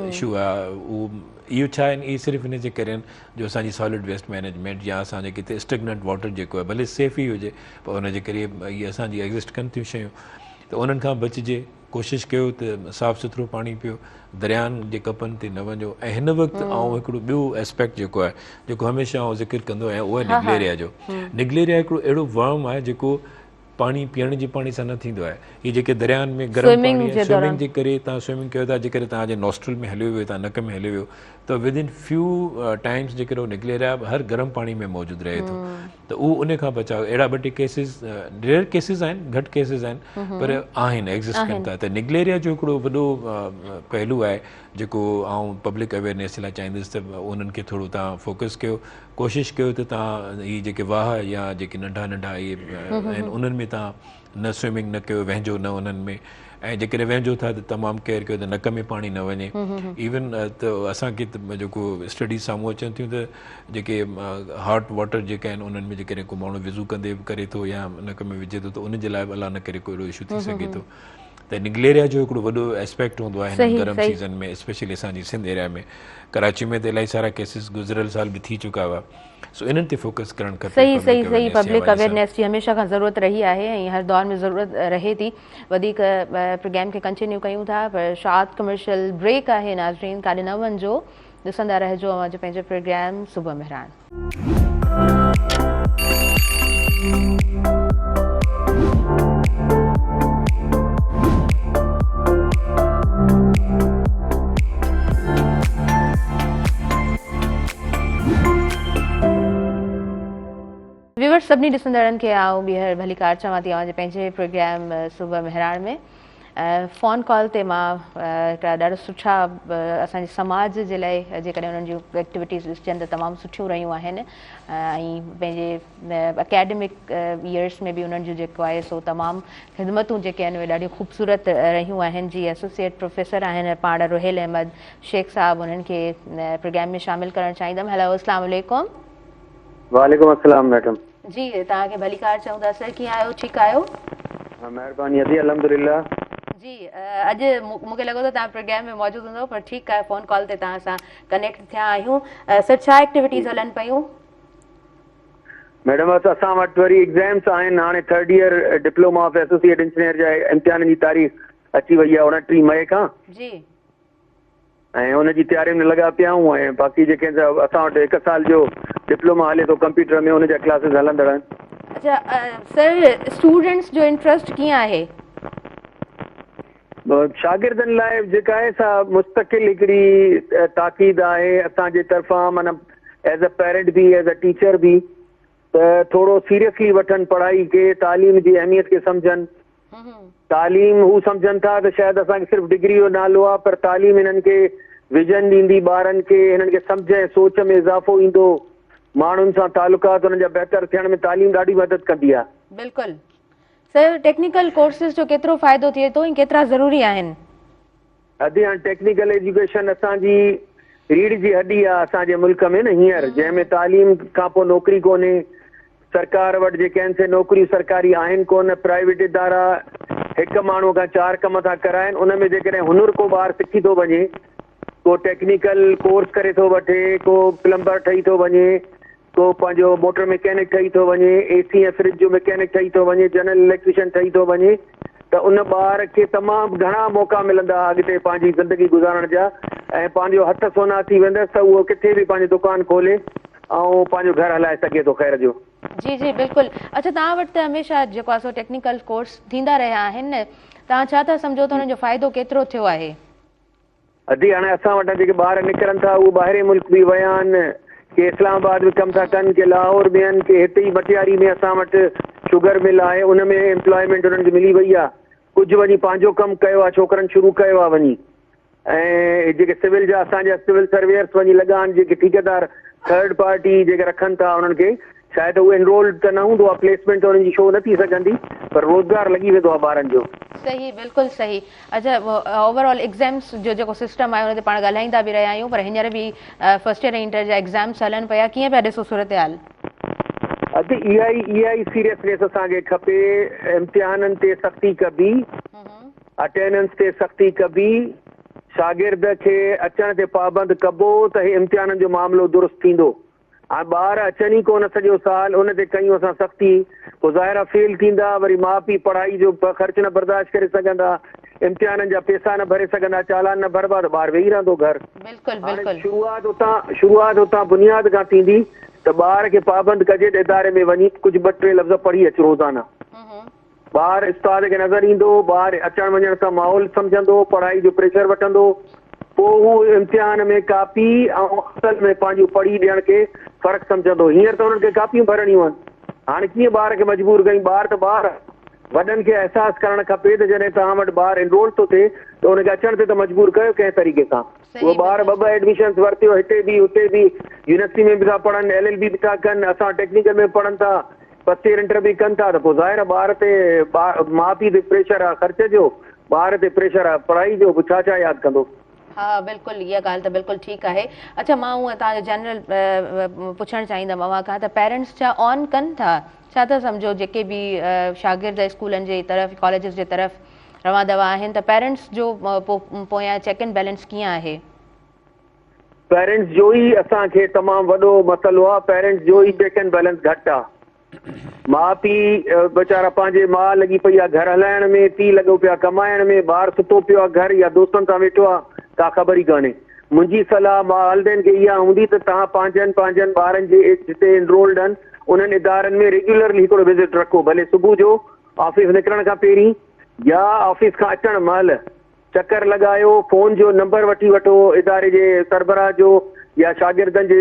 इशू आहे उहो इहो छा आहिनि इहे सिर्फ़ु हिन जे करे आहिनि जो असांजी सॉलिड वेस्ट मैनेजमेंट या असांजे किथे स्टेगनेंट वाटर जेको आहे भले सेफ ई हुजे पर हुनजे करे इहे असांजी एग्ज़िस्ट कनि थियूं शयूं त उन्हनि खां बचिजे कोशिशि कयो त साफ़ु सुथिरो पाणी पियो दरियानि जे कपनि ते न वञो ऐं हिन वक़्तु ऐं हिकिड़ो ॿियो एस्पेक्ट जेको आहे जेको हमेशह आउं ज़िक्र कंदो आहियां उहो आहे निगलेरिया जो निगलेरिया हिकिड़ो अहिड़ो वर्म आहे जेको पाणी पीअण जे पाणी सां न थींदो आहे हीअ जेके दरियानि में गरम पाणी आहे स्विमिंग जे करे तव्हां स्विमिंग कयो था जेकॾहिं तव्हांजे नॉस्ट्रल में हलियो वियो तव्हां नक में हलियो वियो त विदिन फ्यू टाइम्स जेकॾहिं उहो निगलेरिया हर गरम पाणी में मौजूदु रहे थो त उहो उन खां बचाव अहिड़ा 2 टे केसिस रेयर केसिस आहिनि घटि केसिस आहिनि पर आहिनि एग्ज़िस्ट कनि था त निगलेरिया जो हिकिड़ो वॾो पहलू आहे जेको आउं पब्लिक अवेयरनेस लाइ चाहींदुसि त उन्हनि खे थोरो तव्हां फोकस कयो कोशिशि कयो त तव्हां हीअ जेके वाह या जेके नंढा नंढा इहे आहिनि उन्हनि में तव्हां न स्विमिंग न कयो वहिंजो न उन्हनि में ऐं जेकॾहिं वहिंजो था त तमामु केयर कयो त नक में पाणी न वञे इवन त असांखे जेको स्टडीज़ साम्हूं अचनि थियूं त जेके हॉट वाटर जेके आहिनि उन्हनि में जेकॾहिं को माण्हू विज़ू कंदे बि करे थो या नक में विझे थो त उनजे लाइ अलाह न करे को अहिड़ो इशू थी सघे थो त निगलेरिया जो हिकिड़ो वॾो एस्पेक्ट हूंदो आहे हिन गरम सीज़न में, स्पेशली असांजी सिंध एरिया में। कराची में त इलाही सारा केसिस गुज़िरियल साल बि थी चुका हुआ, सो इन्हनि ते फोकस करणु खपे।
सही पब्लिक अवेयरनेस जी हमेशा खां ज़रूरत रही आहे ऐं हर दौर में ज़रूरत रहे थी। वधीक प्रोग्राम खे कंटिन्यू कयूं था, पर शार्ट कमर्शियल ब्रेक आहे नाज़रीन, काॾे न वञिजो, ॾिसंदा रहिजो अॼु पंहिंजो प्रोग्राम सुबह मेहरान। व्यूअर्स सभिनी ॾिसंदड़नि खे आऊं ॿीहर भली कार चवां थी अॼु पंहिंजे प्रोग्राम सुबह मेहरान में। फ़ोन कॉल ते मां हिकिड़ा ॾाढा सुठा असांजे समाज जे लाइ जेकॾहिं उन्हनि जूं एक्टिविटीज़ ॾिसजनि त तमामु सुठियूं रहियूं आहिनि ऐं पंहिंजे अकेडमिक ईयर्स में बि उन्हनि जूं जेको आहे सो तमामु ख़िदमतूं जेके आहिनि उहे ॾाढियूं ख़ूबसूरत रहियूं आहिनि। जी एसोसिएट प्रोफेसर आहिनि पाण रुहेल अहमद शेख साहब, उन्हनि खे प्रोग्राम में शामिलु करणु चाहींदमि। हेलो, अस्सलाम वालेकुम।
वालेकुम अस्सलाम मैडम।
जी तव्हांखे भली कार चऊं था सर, कीअं आहियो? ठीकु आहियो?
महिरबानी अदी, अल्हम्दुलिल्लाह।
जी अॼु मूंखे लॻो त तव्हां प्रोग्राम में मौजूदु हूंदव, पर ठीकु आहे, फ़ोन कॉल ते तव्हां सां कनेक्ट थिया आहियूं। सर छा एक्टिविटीज़ हलनि पियूं?
मैडम असां वटि वरी एग्ज़ाम्स आहिनि, हाणे 3rd year diploma of associate engineer जा इम्तिहाननि जी तारीख़ अची वई आहे 29 मई खां
जी,
ऐं हुनजी तयारियुनि में लॻा पिया आहियूं। ऐं बाक़ी जेके असां वटि 1 साल जो डिप्लोमा हले थो कंप्यूटर में, हुनजा क्लासिस हलंदड़ आहिनि।
अच्छा सर, स्टूडेंट्स जो इंट्रस्ट कीअं आहे?
शागिर्दनि लाइ जेका आहे सा मुस्तक़िल हिकिड़ी ताक़ीद आहे असांजे तरफ़ां, माना एज़ अ पेरेंट बि एज़ अ टीचर बि, त थोरो सीरियसली वठनि पढ़ाई खे, तालीम जी अहमियत खे सम्झनि। तालीम हू सम्झनि था त शायदि असांखे सिर्फ़ु डिग्री जो नालो आहे, पर तालीम हिननि खे विजन ॾींदी, ॿारनि खे हिननि खे सम्झ ऐं सोच में इज़ाफ़ो ईंदो, माण्हुनि सां तालुकात हुननि जा बहितर थियण में तालीम ॾाढी मदद कंदी आहे।
बिल्कुलु सर, टेक्निकल कोर्सिस जो केतिरो फ़ाइदो थिए थो ऐं केतिरा ज़रूरी आहिनि?
अॼु हाणे टेक्निकल एजुकेशन असांजी रीढ़ जी हड्डी आहे असांजे मुल्क में न हींअर, जंहिंमें तालीम खां पोइ नौकिरी कोन्हे। सरकार वटि जेके आहिनि से नौकिरियूं सरकारी आहिनि कोन, प्राइवेट इदारा हिकु माण्हूअ खां 4 कम था कराइनि। उन में जेकॾहिं हुनुर को ॿारु सिखी थो वञे, को टेक्निकल कोर्स करे थो वठे, को प्लम्बर ठही थो वञे, को पंहिंजो मोटर मैकेनिक ठही थो वञे, AC ऐं फ्रिज जो मैकेनिक ठही थो वञे, जनरल इलेक्ट्रीशियन ठही थो वञे, त उन ॿार खे तमामु घणा मौक़ा मिलंदा अॻिते पंहिंजी ज़िंदगी गुज़ारण जा, ऐं पंहिंजो हथ सोना थी वेंदसि त उहो किथे बि पंहिंजी दुकानु खोले ऐं पंहिंजो घरु हलाए सघे थो ख़ैर जो।
जी जी बिल्कुलु। अच्छा, तव्हां वटि त हमेशा जेको आहे सो टेक्निकल कोर्स थींदा रहिया आहिनि न, तव्हां छा था सम्झो त हुनजो फ़ाइदो केतिरो थियो आहे?
अदी हाणे असां वटां जेके ॿार निकिरनि था उहे ॿाहिरि मुल्क बि विया आहिनि, के इस्लामाबाद में कमु था कनि, के लाहौर में आहिनि, के हिते ई मटियारी में असां वटि शुगर मिल आहे, उन में एम्प्लॉयमेंट उन्हनि खे मिली वई आहे। कुझु वञी पंहिंजो कमु कयो आहे, छोकिरनि शुरू कयो आहे वञी। ऐं जेके सिविल जा असांजा सिविल सर्वेयर्स वञी लॻा आहिनि, जेके ठेकेदार 3rd पार्टी जेके रखनि था उन्हनि खे, शायदि उहे एनरोल्ड त न हूंदो आहे, प्लेसमेंट उन्हनि जी शो न थी सघंदी, पर रोज़गार लॻी वेंदो आहे ॿारनि जो।
सही, बिल्कुलु सही। अच्छा, ओवरऑल एग्ज़ाम्स जो जेको सिस्टम आहे उन ते पाण ॻाल्हाईंदा बि रहिया आहियूं, पर हींअर बि 1st ईयर ऐं इंटर जा एग्ज़ाम्स हलनि पिया, कीअं पिया ॾिसो सूरत हाल?
अॼु इहा ई सीरियसनेस असांखे खपे। इम्तिहाननि ते सख़्ती कबी, अटेंडेंस ते सख़्ती कबी, शागिर्द खे अचण ते पाबंद कबो त हे इम्तिहाननि जो मामिलो दुरुस्त थींदो। हाणे ॿार अचनि ई कोन सॼो साल, उन ते कयूं असां सख़्ती, पोइ ज़ाहिर फेल थींदा, वरी माउ पीउ पढ़ाई जो ख़र्च न बर्दाश्त करे सघंदा, इम्तिहाननि जा पैसा न भरे सघंदा, चालान न भरबा, त ॿारु वेही रहंदो घर। शुरूआत उतां बुनियाद खां थींदी त ॿार खे पाबंद कजे त इदारे में वञी कुझु 2-3 लफ़्ज़ पढ़ी अचु रोज़ाना। ॿारु उस्ताद खे नज़र ईंदो, ॿारु अचण वञण सां माहौल सम्झंदो, पढ़ाई जो प्रेशर वठंदो, पोइ हू इम्तिहान में कापी ऐं असल में पंहिंजो पढ़ी ॾियण खे फ़र्क़ु सम्झंदो। हींअर त हुननि खे कापियूं भरणियूं आहिनि, हाणे कीअं ॿार खे मजबूर कयूं? ॿार त ॿार, वॾनि खे अहसासु करणु खपे त जॾहिं तव्हां वटि ॿारु एनरोल थो थिए त हुनखे अचण ते त मजबूर कयो कंहिं तरीक़े सां। उहे ॿार 2 एडमिशन्स वरितियो, हिते बि हुते बि, यूनिवर्सिटी में बि था पढ़नि, LLB बि था कनि, असां टेक्निकल में पढ़नि था, 1st ईयर इंटर बि कनि था, त पोइ ज़ाहिर ॿार ते माउ पीउ ते प्रेशर आहे ख़र्च जो, ॿार ते प्रेशर आहे पढ़ाई जो, छा छा यादि कंदो।
हाँ बिल्कुलु, इहा ॻाल्हि त बिल्कुलु ठीकु आहे। अच्छा, मां हूअं तव्हांजो जनरल पुछणु चाहींदमि अव्हां खां, त पेरेंट्स छा ऑन कनि था, छा था सम्झो जेके बि शागिर्द स्कूलनि जे तरफ़, कॉलेजिस जे तरफ़ रवंदव आहिनि त पेरेंट्स जो पोयां चेक एंड बैलेंस कीअं आहे?
पेरेंट्स जो ई असांखे तमामु वॾो मसइलो आहे। पेरेंट्स जो ई चेक एंड बैलेंस घटि आहे। माउ पीउ वीचारा पंहिंजे माउ लॻी पई आहे घर हलाइण में, पीउ लॻो पियो आहे कमाइण में, ॿार सुतो पियो आहे घर या दोस्तनि सां वेठो आहे, का ख़बर ई कान्हे। मुंहिंजी सलाह वालिदैन खे इहा हूंदी त तव्हां पंहिंजनि ॿारनि जे जिते एनरोल्ड आहिनि उन्हनि इदारनि में रेगुलरली हिकिड़ो विज़िट रखो, भले सुबुह जो ऑफिस निकिरण खां पहिरीं या ऑफिस खां अचण महिल चकर लॻायो, फ़ोन जो नंबर वठी वठो इदारे जे सरबराह जो या शागिर्दनि जे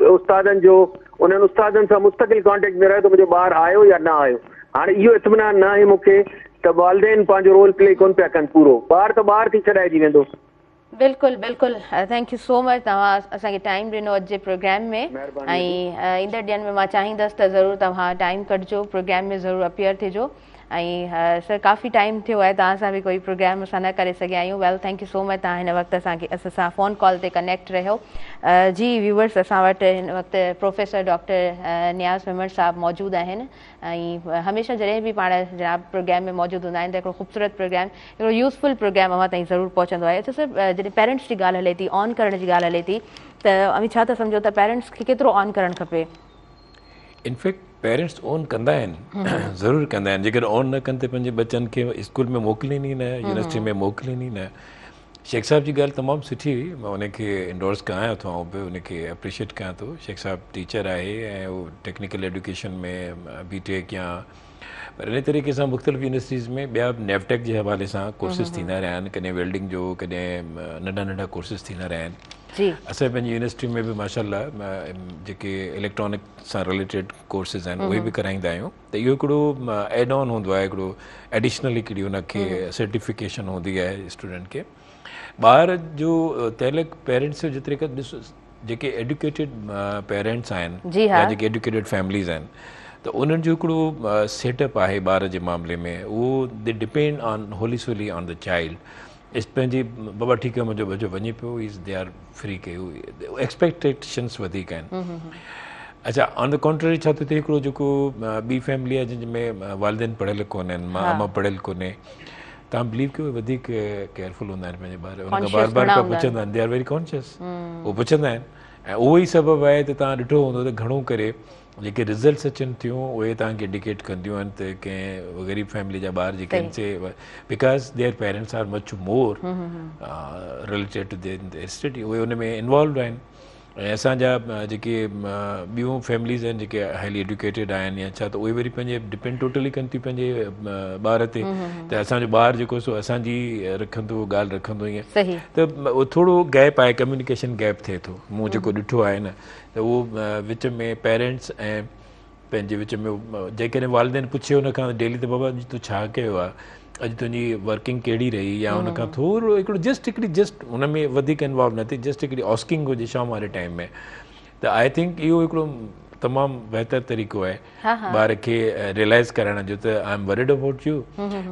उस्तादनि जो। उन्हनि उस्तादनि सां मुस्तक़िल कॉन्टेक्ट में रहे त मुंहिंजो ॿारु आयो या न आयो। हाणे इहो इत्मिनान न आहे मूंखे त वालिदैन पंहिंजो रोल प्ले कोन पिया कनि पूरो। ॿारु त ॿारु थी छॾाइजी वेंदो।
बिल्कुलु बिल्कुलु, थैंक यू सो मच, तव्हां असांखे टाइम ॾिनो अॼु जे प्रोग्राम में। ऐं ईंदड़ ॾींहंनि में मां चाहींदसि त ज़रूरु तव्हां टाइम कढिजो, प्रोग्राम में ज़रूरु अपीयर थिजो। ऐं सर काफ़ी टाइम थियो आहे तव्हां सां बि कोई प्रोग्राम असां न करे सघिया आहियूं। वेल, थैंक यू सो मच, तव्हां हिन वक़्तु असांखे असां फ़ोन कॉल ते कनेक्ट रहियो। जी व्यूवर्स, असां वटि हिन वक़्तु प्रोफेसर डॉक्टर नियाज़ मेमण साहब मौजूदु आहिनि। ऐं हमेशह जॾहिं बि पाण जनाब प्रोग्राम में मौजूदु हूंदा आहिनि त हिकिड़ो ख़ूबसूरत प्रोग्राम, हिकिड़ो यूज़फुल प्रोग्राम अवां ताईं ज़रूरु पहुचंदो आहे। अच्छा सर, जॾहिं पेरेंट्स जी ॻाल्हि हले थी, ऑन करण जी ॻाल्हि हले थी, त अमी छा था सम्झो त पेरेंट्स खे केतिरो ऑन करणु खपे?
इनफैक्ट पेरेंट्स ऑन कंदा आहिनि, ज़रूरु कंदा आहिनि। जेकर ऑन न कनि त पंहिंजे बच्चनि खे स्कूल में मोकिलीनि ई न, यूनिवर्सिटी में मोकिलीनि ई न। शेख साहब जी ॻाल्हि तमामु सुठी हुई, मां उनखे इंडोर्स कयां थो ऐं बि उनखे अप्रिशिएट कयां थो। शेख साहब टीचर आहे ऐं उहो टेक्निकल एजुकेशन में BTech या पर इन तरीक़े सां मुख़्तलिफ़ यूनिवर्सिटीज़ में ॿिया नेवटेक जे हवाले सां कोर्सिस थींदा रहिया आहिनि, कॾहिं वेल्डिंग जो, कॾहिं नंढा नंढा कोर्सिस थींदा रहिया आहिनि। असां पंहिंजी यूनिवर्सिटी में बि माशाल्लाह जेके इलेक्ट्रॉनिक सां रिलेटेड कोर्सिस आहिनि उहे बि कराईंदा आहियूं। त इहो हिकिड़ो एड ऑन हूंदो आहे, हिकिड़ो एडिशनल हिकिड़ी उनखे सर्टिफिकेशन हूंदी आहे स्टूडेंट खे। ॿार जो तहलक पेरेंट्स जो जेतिरे खां ॾिसो, जेके एडुकेटेड पेरेंट्स आहिनि या जेके एडुकेटेड फैमिलीज़ आहिनि, त उन्हनि जो हिकिड़ो सेटअप आहे ॿार जे मामले में। उहो they depend on wholly solely on the child. पंहिंजी बाबा ठीकु आहे मुंहिंजो बच्चो वञे पियो, इज़ दे आर फ्री कयो, एक्सपेक्टेशन्स वधीक आहिनि। अच्छा, ऑन द कॉन्ट्ररी छा थो थिए, हिकिड़ो जेको ॿी फैमिली आहे जंहिंमें वालिदैन पढ़ियल कोन आहिनि, माउ पढ़ियल कोन्हे, तव्हां बिलीव कयो वधीक केयरफुल हूंदा आहिनि पंहिंजे ॿार, उनखां बार बार खां पुछंदा आहिनि, दे आर वेरी कॉन्शियस, उहो पुछंदा आहिनि। ऐं उहो ई सबबु आहे त तव्हां ॾिठो हूंदो त घणो करे जेके रिज़ल्ट्स अचनि थियूं उहे तव्हांखे इंडिकेट कंदियूं आहिनि त कंहिं ग़रीब फैमिली जा ॿार जेके आहिनि से because their parents are much more related to their study, उहे उन में इन्वॉल्व आहिनि। ऐं असांजा जेके ॿियूं फैमिलीज़ आहिनि जेके हाईली एडुकेटेड आहिनि या छा, त उहे वरी पंहिंजे डिपेंड टोटली कनि थियूं पंहिंजे ॿार ते, त असांजो ॿारु जेको सो असांजी रखंदो ॻाल्हि रखंदो ईअं, त उहो थोरो गैप आहे, कम्युनिकेशन गैप थिए थो। मूं जेको ॾिठो आहे न, त उहो विच में पेरेंट्स ऐं पंहिंजे विच में जेकॾहिं वालिदैन पुछे हुनखां डेली त बाबा तूं छा कयो आहे, अॼु तुंहिंजी वर्किंग कहिड़ी रही, या हुनखां थोरो हिकिड़ो जस्ट हुन में वधीक इन्वॉल्व न थिए, जस्ट हिकिड़ी ऑस्किंग हुजे शाम वारे टाइम में, त आई थिंक इहो हिकिड़ो तमामु बहितर तरीक़ो आहे ॿार खे रियलाइज़ करण जो, त I am worried about U.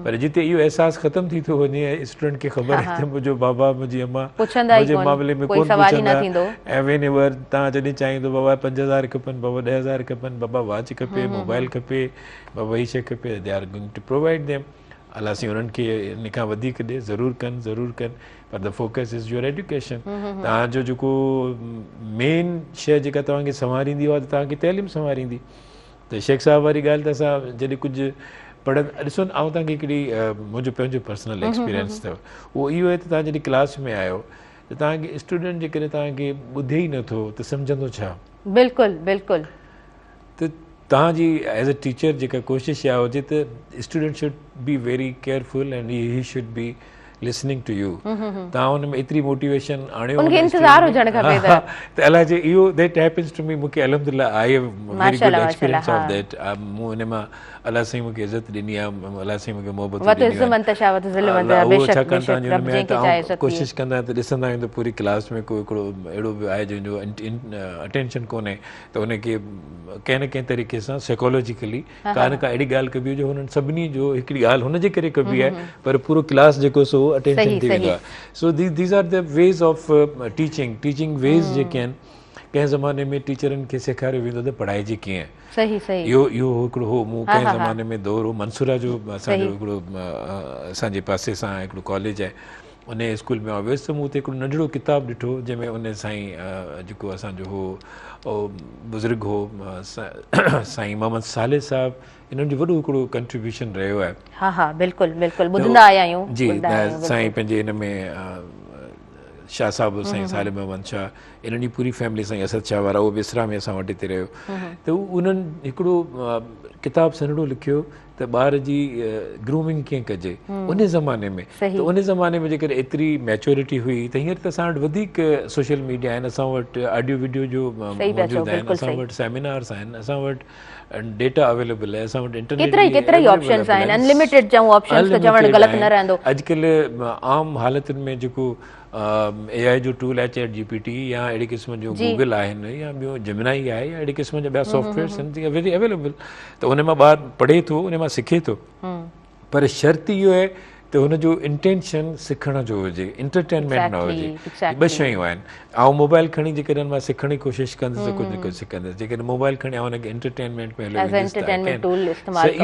पर जिते इहो अहसासु ख़तमु थी थो वञे, स्टूडेंट खे ख़बर आहे त मुंहिंजो बाबा मुंहिंजी अम्मा मुंहिंजे मामले में कोन पुछंदा, ऐं वेन एवर तव्हां जॾहिं चाहींदो बाबा 5000 खपनि, बाबा 10,000 खपनि, बाबा वॉच खपे, मोबाइल खपे, बाबा हीअ शइ खपे, they are going to provide them. अलाह साईं उन्हनि खे इन खां वधीक ॾे, ज़रूरु कनि, पर the focus is your education. तव्हांजो जेको मेन शइ जेका तव्हांखे संवारींदी आहे, त तव्हांखे तइलीम संवारींदी। त शेख साहब वारी ॻाल्हि त असां जॾहिं कुझु पढ़नि, ॾिसो न, आउं तव्हांखे हिकिड़ी मुंहिंजो पंहिंजो पर्सनल एक्सपीरियंस अथव, उहो इहो आहे त तव्हां जॾहिं क्लास में आहियो त तव्हांखे स्टूडेंट जेकॾहिं तव्हांखे ॿुधे ई नथो त सम्झंदो छा?
बिल्कुलु।
त तव्हांजी एज़ अ टीचर जेका कोशिशि इहा हुजे त student should be very careful and he should be listening to you. तव्हां हुन में एतिरी मोटिवेशन आणियो,
उनखे इंतज़ार हुजणु खपे
त अलाए जे इहो दैट हैपन्स टू मी। मूंखे अल्हम्दुलिल्लाह I have very good experience of that. मूं हिन मां अलाह साईं मूंखे इज़त ॾिनी आहे, अलाह साईं मूंखे मोहबत ॾिनी आहे। कोशिशि कंदा आहियूं त ॾिसंदा आहियूं त पूरी क्लास में कोई हिकिड़ो अहिड़ो बि आहे जंहिंजो अटेंशन कोन्हे, त उनखे कंहिं न कंहिं तरीक़े सां साइकोलॉजिकली का न का अहिड़ी ॻाल्हि कबी हुजे, हुननि सभिनी जो हिकिड़ी ॻाल्हि हुनजे करे कबी आहे, पर पूरो क्लास जेको सो अटेंशन थी वेंदो आहे। So these are the ways of teaching ways जेके आहिनि कंहिं ज़माने में टीचरनि खे सेखारियो वेंदो त पढ़ाइजे कीअं
सही सही
इहो हिकिड़ो हो मूं कंहिं ज़माने में दौर हो मंसूरा जो असांजो हिकिड़ो असांजे पासे सां हिकिड़ो कॉलेज आहे उन स्कूल में वियुसि त मूं हुते हिकिड़ो नंढिड़ो किताबु ॾिठो जंहिंमें उन साईं जेको असांजो हो बुज़ुर्ग हो साईं मोहम्मद साले साहिबु इन्हनि जो वॾो हिकिड़ो कंट्रीब्यूशन रहियो आहे
हा हा बिल्कुलु बिल्कुलु ॿुधंदा आया आहियूं
जी साईं पंहिंजे हिन में शाह साहिबु साईं साले मोहम्मद शाह इन्हनि जी पूरी फैमिली साईं असद शाह वारा उहो बिसरा में असां वटि हिते रहियो त उन्हनि हिकिड़ो किताबु सन्हड़ो लिखियो त ॿार जी ग्रूमिंग कीअं कजे उन ज़माने में त उन ज़माने में जेकर एतिरी मैच्योरिटी हुई त हींअर त असां वटि वधीक सोशल मीडिया आहिनि असां वटि ऑडियो वीडियो जो मौजूदु आहिनि असां वटि सेमिनार्स आहिनि असां वटि डेटा अवेलेबल आहे असां वटि इंटरनेट
केतिरा ई ऑप्शंस आहिनि अनलिमिटेड चऊं ऑप्शंस त चवणु ग़लति न रहंदो
अॼुकल्ह आम हालतुनि में जेको AI जो टूल आहे चैट GPT या अहिड़े क़िस्म जो गूगल आहिनि या ॿियो जेमिनाई आहे या अहिड़े क़िस्म जा ॿिया सॉफ्टवेयर्स आहिनि जेके वेरी अवेलेबल त उन मां ॿारु पढ़े थो उन मां सिखे थो पर शर्त इहो आहे त हुनजो इंटेंशन सिखण जो हुजे इंटरटेनमेंट न हुजे ॿ शयूं आहिनि ऐं मोबाइल खणी जेकॾहिं मां सिखण जी कोशिशि कंदुसि त कुझु न कुझु सिखंदुसि जेकॾहिं मोबाइल खणी ऐं हुनखे इंटरटेनमेंट में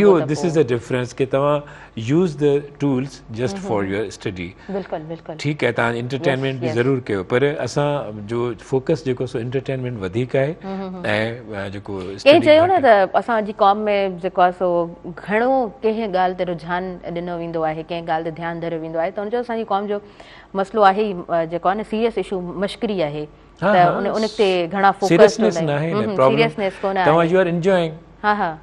इहो दिस इज़ द डिफरेंस की तव्हां use the tools just for your study ठीकु आहे तव्हां इंटरटेनमेंट बि ज़रूरु कयो पर असांजो फोकस जेको सो इंटरटेनमेंट वधीक आहे ऐं जेको
चयो न त असांजी क़ौम में जेको आहे सो घणो कंहिं ॻाल्हि ते रुझान ॾिनो वेंदो आहे कंहिं ॻाल्हि ते ध्यानु धरियो वेंदो आहे त हुनजो असांजी क़ौम जो मसइलो आहे ई जेको आहे न सीरियस इशू मश्करी आहे त उन ते घणा फोकस सीरियसनेस कोन आहे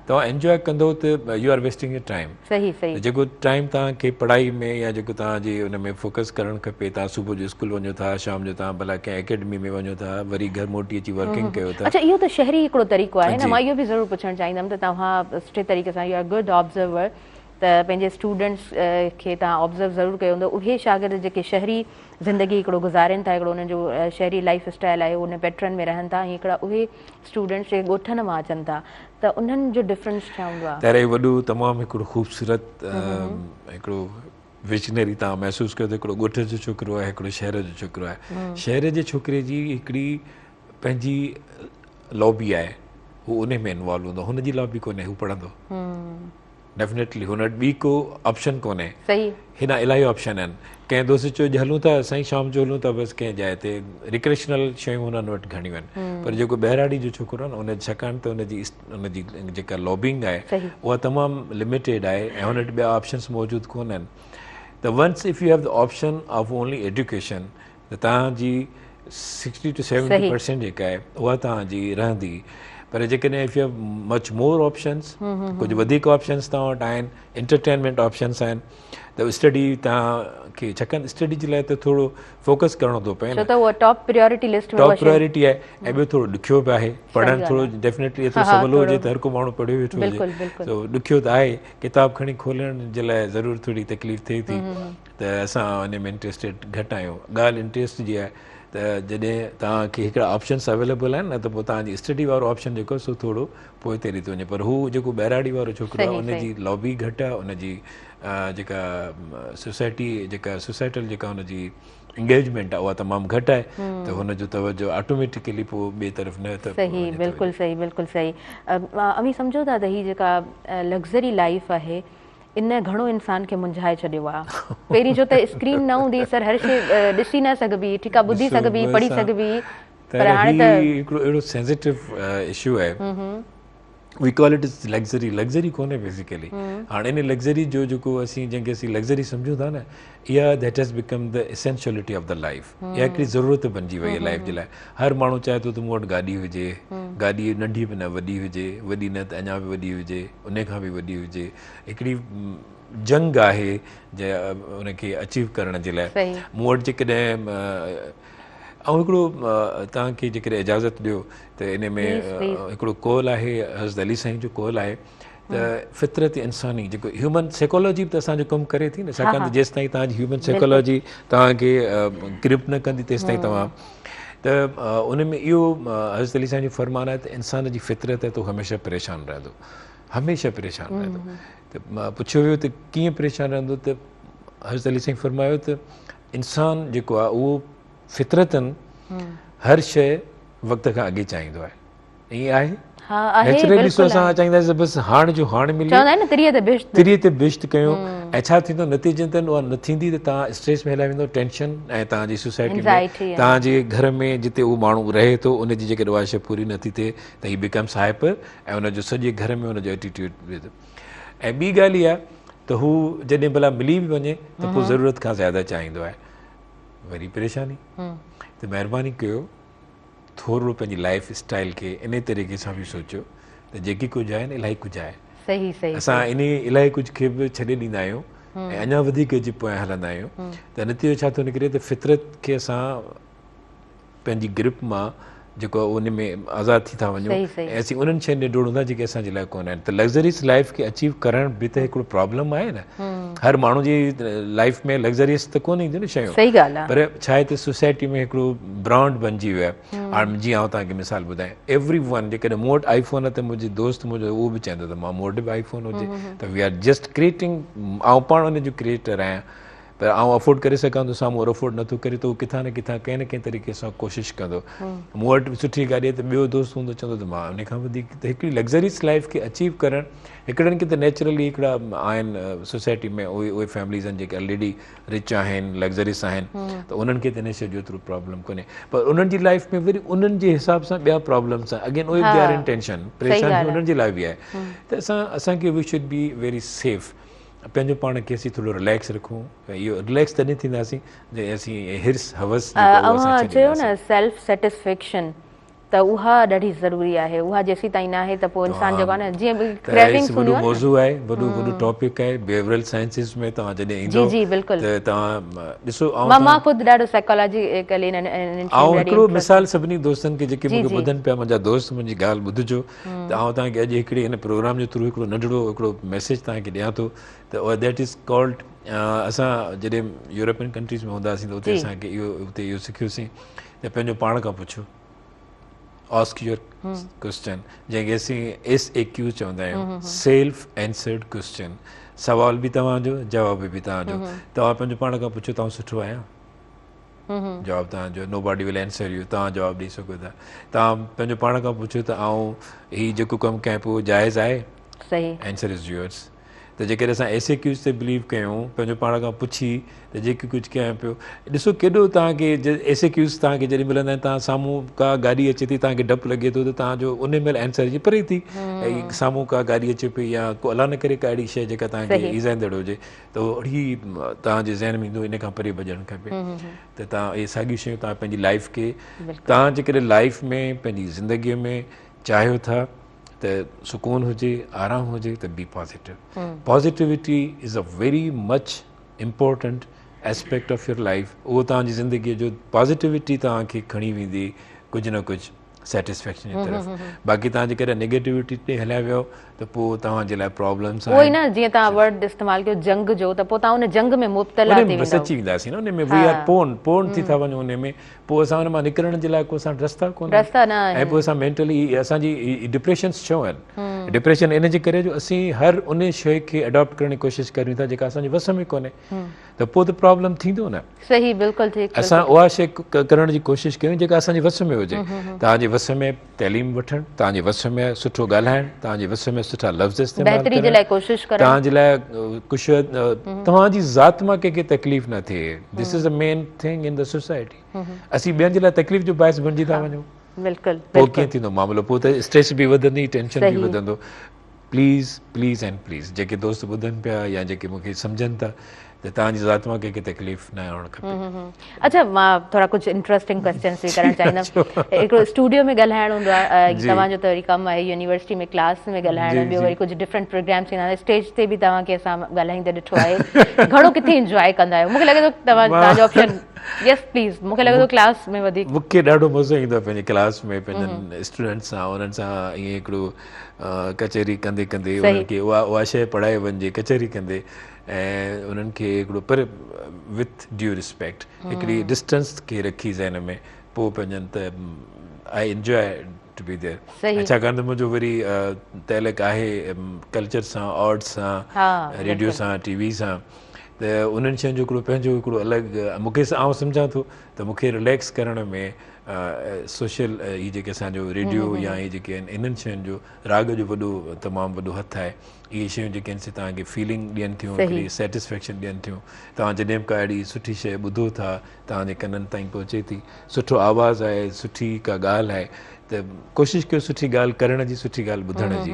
तव्हां एंजॉय कंदो त you are wasting your time
सही सही
जेको टाइम तव्हांखे पढ़ाई में या जेको तव्हांजी हुन में फोकस करणु खपे तव्हां सुबुह जो स्कूल वञो था शाम जो तव्हां भला कंहिं एकेडमी में वञो था वरी घर मोटी अची वर्किंग कयो था
अच्छा इहो त शहरी हिकिड़ो तरीक़ो आहे न मां इहो बि ज़रूरु पुछणु चाहींदमि त तव्हां सुठे तरीक़े सां यू आर गुड ऑब्ज़र्वर त पंहिंजे स्टूडेंट्स खे तव्हां ऑब्ज़र्व ज़रूरु कयो हूंदो उहे शागिर्द जेके शहरी ज़िंदगी हिकिड़ो गुज़ारनि था हिकिड़ो उन्हनि जो शहरी लाइफ स्टाइल आहे उन पैटर्न में रहनि था हिकिड़ा उहे स्टूडेंट्स जेके ॻोठनि मां अचनि था त उन्हनि जो डिफरेंस छा हूंदो आहे
पहिरियों वॾो तमामु हिकिड़ो ख़ूबसूरत हिकिड़ो विजनरी तव्हां महसूसु कयो त हिकिड़ो ॻोठ जो छोकिरो आहे हिकिड़ो शहर जो छोकिरो आहे शहर जे छोकिरे जी हिकिड़ी पंहिंजी लॉबी आहे हू उन में इन्वॉल्व हूंदो हुनजी लॉबी कोन्हे हू पढ़ंदो डेफिनेटली हुन वटि ॿी को ऑप्शन कोन्हे हिन इलाही ऑप्शन आहिनि कंहिं दोस्त चयो अॼु हलूं था साईं शाम जो हलूं था बसि कंहिं जाइ ते रिक्रेशनल शयूं हुननि वटि घणियूं आहिनि पर जेको ॿहिराड़ी जो छोकिरो आहे न उन छाकाणि त हुनजी जेका लॉबिंग आहे उहा तमामु लिमिटेड आहे ऐं हुन वटि ॿिया ऑप्शन्स मौजूदु कोन आहिनि त once if you have the option of only education त तव्हांजी 60 to 70% जेका आहे उहा तव्हांजी रहंदी पर जेकॾहिं if you have much more options कुझु वधीक ऑप्शन्स तव्हां वटि आहिनि इंटरटेनमेंट ऑप्शन्स आहिनि त स्टडी तव्हांखे छाकाणि स्टडी जे लाइ त थोरो फोकस करिणो थो पए
टॉप प्रायोरिटी
आहे ऐं ॿियो थोरो ॾुखियो बि आहे पढ़णु थोरो डेफिनेटली एतिरो सवलो हुजे त हर को माण्हू पढ़ियो वेठो हुजे त ॾुखियो त आहे किताबु खणी खोलण जे लाइ ज़रूरु थोरी तकलीफ़ थिए थी त असां हुन में इंट्रस्टेड घटि आहियूं ॻाल्हि इंट्रस्ट जी आहे त जॾहिं तव्हांखे हिकिड़ा ऑप्शन्स अवेलेबल आहिनि न त पोइ तव्हांजी स्टडी वारो ऑप्शन जेको सो थोरो पोइ तेरी थो वञे पर हू जेको ॿहिराड़ी वारो छोकिरो आहे उनजी लॉबी घटि आहे उनजी जेका सोसाइटल जेका हुनजी इंगेजमेंट आहे उहा तमामु घटि आहे त हुनजो तवजो ऑटोमेटिकली पोइ ॿिए तरफ़ न त
सही बिल्कुलु सही अमी सम्झो था त हीअ जेका लग्ज़री लाइफ आहे इन घणो इंसान खे मुंझाए छॾियो आहे पहिरीं जो त स्क्रीन न हूंदी सर हर शइ ॾिसी न सघबी ठीकु आहे ॿुधी सघबी पढ़ी सघबी पर हाणे त
हिकिड़ो अहिड़ो सेंसिटिव इशू आहे we call it is luxury कोन्हे बेसिकली हाणे इन लग्ज़री जो जेको असीं जंहिंखे असीं लग्ज़री सम्झूं था न इहा that has become the essentiality of the life इहा हिकिड़ी ज़रूरत बणिजी वई आहे लाइफ जे लाइ हर माण्हू चाहे थो त मूं वटि गाॾी हुजे गाॾी नंढी बि न वॾी हुजे वॾी न त अञा बि वॾी हुजे उन खां बि वॾी हुजे हिकिड़ी जंग आहे जंहिं उनखे अचीव करण जे लाइ मूं वटि जेकॾहिं ऐं हिकिड़ो तव्हांखे जेकॾहिं इजाज़त ॾियो त इन में हिकिड़ो कॉल आहे हज़रत अली साईं जो कॉल आहे त फितरत इंसानी जेको ह्यूमन साइकोलॉजी बि त असांजो कमु करे थी न छाकाणि त जेसिताईं तव्हांजी ह्यूमन साइकोलॉजी तव्हांखे ग्रिप न कंदी तेसिताईं तव्हां त उन में इहो हज़रत अली साईं जो फ़रमानु आहे त इंसान जी फितरत आहे त हमेशह परेशान रहंदो हमेशह परेशान रहंदो त मां पुछियो वियो त कीअं परेशान रहंदो त हज़रत अली साईं फ़रमायो त इंसान जेको आहे उहो फितरतन हर शइ वक़्त खां अॻे चाहींदो आहे, ईअं आहे
हा आहे
नेचुरली सो असां चाहींदासीं बसि हाणे जो हाणे मिले,
चवंदा आहिनि न
तिरीअ ते बिश्त कयूं। ऐं छा थींदो नतीजतन उहा न थींदी त तव्हां स्ट्रेस में हलिया वेंदो, टेंशन, ऐं तव्हांजी सोसाइटी में तव्हांजे घर में जिते उहो माण्हू रहे थो उनजी जेकॾहिं उहा शइ पूरी नथी थिए त ही बिकम्स हाइपर ऐं उनजो सॼे घर में उनजो एटीट्यूड थिए थो। ऐं ॿी ॻाल्हि इहा त हू जॾहिं भला मिली बि वञे त पोइ ज़रूरत खां ज़्यादा चाहींदो आहे, वरी परेशानी। त महिरबानी कयो थोरो पंहिंजी लाइफ स्टाइल खे इन तरीक़े सां बि सोचियो त जेकी कुझु आहे न इलाही कुझु आहे,
सही सही
असां इन इलाही कुझु खे बि छॾे ॾींदा आहियूं ऐं अञा वधीक जे पोयां हलंदा आहियूं त नतीजो छा थो निकिरे त फितरत खे असां पंहिंजी ग्रिप मां जेको उन में आज़ादु थी था वञूं ऐं असीं उन्हनि शयुनि ॾे ॾोड़ूं था जेके असांजे लाइ कोन आहिनि। त लग्ज़रीस लाइफ खे अचीव करण बि त हिकिड़ो प्रॉब्लम आहे न, हर माण्हू जी लाइफ में लग्ज़रीस त कोन ईंदियूं न शयूं,
सही ॻाल्हि आहे,
पर छा आहे त सोसाइटी में हिकिड़ो ब्रांड बणिजी वियो आहे। हाणे जीअं आउं तव्हांखे मिसाल ॿुधायां, एवरी वन जेकॾहिं मूं वटि आई फ़ोन आहे त मुंहिंजे दोस्त मुंहिंजो उहो बि चवंदो त मां मूं वटि बि आई फ़ोन हुजे, त वी आर जस्ट क्रिएटिंग, आउं पाण उन जो क्रिएटर आहियां, पर आउं अफोर्ड करे सघां थो, साम्हूं अफोर्ड नथो करे त उहो किथां न किथां कंहिं न कंहिं तरीक़े सां कोशिशि कंदो। मूं वटि सुठी गाॾी आहे त ॿियो दोस्त हूंदो चवंदो त मां उन खां वधीक। त हिकिड़ी लग्ज़रीस लाइफ खे अचीव करणु हिकिड़नि खे त नेचुरली हिकिड़ा आहिनि सोसाइटी में उहे फैमिलीज़ आहिनि जेके ऑलरेडी रिच आहिनि, लग्ज़रीस आहिनि, त उन्हनि खे त इन शइ जो एतिरो प्रॉब्लम कोन्हे, पर उन्हनि जी लाइफ में वरी उन्हनि जे हिसाब सां ॿिया प्रॉब्लम्स आहिनि, अगेन उहे बि आर इन टेंशन, परेशानी उन्हनि जे लाइ बि आहे। त असांखे we should be very safe, पंहिंजो पाण खे असीं थोरो रिलैक्स रखूं, इहो रिलैक्स तॾहिं थींदासीं जॾहिं असीं हिर्स हवस
चयो न सेल्फ सेटिस्फेक्शन, त उहा ॾाढी ज़रूरी आहे, उहा जेसीं ताईं न आहे त पोइ इंसान जेको आहे न जीअं क्रेविंग्स
वॾो मौज़ू आहे, वॾो टॉपिक आहे, बिहेवियरल साइंसिस में तव्हां जॾहिं ईंदो त तव्हां ॾिसो मां
ख़ुदि ॾाढो साइकोलॉजिकली
ऐं हिकिड़ो मिसाल सभिनी दोस्तनि खे जेके मूंखे ॿुधनि पिया, मुंहिंजा दोस्त मुंहिंजी ॻाल्हि ॿुधिजो, त आउं तव्हांखे अॼु हिकिड़े हिन प्रोग्राम जे थ्रू हिकिड़ो नंढिड़ो हिकिड़ो मैसेज तव्हांखे ॾियां थो, त दैट इज़ कॉल्ड, असां जॾहिं यूरोपियन कंट्रीज़ में हूंदासीं त उते असांखे इहो सिखियोसीं त पंहिंजो पाण खां पुछो, आस्क योर क्वेश्चन, जंहिंखे असीं SAQ चवंदा आहियूं, सेल्फ एंसर्ड क्वेश्चन, सवाल बि तव्हांजो, जवाब बि तव्हांजो। तव्हां पंहिंजो पाण खां पुछो तव्हां सुठो आहियां, जवाबु तव्हांजो, नो बॉडी विल एंसर यू, तव्हां जवाबु ॾेई सघो था। तव्हां पंहिंजो पाण खां पुछो त आउं हीउ जेको कमु कयां पियो जाइज़ आहे,
सही,
एंसर इज़ योर्स। त जेकॾहिं असां SAQs ते बिलीव कयूं, पंहिंजो पाण खां पुछी त जेकी कुझु कयां पियो, ॾिसो केॾो तव्हांखे SAQs तव्हांखे जॾहिं मिलंदा आहिनि, तव्हां साम्हूं का गाॾी अचे थी, तव्हांखे डपु लॻे थो त तव्हांजो उन महिल एंसर जी परे थी, ऐं साम्हूं का गाॾी अचे पई या को अलाह न करे का अहिड़ी शइ जेका तव्हांखे ईज़ाईंदड़ हुजे त ओड़ी तव्हांजे ज़हन में ईंदो, इन खां परे भॼणु खपे। त तव्हां इहे साॻियूं शयूं तव्हां पंहिंजी लाइफ खे, तव्हां जेकॾहिं लाइफ में पंहिंजी ज़िंदगीअ में चाहियो था त सुकून हुजे, आराम हुजे, त be positive. Positivity is a very much important aspect of your life. उहो तव्हांजी ज़िंदगीअ जो पॉज़िटिविटी तव्हांखे खणी वेंदी कुझु न कुझु सैटिस्फैक्शन जी तरफ़। बाक़ी तव्हां जेकॾहिं नेगेटिविटी ते हलिया वियो त पोइ तव्हांजे लाइ प्रॉब्लम्स
उहो ई न, जीअं तव्हां वर्ड इस्तेमालु कयो जंग जो, त पोइ तव्हां उन जंग में मुब्तला थी वेंदव,
अची वेंदासीं न उन में, वी आर पोन थी था वञूं उन में, पोइ असां हुन मां निकिरण जे लाइ को असां रस्ता कोन, ऐं पोइ असां मेंटली असांजी डिप्रेशन्स छो आहिनि, डिप्रेशन इन जे करे जो असीं हर उन शइ खे अडॉप्ट करण जी कोशिशि करियूं था जेका असांजे वस में कोन्हे, त पोइ त प्रॉब्लम थींदो न।
सही, बिल्कुलु ठीकु।
असां उहा शइ करण जी कोशिशि कयूं जेका असांजे वस में हुजे। तव्हांजे वस में तइलीम वठणु, तव्हांजे वस में सुठो ॻाल्हाइणु, तव्हांजे वस में सुठा लफ़्ज़ इस्तेमालु करणु, तव्हांजे लाइ कुझु तव्हांजी ज़ात मां कंहिंखे तकलीफ़ न थिए, this is the main thing in the society. असीं ॿियनि जे लाइ तकलीफ़ जो बाहिस बणिजी था वञूं, पोइ कीअं थींदो मामिलो, पोइ त स्ट्रेस बि वधंदी, टेंशन बि वधंदो। प्लीज़ प्लीज़ एंड प्लीज़ जेके दोस्त ॿुधनि पिया या जेके मूंखे सम्झनि था, त तव्हांजी ज़ात मां कंहिंखे तकलीफ़ न हुअणु खपे।
अच्छा, मां थोरा कुझु इंट्रस्टिंग क्वेश्चन्स बि करणु चाहींदमि। हिकिड़ो स्टूडियो में ॻाल्हाइणु हूंदो आहे, तव्हांजो त वरी कमु आहे यूनिवर्सिटी में क्लास में ॻाल्हाइणु, ॿियो वरी कुझु डिफरेंट प्रोग्राम्स थींदा आहिनि, स्टेज ते बि तव्हांखे असां ॻाल्हाईंदे ॾिठो आहे, घणो किथे इंजॉय कंदा आहियो? मूंखे लॻे थो तव्हांजो ऑप्शन, यस प्लीज़, मूंखे लॻे थो क्लास में वधीक।
मूंखे ॾाढो मज़ो ईंदो आहे पंहिंजे क्लास में पंहिंजनि स्टूडेंट्स सां, उन्हनि सां ईअं हिकिड़ो कचहरी कंदे कंदे उन्हनि खे उहा शइ पढ़ाए वञिजे कचहरी कंदे, ऐं उन्हनि खे हिकिड़ो पर विथ ड्यू रिस्पेक्ट हिकिड़ी डिस्टेंस खे रखी ज़हन में, पोइ पंहिंजनि त I enjoy to be there. छाकाणि त मुंहिंजो वरी तइलक आहे कल्चर सां, आर्ट्स सां, रेडियो सां, TV सां, त उन्हनि शयुनि जो हिकिड़ो पंहिंजो हिकिड़ो अलॻि मूंखे आउं सम्झां थो त मूंखे रिलैक्स करण में सोशल हीअ जेके असांजो रेडियो या इहे जेके आहिनि इन्हनि शयुनि जो राग जो वॾो तमामु वॾो हथु आहे। इहे शयूं जेके आहिनि से तव्हांखे फीलिंग ॾियनि थियूं, हिकिड़ी सेटिस्फैक्शन ॾियनि थियूं। तव्हां जॾहिं बि का अहिड़ी सुठी शइ ॿुधो था तव्हांजे कननि ताईं पहुचे थी, सुठो आवाज़ु आहे, सुठी का ॻाल्हि आहे, त कोशिशि कयो सुठी ॻाल्हि करण जी, सुठी ॻाल्हि ॿुधण जी।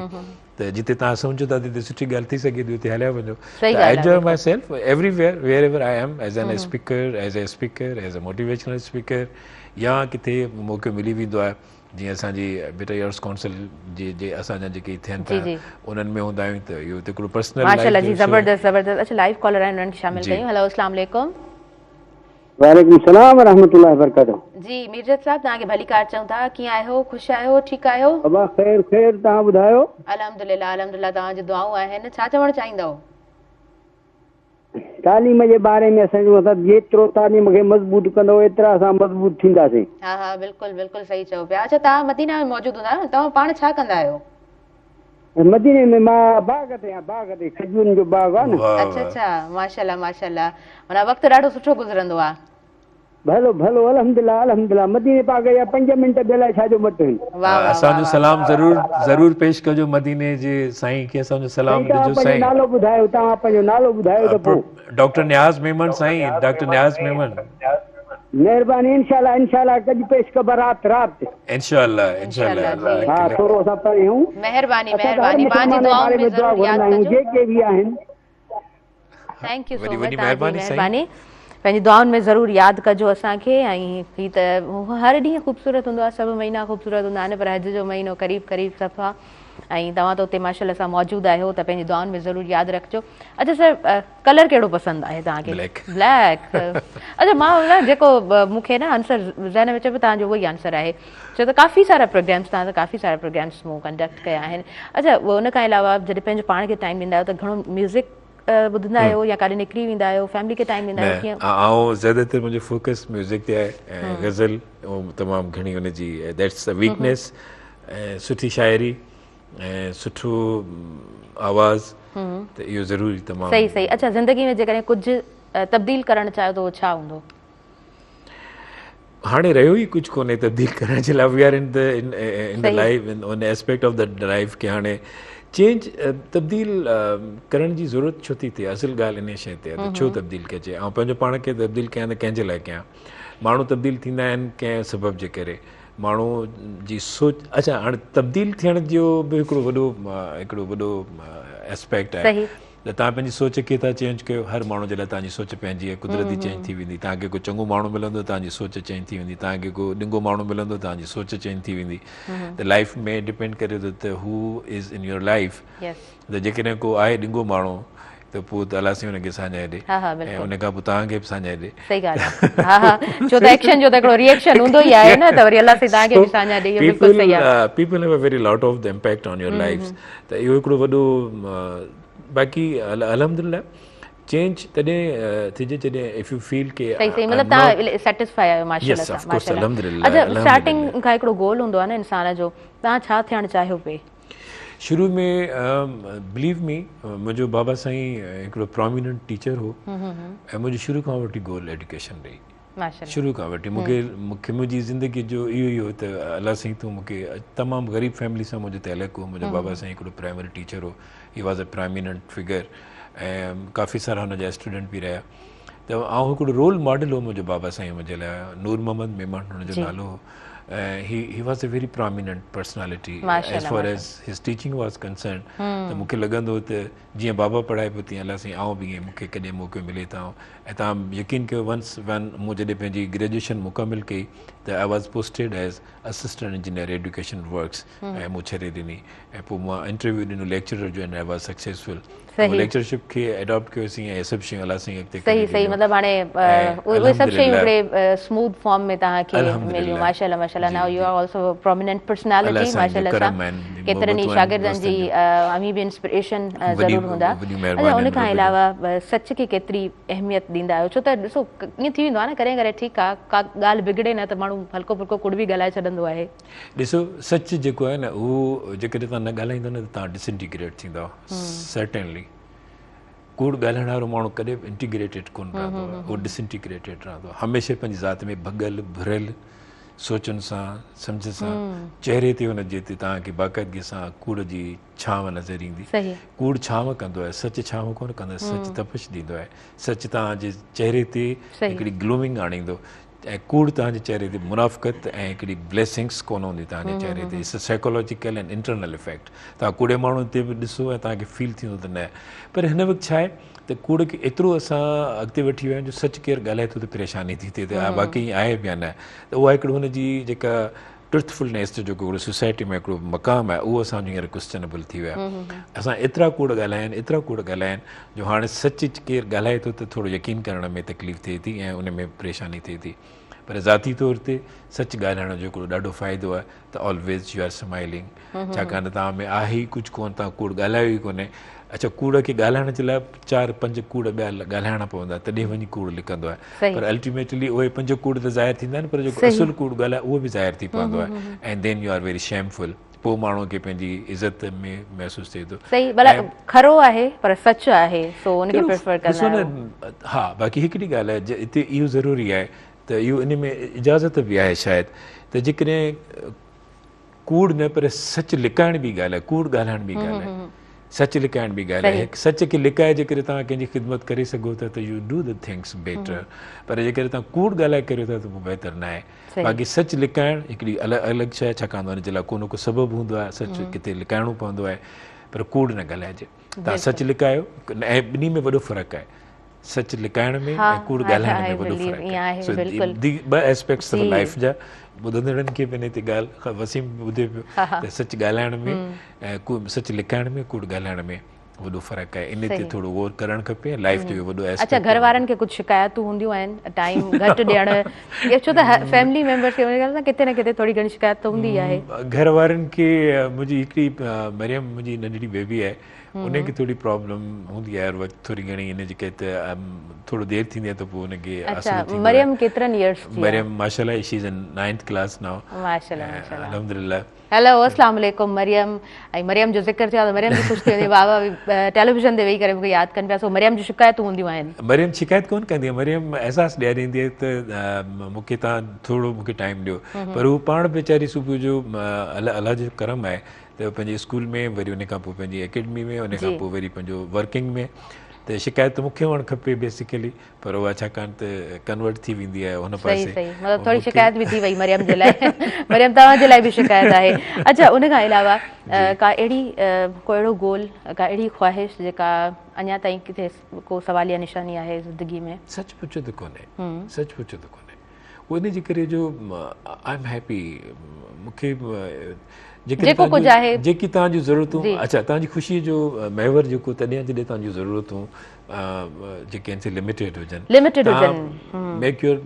त जिते तव्हां सम्झो था जिते सुठी ॻाल्हि थी सघे थी उते हलिया वञो। I enjoy myself everywhere wherever I am as an speaker as a motivational speaker, या किथे मौक़ो मिली वेंदो आहे जीअं असांजी बेटा ईयर्स काउंसिल जे असांजा जेके थियनि था उन्हनि में हूंदा आहियूं त इहो हिकिड़ो पर्सनल
माशाल्लाह जी, ज़बरदस्त ज़बरदस्त। अच्छा, लाइव कॉलर आहिनि, उन्हनि खे शामिल कयूं। हेलो, अस्सलाम वालेकुम।
वालेकुम सलाम रहमतुल्लाहि वबरकातुहू।
जी मीरजत साहब, तव्हांखे भली कार चऊं था। कीअं आहियो? ख़ुशि आहियो? ठीकु आहियो?
अबा ख़ैर ख़ैर, तव्हां ॿुधायो?
अल्हम्दुलिल्लाह अल्हम्दुलिल्लाह, तव्हांजी दुआऊं आहिनि। छा चवणु चाहींदव?
तालीम जे बारे में असांजो मतिलबु जेतिरो तालीम खे मज़बूत कंदो एतिरा असां मज़बूत थींदासीं।
हा हा, बिल्कुलु बिल्कुलु सही चओ पिया। अच्छा, तव्हां मदीना में मौजूदु हूंदा, तव्हां पाण छा कंदा आहियो?
मदीने में मां बाग़ ते आहियां, बाग़ ते खजूरनि जो बाग़ आहे न।
अच्छा अच्छा, माशाल्लाह माशाल्लाह, माना वक़्तु ॾाढो सुठो गुज़रंदो आहे।
भलो भलो, अल्हम्दुलिल्लाह अल्हम्दुलिल्लाह। मदीने पाक जा 5 मिंट ॿिए लाइ छाजो मत आहिनि।
असांजो सलाम ज़रूर पेश कजो मदीने जे साईं खे, असांजो सलाम ॾिजो साईं।
नालो ॿुधायो, तव्हां पंहिंजो नालो ॿुधायो त पोइ।
डॉक्टर न्याज़ मेमन साईं, डॉक्टर न्याज़ मेमन।
महिरबानी, इंशाल्लाह इंशाल्लाह कॼ पेश कब रात
इंशाल्लाह इंशाल्लाह।
हा, थोरो असां परे हूं।
महिरबानी महिरबानी, पंहिंजी दुआउनि में ज़रूर यादि कजो।
जेके भी आहिनि,
थैंक यू सो मच, महिरबानी। पंहिंजी दुआउनि में ज़रूरु यादि कजो असांखे। ऐं हीअ त हर ॾींहुं ख़ूबसूरत हूंदो आहे, सभु महीना ख़ूबसूरत हूंदा आहिनि, पर हज जो महीनो क़रीब क़रीब सफ़ा। ऐं तव्हां त उते माशाल्लाह सां मौजूदु आहियो, त पंहिंजी दुआउनि में ज़रूरु यादि रखिजो। अच्छा सर, कलर कहिड़ो पसंदि आहे तव्हांखे? ब्लैक। अच्छा, मां न जेको मूंखे न आंसर ज़हन में चयो तव्हांजो उहो ई आंसर आहे, छो त काफ़ी सारा प्रोग्राम्स तव्हां त काफ़ी सारा प्रोग्राम्स मूं कंडक्ट कया आहिनि। अच्छा, उन खां अलावा जॾहिं पंहिंजो पाण खे टाइम ॾींदा आहियो त घणो म्यूज़िक ॿुधंदा आहियो या काॾे निकिरी वेंदा आहियो, फैमिली खे टाइम ॾींदा आहियो, कीअं?
ऐं ज़्यादातर मुंहिंजो फोकस म्यूज़िक ते आहे ऐं गज़ल तमामु घणी हुनजी दैट्स अ वीकनेस, ऐं सुठी शाइरी ऐं सुठो आवाज़, त इहो ज़रूरी तमामु
सही सही। अच्छा, ज़िंदगी में जेकॾहिं कुझु तब्दील करणु चाहियो त उहो छा हूंदो?
हाणे रहियो ई कुझु कोन्हे तब्दील करण जे लाइ। We are in the life in aspect of the life के हाणे चेंज तब्दील करण जी ज़रूरत छो थी थिए? असुल ॻाल्हि इन शइ ते आहे त छो तब्दील कजे। ऐं पंहिंजो पाण खे तब्दील कयां त कंहिंजे लाइ कयां? माण्हू तब्दील थींदा आहिनि कंहिं सबब जे करे, माण्हू जी सोच। अच्छा, हाणे तब्दील थियण जो बि हिकिड़ो वॾो एस्पेक्ट आहे त तव्हां पंहिंजी सोच खे था चेंज कयो। हर माण्हू जे लाइ तव्हांजी सोच पंहिंजी आहे, कुदरती चेंज थी वेंदी। तव्हांखे को चङो माण्हू मिलंदो, तव्हांजी सोच चेंज थी वेंदी। तव्हांखे को ॾिंगो माण्हू मिलंदो, तव्हांजी सोच चेंज थी वेंदी। त लाइफ में डिपेंड करे थो त who is in your life. त जेकॾहिं को आहे ॾिंगो माण्हू त पोइ त अलाह साईं हुनखे साञाए ॾे, ऐं उन खां पोइ तव्हांखे बि साञाए ॾे।
सही ॻाल्हि आहे। हा हा, छो त एक्शन जो त हिकिड़ो रिएक्शन हूंदो ई आहे न, त वरी अलाह साईं तव्हांखे बि साञाए ॾे। बिल्कुलु सही आहे।
People have a very lot of the impact on your life. त इहो हिकिड़ो वॾो, बाक़ी अल्हम्दुलिल्लाह चेंज तॾहिं थिजे जॾहिं इफ यू फील के
सही सही, मतिलबु तव्हां सैटिस्फाई आहियो माशाल्लाह सां, माशाल्लाह। अच्छा, स्टार्टिंग खां हिकिड़ो गोल हूंदो आहे न इंसान जो, तव्हां छा थियणु चाहियो पे?
शुरू में बिलीव मी, मुंहिंजो बाबा साईं हिकिड़ो प्रोमिनेंट टीचर हो, ऐं मुंहिंजो शुरू खां वठी गोल एजुकेशन रही। शुरू खां वठी मूंखे मुंहिंजी ज़िंदगी जो इहो ई हो त अलाह साईं तूं मूंखे, तमामु ग़रीब फैमिली सां मुंहिंजो तहलुक़ु हो। मुंहिंजो बाबा साईं हिकिड़ो प्राइमरी टीचर हो, he was a prominent figure, ऐं काफ़ी सारा हुनजा स्टूडेंट बि रहिया। त आउं हिकिड़ो रोल मॉडल हो मुंहिंजो बाबा साईं मुंहिंजे लाइ। नूर मोहम्मद मेमन हुनजो नालो हो, ऐं he was a very prominent personality as far as हिज टीचिंग वॉज़ कंसर्न। त मूंखे लॻंदो हो त जीअं बाबा पढ़ाए पियो तीअं अलाह साईं आउं बि ईअं मूंखे कॾहिं मौक़ो मिले त ऐं तव्हां यकीन कयो वंस मूं जॾहिं पंहिंजी ग्रेजुएशन मुकमिल कई त I was posted as assistant engineer education works, ऐं मूं छॾे ॾिनी। ऐं पोइ मां इंटरव्यू ॾिनो लेक्चरर जो, and I was successful. Lectureship खे एडॉप्ट कयोसीं, ऐं सभु शयूं अलाह साईं अॻिते
सही सही, मतिलबु हाणे उहे सभु शयूं हिकिड़े स्मूथ फॉर्म में तव्हांखे मिलियूं। माशाल्लाह माशाल्लाह, now you are also prominent personality माशाल्लाह सां। केतिरनि ई शागिर्दनि जी अमी बि इंस्पिरेशन ज़रूरु हूंदा। अच्छा, उन खां अलावा सच खे केतिरी अहमियत ॾींदा आहियो? छो त ॾिसो ईअं थी वेंदो आहे न, कॾहिं कॾहिं ठीकु आहे का ॻाल्हि बिगड़े न त माण्हू हल्को फुल्को कुड़ बि ॻाल्हाए छॾंदो आहे।
ॾिसो, सच जेको आहे न उहो जेकॾहिं तव्हां न ॻाल्हाईंदो न त तव्हां डिसइंटीग्रेट थींदव, सर्टेनली। कूड़ ॻाल्हाइण वारो माण्हू कॾहिं बि इंटीग्रेटेड कोन रहंदो आहे, उहो डिसइंटीग्रेटेड रहंदो आहे, हमेशह पंहिंजी ज़ात में भॻल भरियल सोचनि सां सम्झ सां चहिरे ते हुनजे ते तव्हांखे बाक़ाइदगी सां कूड़ जी छांव नज़र ईंदी। कूड़ छांव कंदो आहे, सच छांव कोन कंदो आहे, सच तपश ॾींदो आहे, सच तव्हांजे चहिरे ते हिकिड़ी ग्लोइंग आणींदो ऐं कूड़ तव्हांजे चहिरे ते मुनाफ़क़त ऐं हिकिड़ी ब्लेसिंग्स कोन हूंदी तव्हांजे चहिरे ते। It's a psychological and internal effect. तव्हां कूड़े माण्हू ते बि ॾिसो ऐं तव्हांखे फील थींदो त न, पर हिन वक़्तु छा आहे त कूड़ खे एतिरो असां अॻिते वठी विया आहियूं जो सच केरु ॻाल्हाए थो त परेशानी थी थिए त बाक़ी आहे बि या न, त उहा हिकिड़ो हुनजी जेका ट्रुथफुलनेस जो जेको हिकिड़ो सोसाइटी में हिकिड़ो मक़ाम आहे उहो असांजो हींअर क्वेश्चनेबल थी वियो आहे। असां एतिरा कूड़ ॻाल्हाइनि एतिरा कूड़ ॻाल्हाइनि जो हाणे सच केरु ॻाल्हाए थो त थोरो यकीन करण में तकलीफ़ थिए थी ऐं उन में परेशानी थिए थी। पर ज़ाती तौर ते सच ॻाल्हाइण जो हिकिड़ो ॾाढो फ़ाइदो आहे त ऑलवेज़ यू आर स्माइलिंग, छाकाणि त तव्हां में आहे ई कुझु कोन, तव्हां कूड़ ॻाल्हायो ई कोन्हे। अच्छा, कूड़ खे ॻाल्हाइण जे लाइ 4-5 कूड़ ॿिया ॻाल्हाइणा पवंदा तॾहिं वञी कूड़ लिकंदो आहे, पर अल्टीमेटली उहे 5 कूड़ त ज़ाहिर थींदा आहिनि, पर जेको असुलु कूड़ ॻाल्हाए उहो बि ज़ाहिर थी पवंदो आहे ऐं देन यू आर वेरी शेमफुल। पोइ माण्हू खे पंहिंजी इज़त में महसूसु थिए थो।
सही, भला खरो आहे पर सच आहे, सो उनखे प्रेफर कंदा आहियो।
हा, बाक़ी हिकिड़ी ॻाल्हि आहे हिते इहो ज़रूरी आहे त इहो इन में इजाज़त बि आहे शायदि त जेकॾहिं कूड़ न पर सच लिकाइण बि ॻाल्हि आहे, कूड़ ॻाल्हाइण बि ॻाल्हि आहे, सच लिकाइण बि ॻाल्हि आहे। सच खे लिकाए जेकॾहिं तव्हां कंहिंजी ख़िदमत करे सघो था त U do the things better, पर जेकॾहिं तव्हां कूड़ ॻाल्हाए करियो था त पोइ बहितर न आहे। बाक़ी सच लिकाइण हिकिड़ी अलॻि शइ, छाकाणि त हुनजे लाइ को न को सबबु हूंदो आहे, सच किथे लिकाइणो पवंदो आहे, पर कूड़ न ॻाल्हाइजे। तव्हां सच लिकायो ऐं ॿिन्ही में वॾो फ़र्क़ु आहे, सच लिकाइण में ऐं कूड़ ॻाल्हाइण में वॾो फ़र्क़ु आहे। ॿ एस्पेक्ट्स अथव लाइफ जा, ॿुधंदड़नि खे बि हिन ते ॻाल्हि वसीम ॿुधे पियो त सच ॻाल्हाइण में ऐं सच लिकाइण में कूड़ ॻाल्हाइण में वॾो फ़र्क़ु आहे। इन ते थोरो गौर करणु खपे, लाइफ जो वॾो एस्पेक्ट।
अच्छा, घर वारनि खे कुझु शिकायतूं हूंदियूं आहिनि, टाइम घटि ॾियणु, छो त फैमिली मेंबर्स खे किथे न किथे थोरी घणी शिकायत त हूंदी आहे।
घर वारनि खे मुंहिंजी हिकिड़ी मरियम मुंहिंजी नंढड़ी बेबी आहे, उनखे थोरी प्रॉब्लम हूंदी आहे हर वक़्तु थोरी घणी इन जे करे त थोरो देरि थींदी आहे त पोइ हुनखे।
मरियम केतिरनि इयर्स जी?
मरियम माशाल्लाह she is in 9th class now.
माशाल्लाह,
अल्हम्दुलिल्लाह।
हेलो, अस्सलाम वालेकुम मरियम। ऐं मरियम जो ज़िक्र थियो त मरियम बि ख़ुशि थी वेंदी, बाबा टेलीविज़न ते वेही करे मूंखे यादि कनि पिया। सो मरियम जूं शिकायतूं हूंदियूं आहिनि?
मरियम शिकायत कोन कंदी आहे, मरियम अहसासु ॾियारींदी आहे त मूंखे तव्हां थोरो मूंखे टाइम ॾियो, पर हू पाण वेचारी सुबुह जो अलाह जो करम आहे त पंहिंजे स्कूल में, वरी उन खां पोइ पंहिंजी एकेडमी में, उन खां पोइ वरी पंहिंजो वर्किंग में, त शिकायत त मूंखे हुअणु खपे बेसिकली, पर उहा छाकाणि त कन्वर्ट थी वेंदी आहे हुन पासे।
मतिलबु थोरी शिकायत बि थी वई मरियम जे लाइ। मरियम तव्हांजे लाइ बि शिकायत आहे। अच्छा, उन खां अलावा का अहिड़ी को अहिड़ो गोल, का अहिड़ी ख़्वाहिश जेका अञा ताईं किथे को सवालिया निशानी आहे ज़िंदगी में?
सच पुछो त कोन्हे, सच पुछो त कोन्हे। उन जे करे जो आई एम हैप्पी, मूंखे
जेको कुझु आहे,
जेकी तव्हांजी ज़रूरतूं, अच्छा तव्हांजी ख़ुशीअ जो महवर जेको तॾहिं जॾहिं तव्हांजी ज़रूरतूं जेके आहिनि से लिमिटेड हुजनि, मेक योर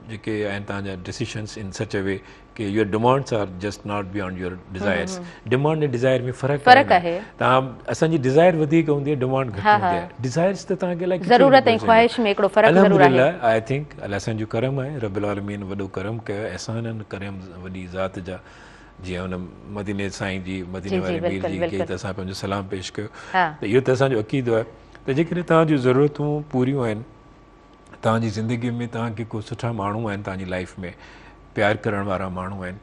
जेके आहिनि तव्हांजा डिसीशन्स इन सच अ वे कि your demands are just not beyond your desires. Demand ऐं डिज़ायर में फ़र्क़ु आहे। तव्हां असांजी डिज़ायर वधीक हूंदी आहे, डिमांड घटि हूंदी आहे। डिज़ायर्स त तव्हांखे लाइक
ज़रूरत ऐं ख़्वाहिश में हिकिड़ो फ़र्क़ु ज़रूरु आहे।
अल्हम्दुलिल्लाह, आई थिंक अलाह असांजो करम आहे, रब्बुल आलमीन वॾो करम कयो, एहसाननि करम वॾी ज़ात जा, जीअं हुन मदीने साईं जी, मदीने वारे मीर जी के त असां पंहिंजो सलाम पेश कयो, त इहो त असांजो अक़ीदो आहे त जेकॾहिं तव्हांजूं ज़रूरतूं पूरियूं आहिनि, तव्हांजी ज़िंदगीअ में तव्हांखे को सुठा माण्हू आहिनि, तव्हांजी लाइफ में प्यार करण वारा माण्हू आहिनि,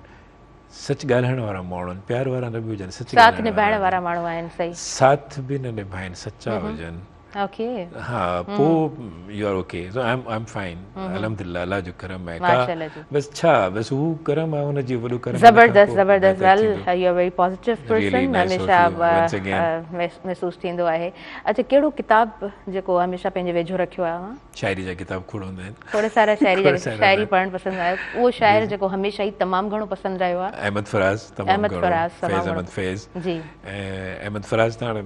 सच ॻाल्हाइण वारा माण्हू आहिनि, प्यार वारा न बि हुजनि, सच
साथ निभाइण वारा माण्हू आहिनि, सही
साथ बि न निभाइनि, सचा हुजनि,
ओके,
हा, पोइ you are okay, so I am fine, अल्हम्दुलिल्लाह, अल्लाह जो करम आहे, बस छा, बस हू करम आहे, हुनजी वॾो करम।
ज़बरदस्त ज़बरदस्त, well you are very positive person, हमेशा महसूस थींदो आहे। अच्छा, कहिड़ो किताब जेको हमेशा पंहिंजे वेझो रखियो आहे? शायरी जा किताब खोड़ हूंदा आहिनि, थोरे सारा शायरी पढ़णु पसंदि आहे। उहो शाइर जेको हमेशा ई तमामु घणो पसंदि रहियो आहे? अहमद फराज़, अहमद फराज़, फैज़ अहमद फैज़ जी, अहमद फराज़ त हाणे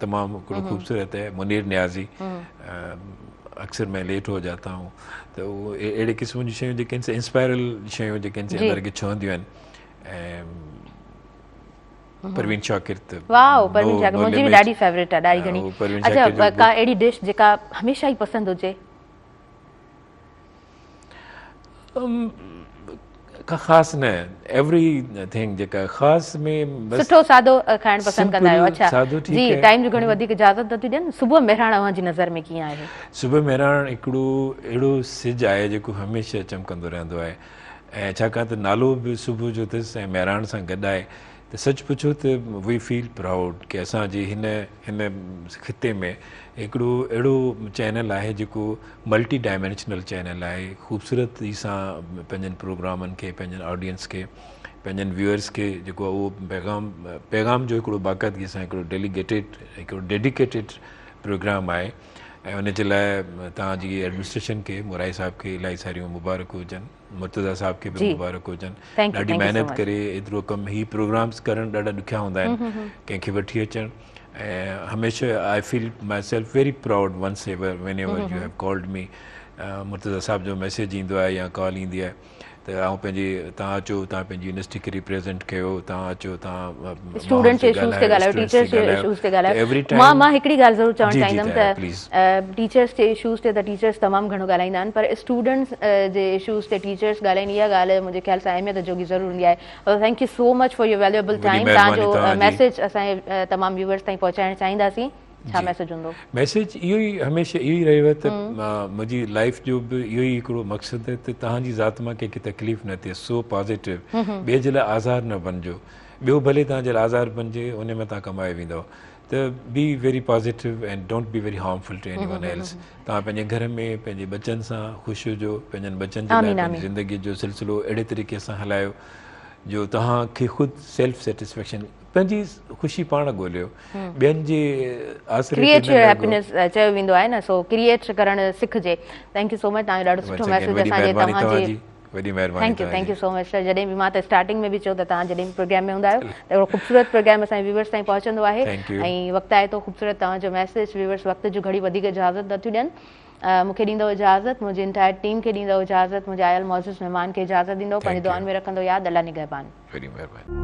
तमामु हिकिड़ो ख़ूबसूरत है। मुनीर न्याज़ी, अक्सर मैं लेट हो जाता हूँ, तो वो अहिड़े क़िस्म जी शयूं जेके आहिनि इंस्पायरल शयूं जेके आहिनि अंदरि खे छहंदियूं आहिनि। परवीन शाकिर, त वाओ, परवीन शाकिर मुंहिंजी बि ॾाढी फेवरेट आहे, ॾाढी घणी। अच्छा, का अहिड़ी डिश जेका हमेशा ई पसंदि हुजे?
का ख़ासि न एवरी थिंग जेका ख़ासि में बसि
सुठो सादो खाइण पसंदि कंदा आहियो।
सिंपल,
अच्छा
सादो ठीकु
जी,
आहे।
टाइम जो घणी वधीक इजाज़त नथी ॾियनि। सुबुह मेहराण अव्हांजी नज़र में कीअं आहे?
सुबुह मेहराण हिकिड़ो अहिड़ो सिजु आहे जेको हमेशह चमकंदो रहंदो आहे ऐं छाकाणि त नालो बि सुबुह जो अथसि ऐं मेहराण सां गॾु आहे त सच पुछो त वी फील प्राउड की असांजे हिन हिन खिते में हिकिड़ो अहिड़ो चैनल आहे जेको मल्टी डायमेंशनल चैनल आहे। ख़ूबसूरती सां पंहिंजनि प्रोग्रामनि खे, पंहिंजनि ऑडियंस खे, पंहिंजनि व्यूअर्स खे जेको आहे उहो पैगाम जो हिकिड़ो बाक़ाइदगी सां हिकिड़ो डेडिकेटेड प्रोग्राम आहे ऐं उनजे लाइ तव्हांजी एडमिनिस्ट्रेशन खे, मुराई साहिब खे इलाही सारियूं मुबारक हुजनि, मुर्तज़ा साहिब खे बि मुबारक हुजनि। ॾाढी महिनत करे एतिरो कमु ही प्रोग्राम्स करणु ॾाढा ॾुखिया हूंदा आहिनि कंहिंखे वठी अचणु ऐं हमेशह I feel myself very proud once ever whenever you have called me. Murtaza sahib जो मैसेज ईंदो आहे या कॉल ईंदी आहे त आउं पंहिंजी तव्हां अचो, तव्हां पंहिंजी यूनिवर्सिटी खे रिप्रेज़ेंट कयो, तव्हां अचो, तव्हां
स्टूडेंट्स जे इशूज़ ते ॻाल्हायो, टीचर्स जे इशूज़ ते ॻाल्हायो। मां हिकिड़ी ॻाल्हि ज़रूरु चवणु चाहींदमि त टीचर्स जे इशूज़ ते त टीचर्स तमामु घणो ॻाल्हाईंदा आहिनि, पर स्टूडेंट्स जे इशूज़ ते टीचर्स ॻाल्हाइनि, इहा ॻाल्हि मुंहिंजे ख़्याल सां अहमियत जोगी ज़रूरु हूंदी आहे। Thank you so much for your valuable time. तव्हांजो मैसेज असांजे तमामु व्यूअर्स ताईं पहुचाइणु चाहींदासीं। छा मैसेज हूंदो? मैसेज
इहो ई हमेशह इहो ई रहियो त मुंहिंजी लाइफ जो बि इहो ई हिकिड़ो मक़सदु आहे त तव्हांजी ज़ात मां कंहिंखे तकलीफ़ न थिए। सो पॉज़िटिव, ॿिए जे लाइ आज़ार न बणिजो। ॿियो भले तव्हांजे लाइ आज़ार बणिजे, उन में तव्हां कमाए वेंदव, त be very positive and don't be very harmful to anyone else. तव्हां पंहिंजे घर में पंहिंजे बच्चनि सां ख़ुशि हुजो, पंहिंजनि बच्चनि जे लाइ पंहिंजी ज़िंदगीअ जो सिलसिलो अहिड़े तरीक़े सां हलायो जो तव्हांखे ख़ुदि सेल्फ सेटिस्फेक्शन, पंहिंजी ख़ुशी पाण ॻोल्हियो, ॿियनि जे आसरे
क्रिएट योर हैप्पीनेस चयो वेंदो आहे न, सो क्रिएट करणु सिखिजे। थैंक यू सो मच, तव्हांजो ॾाढो सुठो मैसेज असांजे तव्हांजी। Thank you so much sir. जॾहिं बि मां त स्टार्टिंग में बि चयो त तव्हां जॾहिं बि प्रोग्राम में हूंदा आहियो त हिकिड़ो ख़ूबसूरत प्रोग्राम असांजे व्यूअर्स ताईं पहुचंदो आहे ऐं वक़्तु आहे तो ख़ूबसूरत तव्हांजो मैसेज व्यूअर्स वक़्त जो घणी वधीक इजाज़त नथियूं ॾियनि। मूंखे ॾींदव इजाज़त, मुंहिंजी इंटायर टीम खे ॾींदव इजाज़त, मुंहिंजे आयल मौजूद महिमान खे इजाज़त ॾींदव। पंहिंजी दुआनि में रखंदो यादि। अल्लाह निगहबान।
वेरी महिरबानी।